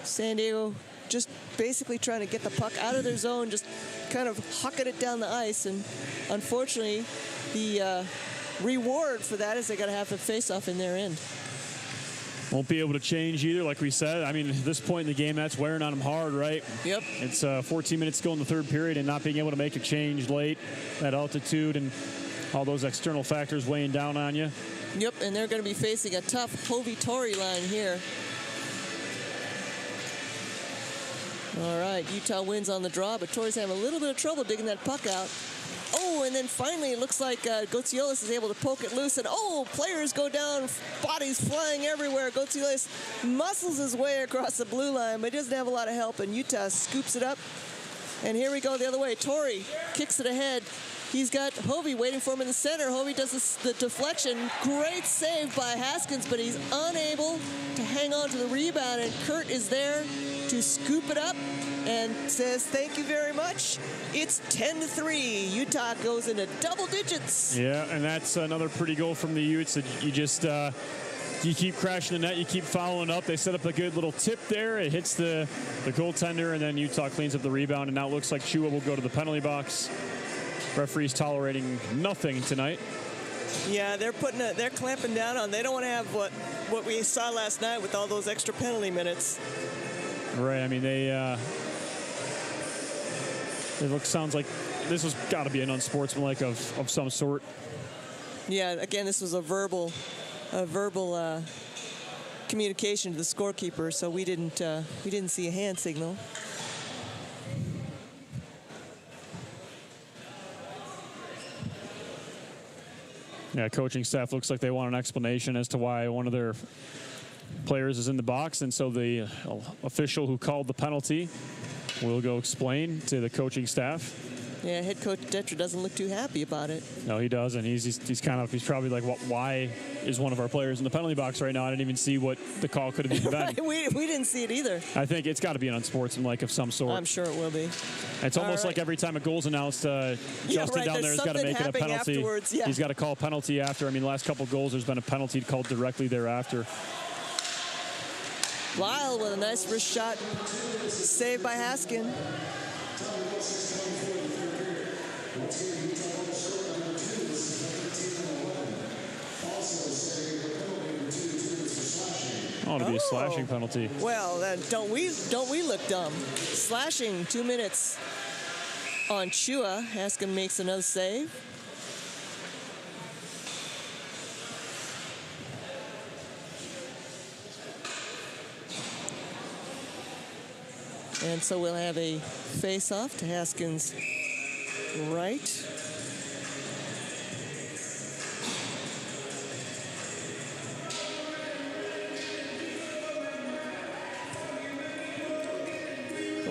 San Diego just basically trying to get the puck out of their zone, just kind of hucking it down the ice. And unfortunately, the reward for that is they got to have a face-off in their end.
Won't be able to change either, like we said. I mean, at this point in the game, that's wearing on them hard, right?
Yep.
It's 14 minutes to go in the third period, and not being able to make a change late at altitude and all those external factors weighing down on you.
Yep, and they're going to be facing a tough Hovey-Torrey line here. All right, Utah wins on the draw, but Torrey's having a little bit of trouble digging that puck out. Oh, and then finally it looks like Gotsiolis is able to poke it loose, and players go down, bodies flying everywhere. Gotsiolis muscles his way across the blue line, but he doesn't have a lot of help, and Utah scoops it up. And here we go the other way. Torrey kicks it ahead. He's got Hovey waiting for him in the center. Hovey does the deflection. Great save by Haskins, but he's unable to hang on to the rebound, and Kurt is there to scoop it up and says, thank you very much. It's 10-3. Utah goes into double digits.
Yeah, and that's another pretty goal from the Utes. You just you keep crashing the net, you keep following up. They set up a good little tip there. It hits the goaltender, and then Utah cleans up the rebound, and now it looks like Chua will go to the penalty box. Referees tolerating nothing tonight.
Yeah, they're clamping down on. They don't want to have what we saw last night with all those extra penalty minutes.
Right. I mean, sounds like this has got to be an unsportsmanlike of some sort.
Yeah, again, this was a verbal communication to the scorekeeper, so we didn't see a hand signal.
Yeah, coaching staff looks like they want an explanation as to why one of their players is in the box, and so the official who called the penalty will go explain to the coaching staff.
Yeah, head coach Detra doesn't look too happy about it.
No, he doesn't. He's probably like, why is one of our players in the penalty box right now? I didn't even see what the call could have even been.
Right, we didn't see it either.
I think it's got to be an unsportsmanlike of some sort.
I'm sure it will be.
It's almost like every time a goal's announced, Justin down there has got to make it a penalty.
Yeah.
He's got to call a penalty after. I mean, the last couple goals, there's been a penalty called directly thereafter.
Lyle with a nice wrist shot, saved by Haskin.
Oh, to be a slashing penalty.
Well, then don't we look dumb? Slashing, 2 minutes on Chua. Haskin makes another save. And so we'll have a face-off to Haskin's right.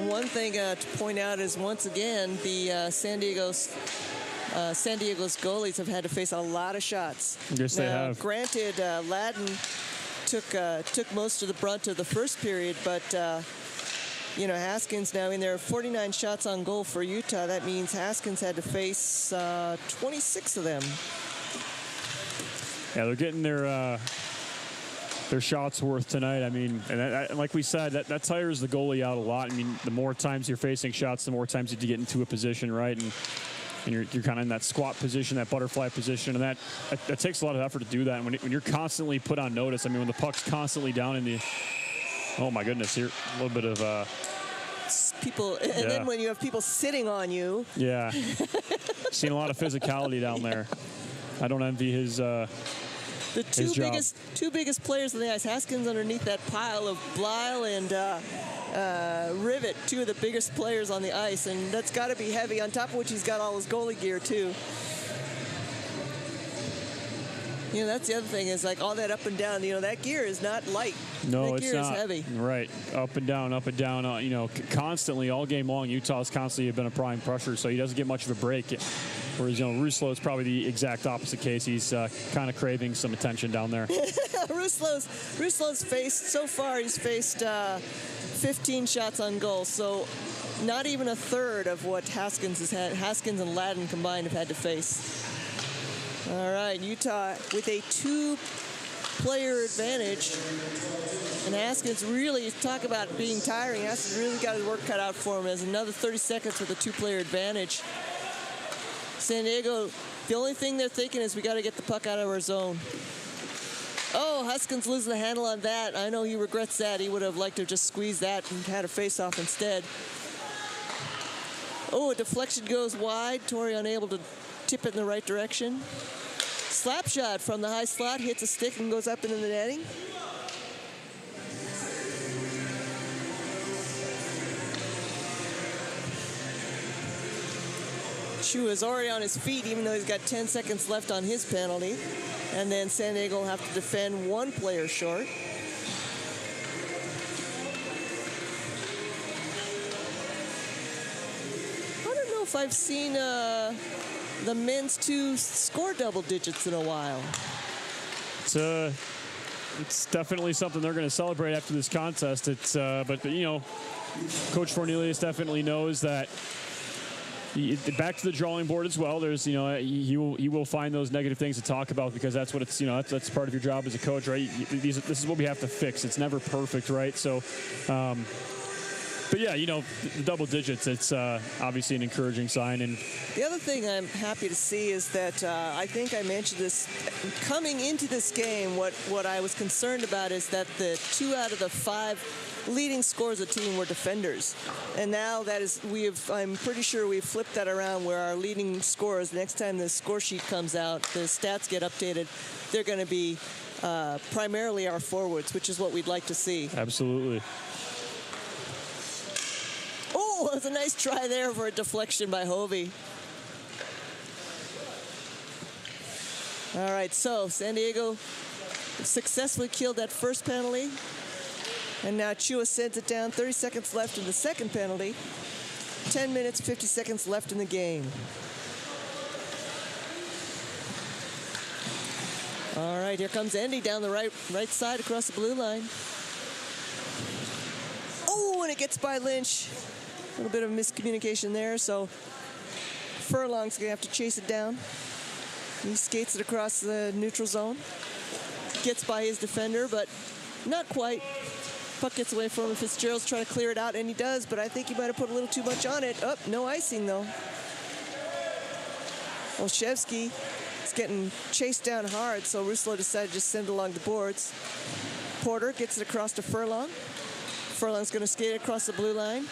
One thing to point out is, once again, the San Diego's goalies have had to face a lot of shots.
Yes, they have.
Granted, Ladden took most of the brunt of the first period, but Haskins now in there, 49 shots on goal for Utah. That means Haskins had to face 26 of them.
Yeah, they're getting their shots worth tonight. I mean, and like we said, that tires the goalie out a lot. I mean, the more times you're facing shots, the more times you get into a position, right? And you're kind of in that squat position, that butterfly position, and that takes a lot of effort to do that. And when you're constantly put on notice, I mean, when the puck's constantly down in the, oh my goodness, here a little bit of
people, and then when you have people sitting on you.
Yeah, seen a lot of physicality down there. I don't envy his.
The two biggest players on the ice, Haskins underneath that pile of Blyle and Rivet, two of the biggest players on the ice, and that's got to be heavy, on top of which he's got all his goalie gear too. That's the other thing, is like all that up and down, that gear is not light.
No,
that
it's
gear
not.
Is heavy.
Right, up and down, constantly, all game long. Utah's constantly been applying pressure, so he doesn't get much of a break. Whereas, Ruslo is probably the exact opposite case. He's kind of craving some attention down there.
Ruslo's faced, so far, he's faced 15 shots on goal. So not even a third of what Haskins and Ladden combined have had to face. All right, Utah with a 2-player advantage. And Haskins really, talk about being tiring. Haskins really got his work cut out for him as another 30 seconds with a 2-player advantage. San Diego, the only thing they're thinking is we got to get the puck out of our zone. Oh, Haskins losing the handle on that. I know he regrets that. He would have liked to have just squeezed that and had a face-off instead. Oh, a deflection goes wide. Torrey unable to tip it in the right direction. Slap shot from the high slot, hits a stick and goes up into the netting. Chu is already on his feet, even though he's got 10 seconds left on his penalty. And then San Diego will have to defend 1 player short. I don't know if I've seen the men's 2 score double digits in a while.
It's definitely something they're going to celebrate after this contest. But Coach Cornelius definitely knows that. Back to the drawing board as well. There's, he will find those negative things to talk about, because that's what it's, that's part of your job as a coach, right? This is what we have to fix. It's never perfect, right? So But yeah, the double digits, it's obviously an encouraging sign. And
the other thing I'm happy to see is that I think I mentioned this coming into this game. What I was concerned about is that the 2 out of the 5 leading scorers of the team were defenders, and now I'm pretty sure we've flipped that around, where our leading scorers, next time the score sheet comes out, the stats get updated, they're going to be primarily our forwards, which is what we'd like to see.
Absolutely.
Oh, it was a nice try there for a deflection by Hovey. All right, so San Diego successfully killed that first penalty. And now Chua sends it down. 30 seconds left in the second penalty. 10 minutes, 50 seconds left in the game. All right, here comes Endy down the right side across the blue line. Oh, and it gets by Lynch. A little bit of miscommunication there, so Furlong's going to have to chase it down. He skates it across the neutral zone. Gets by his defender, but not quite. Puck gets away from him. Fitzgerald's trying to clear it out, and he does, but I think he might have put a little too much on it. Oh, no icing, though. Olszewski is getting chased down hard, so Ruslo decided to just send it along the boards. Porter gets it across to Furlong. Furlong's going to skate it across the blue line.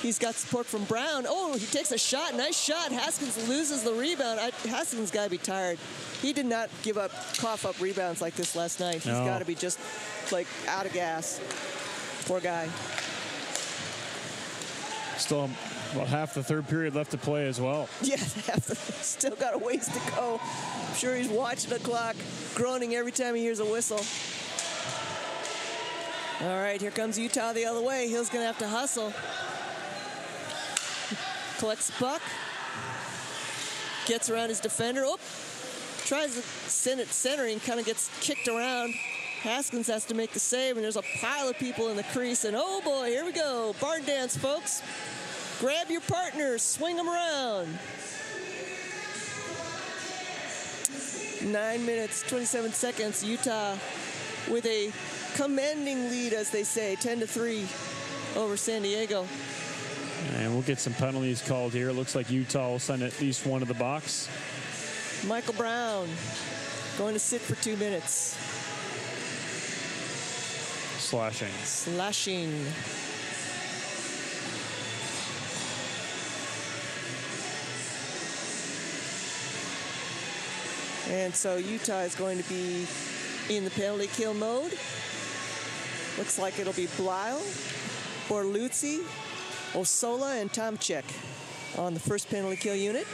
He's got support from Brown. Oh, he takes a shot. Nice shot. Haskins loses the rebound. Haskins got to be tired. He did not cough up rebounds like this last night. He's got to be just, out of gas. Poor guy.
Still about half the third period left to play as well.
Yeah, still got a ways to go. I'm sure he's watching the clock, groaning every time he hears a whistle. All right, here comes Utah the other way. Hill's going to have to hustle. Collects the puck. Gets around his defender. Oh, tries to send it centering, kind of gets kicked around. Haskins has to make the save, and there's a pile of people in the crease, and oh boy, here we go. Barn dance, folks. Grab your partners, swing them around. 9 minutes, 27 seconds. Utah with a commanding lead, as they say, 10-3 over San Diego.
And we'll get some penalties called here. It looks like Utah will send at least one to the box.
Michael Brown going to sit for 2 minutes. Slashing. And so Utah is going to be in the penalty kill mode. Looks like it'll be Blyle, Borluzzi, Osola, and Tomczyk on the first penalty kill unit.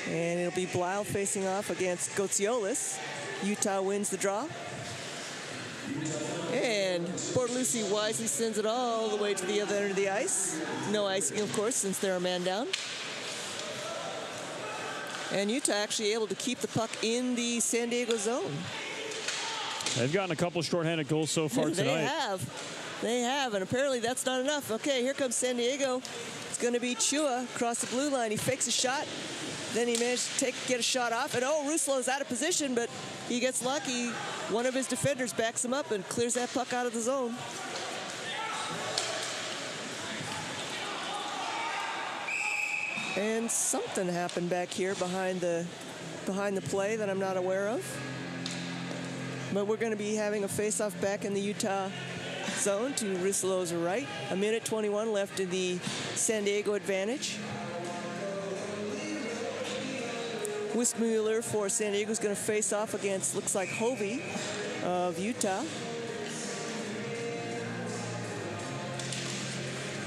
And it'll be Blyle facing off against Gotsiolis. Utah wins the draw. And Bortolucci wisely sends it all the way to the other end of the ice. No icing, of course, since they're a man down. And Utah actually able to keep the puck in the San Diego zone.
They've gotten a couple shorthanded goals so far tonight.
They have, and apparently that's not enough. Okay, here comes San Diego. It's going to be Chua across the blue line. He fakes a shot. Then he managed to get a shot off. And Ruslo's out of position, but he gets lucky. One of his defenders backs him up and clears that puck out of the zone. And something happened back here behind the play that I'm not aware of. But we're going to be having a face-off back in the Utah zone to Ruslo's right. 1:21 left in the San Diego advantage. Wismuller for San Diego is going to face off against, looks like, Hovey of Utah.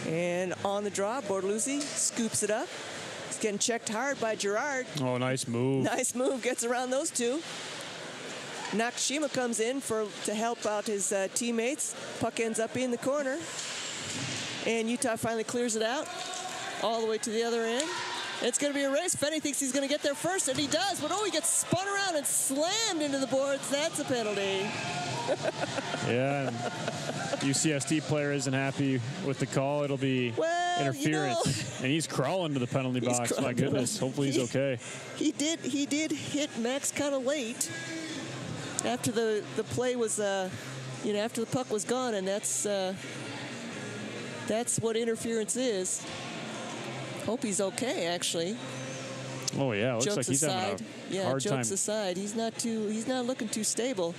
And on the draw, Bortoluzzi scoops it up. He's getting checked hard by Gerard.
Oh, nice move.
Nice move, gets around those two. Nakashima comes in to help out his teammates. Puck ends up in the corner. And Utah finally clears it out all the way to the other end. It's going to be a race. Fenny thinks he's going to get there first, and he does. But, he gets spun around and slammed into the boards. That's a penalty.
Yeah, and UCSD player isn't happy with the call. It'll be interference. And he's crawling to the penalty box. My goodness. Hopefully he's okay.
He did hit Max kind of late after the play was after the puck was gone, and that's what interference is. Hope he's okay, actually.
Oh yeah, looks
jokes
like he's
aside,
having a hard
jokes
time.
aside, he's not looking too stable.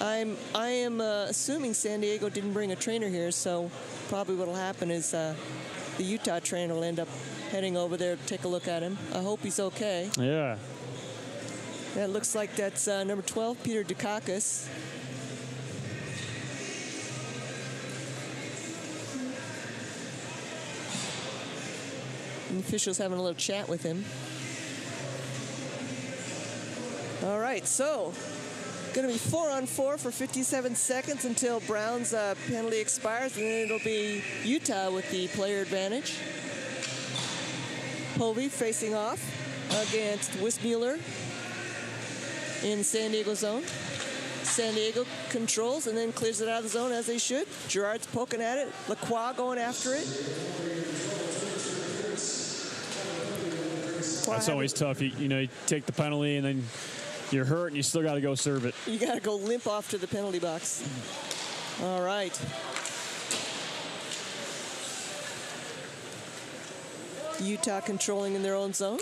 I am assuming San Diego didn't bring a trainer here, so probably what'll happen is the Utah trainer will end up heading over there to take a look at him. I hope he's okay.
Yeah.
That looks like that's number 12, Peter Dukakis. And the official's having a little chat with him. All right, so going to be 4-on-4 for 57 seconds until Brown's penalty expires, and then it'll be Utah with the player advantage. Hovey facing off against Wismuller in the San Diego zone. San Diego controls and then clears it out of the zone as they should. Girard's poking at it. Lacroix going after it.
That's always tough. You take the penalty and then you're hurt and you still got to go serve it.
You got to go limp off to the penalty box. All right. Utah controlling in their own zone.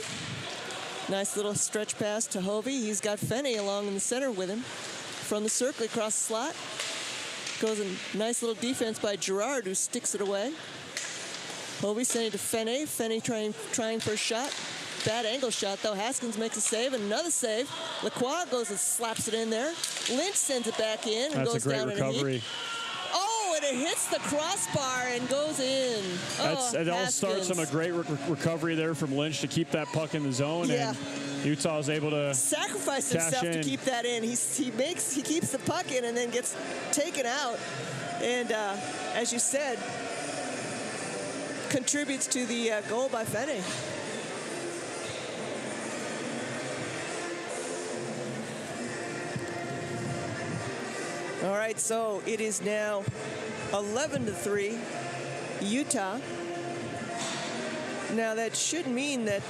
Nice little stretch pass to Hovey. He's got Fenney along in the center with him. From the circle across the slot. Goes a nice little defense by Girard, who sticks it away. Hovey sending to Fenney. Fenney trying for a shot. Bad angle shot, though. Haskins makes a save, and another save. Lacroix goes and slaps it in there. Lynch sends it back in and goes down in a heap. Oh, and it hits the crossbar and goes in.
It all starts from a great recovery there from Lynch to keep that puck in the zone.
Yeah.
And Utah is able to
sacrifice himself to keep that in. He keeps the puck in and then gets taken out. And as you said, contributes to the goal by Fenney. All right, so it is now 11-3, Utah. Now that should mean that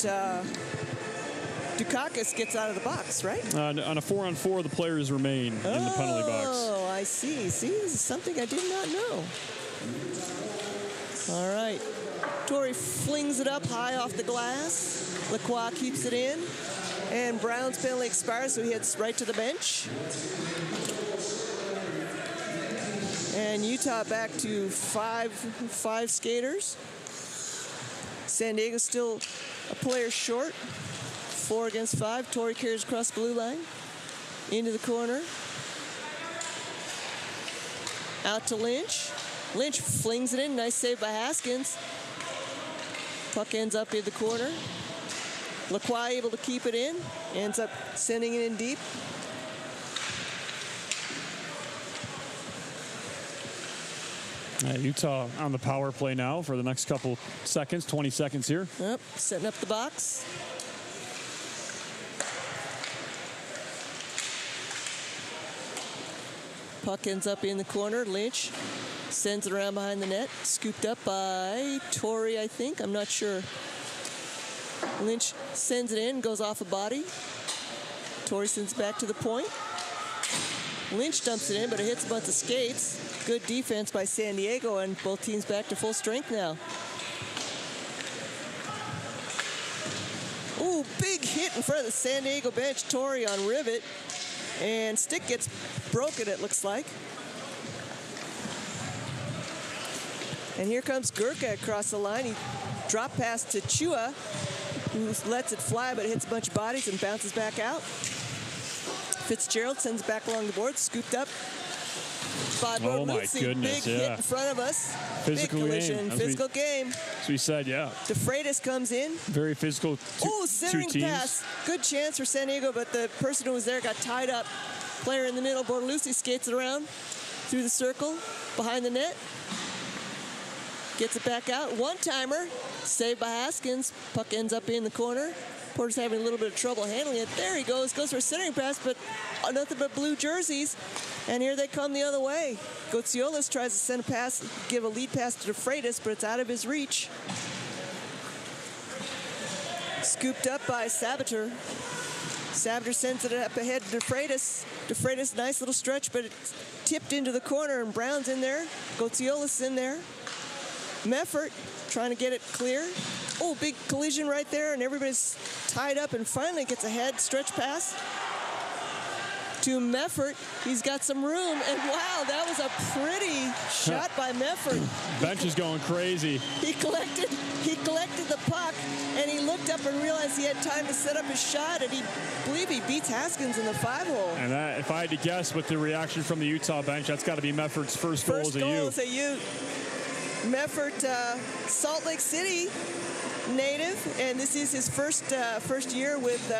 Dukakis gets out of the box, right?
On a 4-on-4, the players remain in the penalty box.
Oh, I see. See, this is something I did not know. All right. Torrey flings it up high off the glass. Lacroix keeps it in. And Brown's penalty expires, so he heads right to the bench. And Utah back to five skaters. San Diego still a player short. 4 against 5. Torrey carries across the blue line. Into the corner. Out to Lynch. Lynch flings it in. Nice save by Haskins. Puck ends up in the corner. Lacroix able to keep it in. Ends up sending it in deep.
Utah on the power play now for the next couple seconds, 20 seconds here.
Yep, setting up the box. Puck ends up in the corner. Lynch sends it around behind the net. Scooped up by Torrey, I think. I'm not sure. Lynch sends it in, goes off a body. Torrey sends it back to the point. Lynch dumps it in, but it hits a bunch of skates. Good defense by San Diego, and both teams back to full strength now. Ooh, big hit in front of the San Diego bench. Torrey on rivet, and stick gets broken, it looks like. And here comes Gurka across the line. He drop pass to Chua, who lets it fly, but hits a bunch of bodies and bounces back out. Fitzgerald sends it back along the board, scooped up by
Oh my
Bortoluzzi.
goodness,
Big hit in front of us.
Physical
big collision,
game.
physical game.
As we said, yeah.
DeFreitas comes in.
Very physical two
centering
teams.
pass. Good chance for San Diego, but the person who was there got tied up. Player in the middle, Bortoluzzi skates it around through the circle, behind the net. Gets it back out. One-timer, saved by Haskins. Puck ends up in the corner. Porter's having a little bit of trouble handling it. There he goes for a centering pass, but nothing but blue jerseys. And here they come the other way. Gotsiolis tries to send a pass, give a lead pass to DeFreitas, but it's out of his reach. Scooped up by Sabater. Sabater sends it up ahead to DeFreitas. DeFreitas, nice little stretch, but it's tipped into the corner, and Brown's in there. Gotziola's in there. Meffert trying to get it clear. Oh, big collision right there, and everybody's tied up, and finally gets ahead. Stretch pass to Meffert. He's got some room, and wow, that was a pretty shot by Meffert.
Bench is going crazy.
He collected the puck, and he looked up and realized he had time to set up his shot, and believe he beats Haskins in the 5-hole.
And that, if I had to guess with the reaction from the Utah bench, that's got to be Meffert's first goal as a Ute.
Meffert, Salt Lake City native, and this is his first year with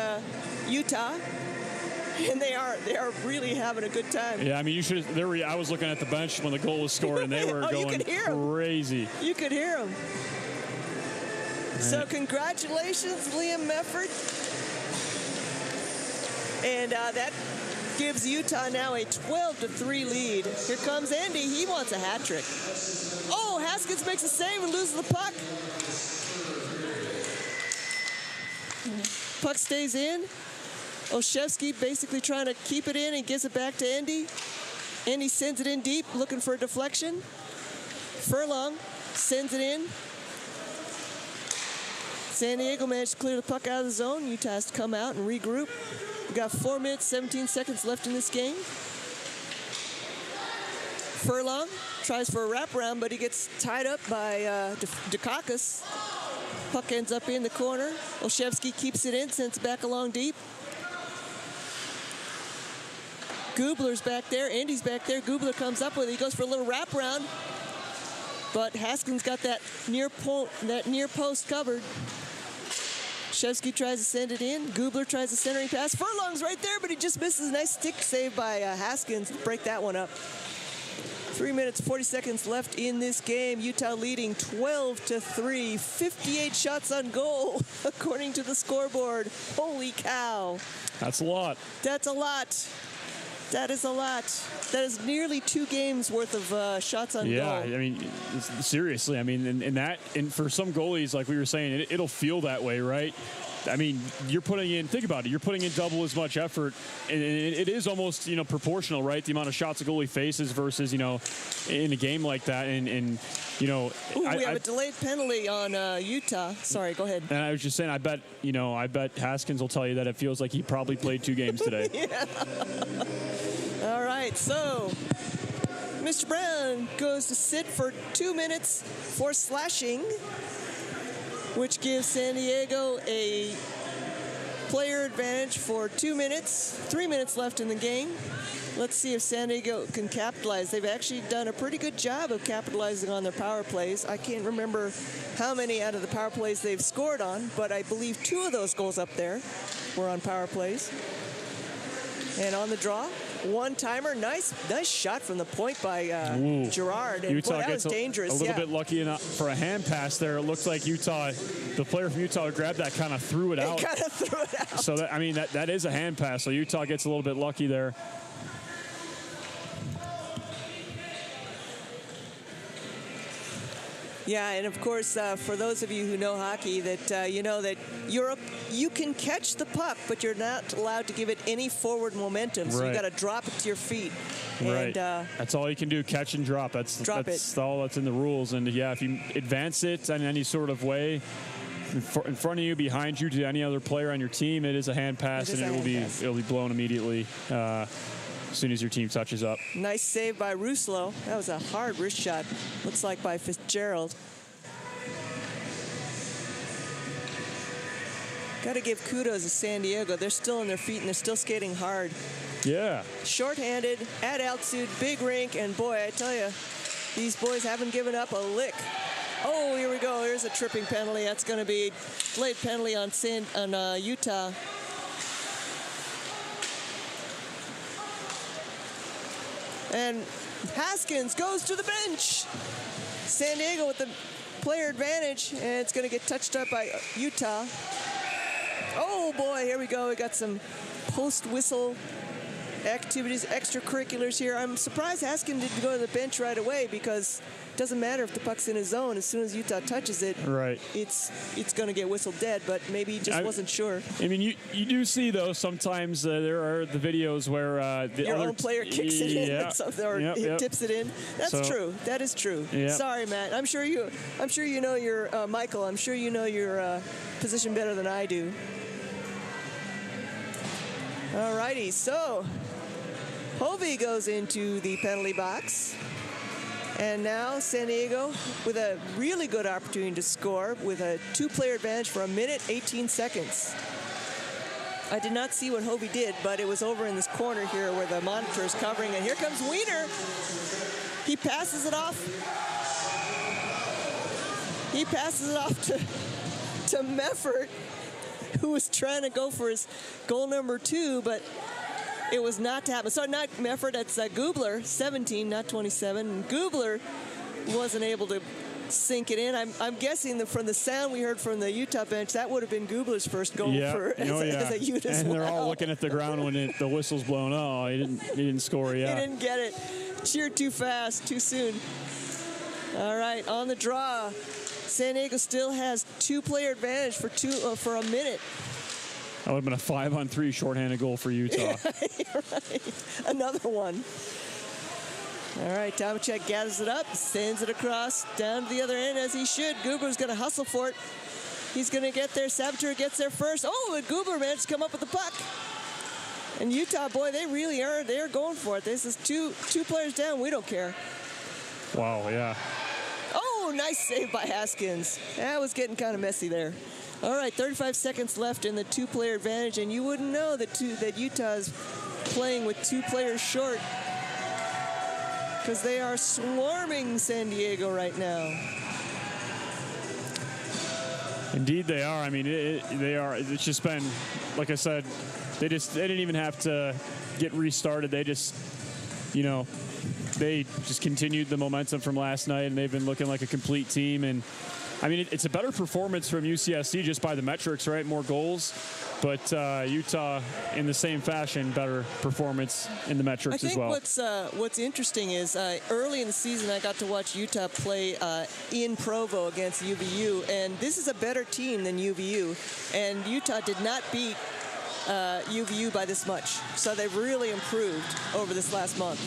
Utah. And they are really having a good time.
Yeah, I mean, I was looking at the bench when the goal was scored, and they were going crazy.
You could hear them. So congratulations, Liam Meffert. And that gives Utah now a 12-3 lead. Here comes Andy. He wants a hat trick. Oh, Haskins makes a save and loses the puck. Puck stays in. Olszewski basically trying to keep it in and gives it back to Andy. Andy sends it in deep, looking for a deflection. Furlong sends it in. San Diego managed to clear the puck out of the zone. Utah has to come out and regroup. We've got 4 minutes, 17 seconds left in this game. Furlong tries for a wraparound, but he gets tied up by Dukakis. Puck ends up in the corner. Olszewski keeps it in, sends it back along deep. Gubler's back there. Andy's back there. Gubler comes up with it. He goes for a little wraparound. But Haskins got that near post covered. Shevsky tries to send it in. Gubler tries a centering pass. Furlong's right there, but he just misses. A nice stick save by Haskins to break that one up. 3 minutes, 40 seconds left in this game. Utah leading 12-3. 58 shots on goal, according to the scoreboard. Holy cow.
That's a lot.
That's a lot. That is a lot. That is nearly 2 games worth of shots on goal.
Yeah, I mean, seriously, I mean, and for some goalies, like we were saying, it'll feel that way, right? I mean, think about it, you're putting in double as much effort, and it is almost, proportional, right? The amount of shots a goalie faces versus, in a game like that, and we
have a delayed penalty on Utah. Sorry, go ahead.
And I was just saying, I bet Haskins will tell you that it feels like he probably played 2 games today.
Yeah. All right, so Mr. Brown goes to sit for 2 minutes for slashing, which gives San Diego a player advantage for 2 minutes. 3 minutes left in the game. Let's see if San Diego can capitalize. They've actually done a pretty good job of capitalizing on their power plays. I can't remember how many out of the power plays they've scored on, but I believe 2 of those goals up there were on power plays. And on the draw, one-timer, nice shot from the point by Gerard. And
Utah
boy, that was dangerous.
A little bit lucky enough for a hand pass there. It looked like the player from Utah grabbed that, kind of threw it out.
Kind of threw it out.
So that is a hand pass. So Utah gets a little bit lucky there.
Yeah, and of course, for those of you who know hockey, that you know that Europe, you can catch the puck, but you're not allowed to give it any forward momentum. So you got to drop it to your feet.
Right. And, that's all you can do, catch and drop. That's all that's in the rules. And yeah, if you advance it in any sort of way, in front of you, behind you, to any other player on your team, it is a hand pass, and it'll be blown immediately. As soon as your team touches up.
Nice save by Ruslo. That was a hard wrist shot. Looks like by Fitzgerald. Got to give kudos to San Diego. They're still on their feet and they're still skating hard.
Yeah.
Short-handed, at altitude, big rink, and boy, I tell you, these boys haven't given up a lick. Oh, here we go. Here's a tripping penalty. That's going to be a late penalty on Utah. And Haskins goes to the bench. San Diego with the player advantage, and it's going to get touched up by Utah. Oh boy, here we go. We got some post-whistle activities, extracurriculars here. I'm surprised Haskins didn't go to the bench right away, because doesn't matter if the puck's in his zone. As soon as Utah touches it,
right,
it's going to get whistled dead. But maybe he just wasn't sure.
I mean, you do see though sometimes there are the videos where
your own player kicks it in or something, or tips it in. That's true. That is true.
Yep.
Sorry, Matt. I'm sure you know your Michael. I'm sure you know your position better than I do. All righty, so Hovey goes into the penalty box. And now San Diego with a really good opportunity to score with a 2-player advantage for 1:18 seconds. I did not see what Hovey did, but it was over in this corner here where the monitor is covering. And here comes Wiener. He passes it off. He passes it off to Meffert, who was trying to go for his goal number 2, but it was not to happen. So not Meffert, that's Gubler, 17, not 27. And Gubler wasn't able to sink it in. I'm guessing that from the sound we heard from the Utah bench, that would have been Gubler's first goal as a Ute as
and
well.
They're all looking at the ground when the whistle's blown. Oh, he didn't score yet.
He didn't get it. Cheered too fast, too soon. All right, on the draw. San Diego still has 2-player advantage for a minute.
That would have been a 5-on-3 shorthanded goal for Utah.
You're right. Another one. All right, Tomacek gathers it up, sends it across, down to the other end as he should. Gubler's going to hustle for it. He's going to get there. Saboteur gets there first. Oh, and Gubler managed to come up with the puck. And Utah, boy, they really are. They're going for it. This is two players down. We don't care.
Wow, yeah.
Oh, nice save by Haskins. That was getting kind of messy there. All right, 35 seconds left in the 2-player advantage, and you wouldn't know that Utah's playing with 2 players short because they are swarming San Diego right now.
Indeed, they are. I mean, they are. It's just been, like I said, they didn't even have to get restarted. They just, they just continued the momentum from last night, and they've been looking like a complete team. And I mean, it's a better performance from UCSC just by the metrics, right? More goals, but Utah in the same fashion, better performance in the metrics as well.
I think what's interesting is early in the season I got to watch Utah play in Provo against UVU, and this is a better team than UVU, and Utah did not beat UVU by this much, so they've really improved over this last month.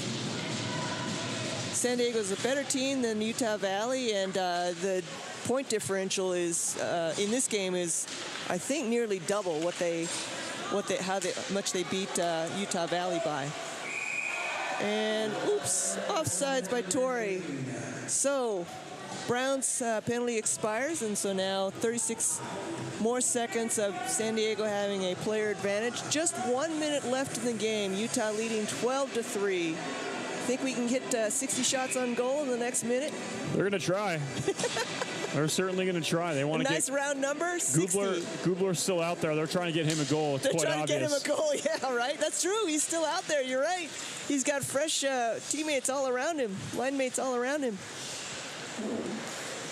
San Diego is a better team than Utah Valley, and the point differential is in this game is, I think, nearly double how much they beat Utah Valley by. And oops, offsides by Torrey. So Brown's penalty expires, and so now 36 more seconds of San Diego having a player advantage. Just 1 minute left in the game. Utah leading 12-3. Think we can hit 60 shots on goal in the next minute?
They're going to try. They're certainly going to try. They want to
nice round number, 60.
Gubler's still out there. They're trying to get him a goal. It's quite obvious.
They're trying to get him a goal. Yeah, right. That's true. He's still out there. You're right. He's got fresh teammates all around him, line mates all around him.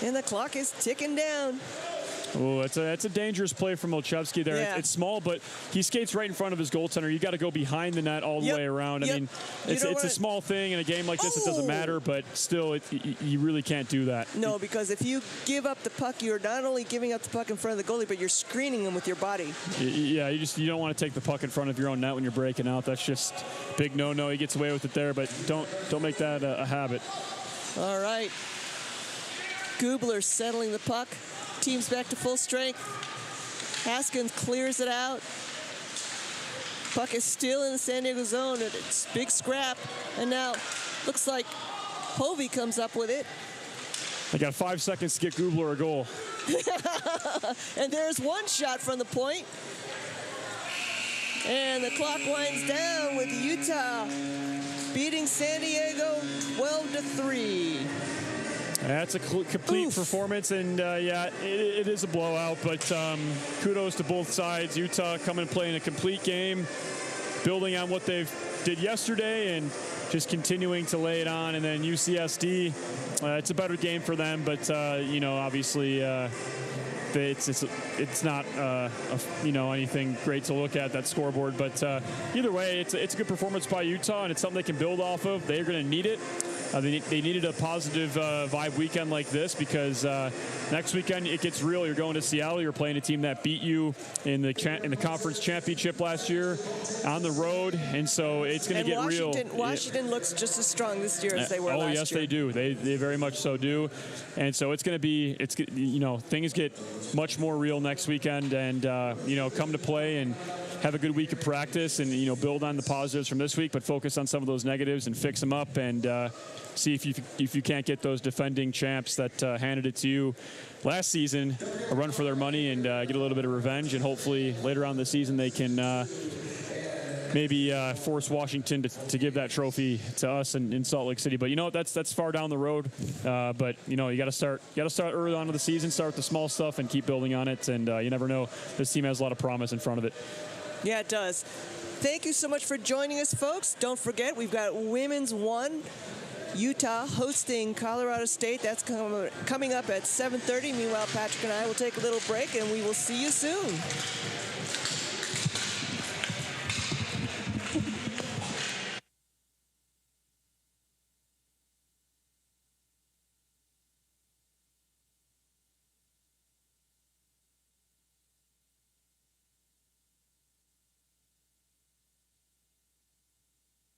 And the clock is ticking down.
Oh, that's a dangerous play from Olszewski there.
Yeah.
It's small, but he skates right in front of his goaltender. You got to go behind the net all the way around. I mean, it's a small thing in a game like this. It doesn't matter, but still, you really can't do that.
No, because if you give up the puck, you're not only giving up the puck in front of the goalie, but you're screening him with your body.
Yeah, you don't want to take the puck in front of your own net when you're breaking out. That's just big no-no. He gets away with it there, but don't make that a habit.
All right. Gubler settling the puck. Team's back to full strength. Haskins clears it out. Puck is still in the San Diego zone. It's big scrap. And now looks like Hovey comes up with it.
They got 5 seconds to get Gubler a goal.
And there's one shot from the point. And the clock winds down with Utah beating San Diego 12-3.
That's a complete performance, and yeah, it is a blowout, but kudos to both sides. Utah coming and playing a complete game, building on what they did yesterday and just continuing to lay it on. And then UCSD, it's a better game for them, but obviously it's not anything great to look at, that scoreboard. But either way, it's a good performance by Utah, and it's something they can build off of. They're going to need it. They needed a positive vibe weekend like this because next weekend it gets real. You're going to Seattle. You're playing a team that beat you in the conference championship last year on the road, and so it's going to get real.
Washington looks just as strong this year as they were last year.
Oh, yes, they do. They very much so do. And so it's going to be, things get much more real next weekend, and come to play and have a good week of practice and build on the positives from this week, but focus on some of those negatives and fix them up and see if you can't get those defending champs that handed it to you last season a run for their money and get a little bit of revenge, and hopefully later on in the season they can maybe force Washington to give that trophy to us in Salt Lake City. But that's far down the road. But you got to start early on in the season, start with the small stuff, and keep building on it. And you never know. This team has a lot of promise in front of it.
Yeah, it does. Thank you so much for joining us, folks. Don't forget, we've got Women's 1. Utah hosting Colorado State. That's coming up at 7:30. Meanwhile, Patrick and I will take a little break, and we will see you soon.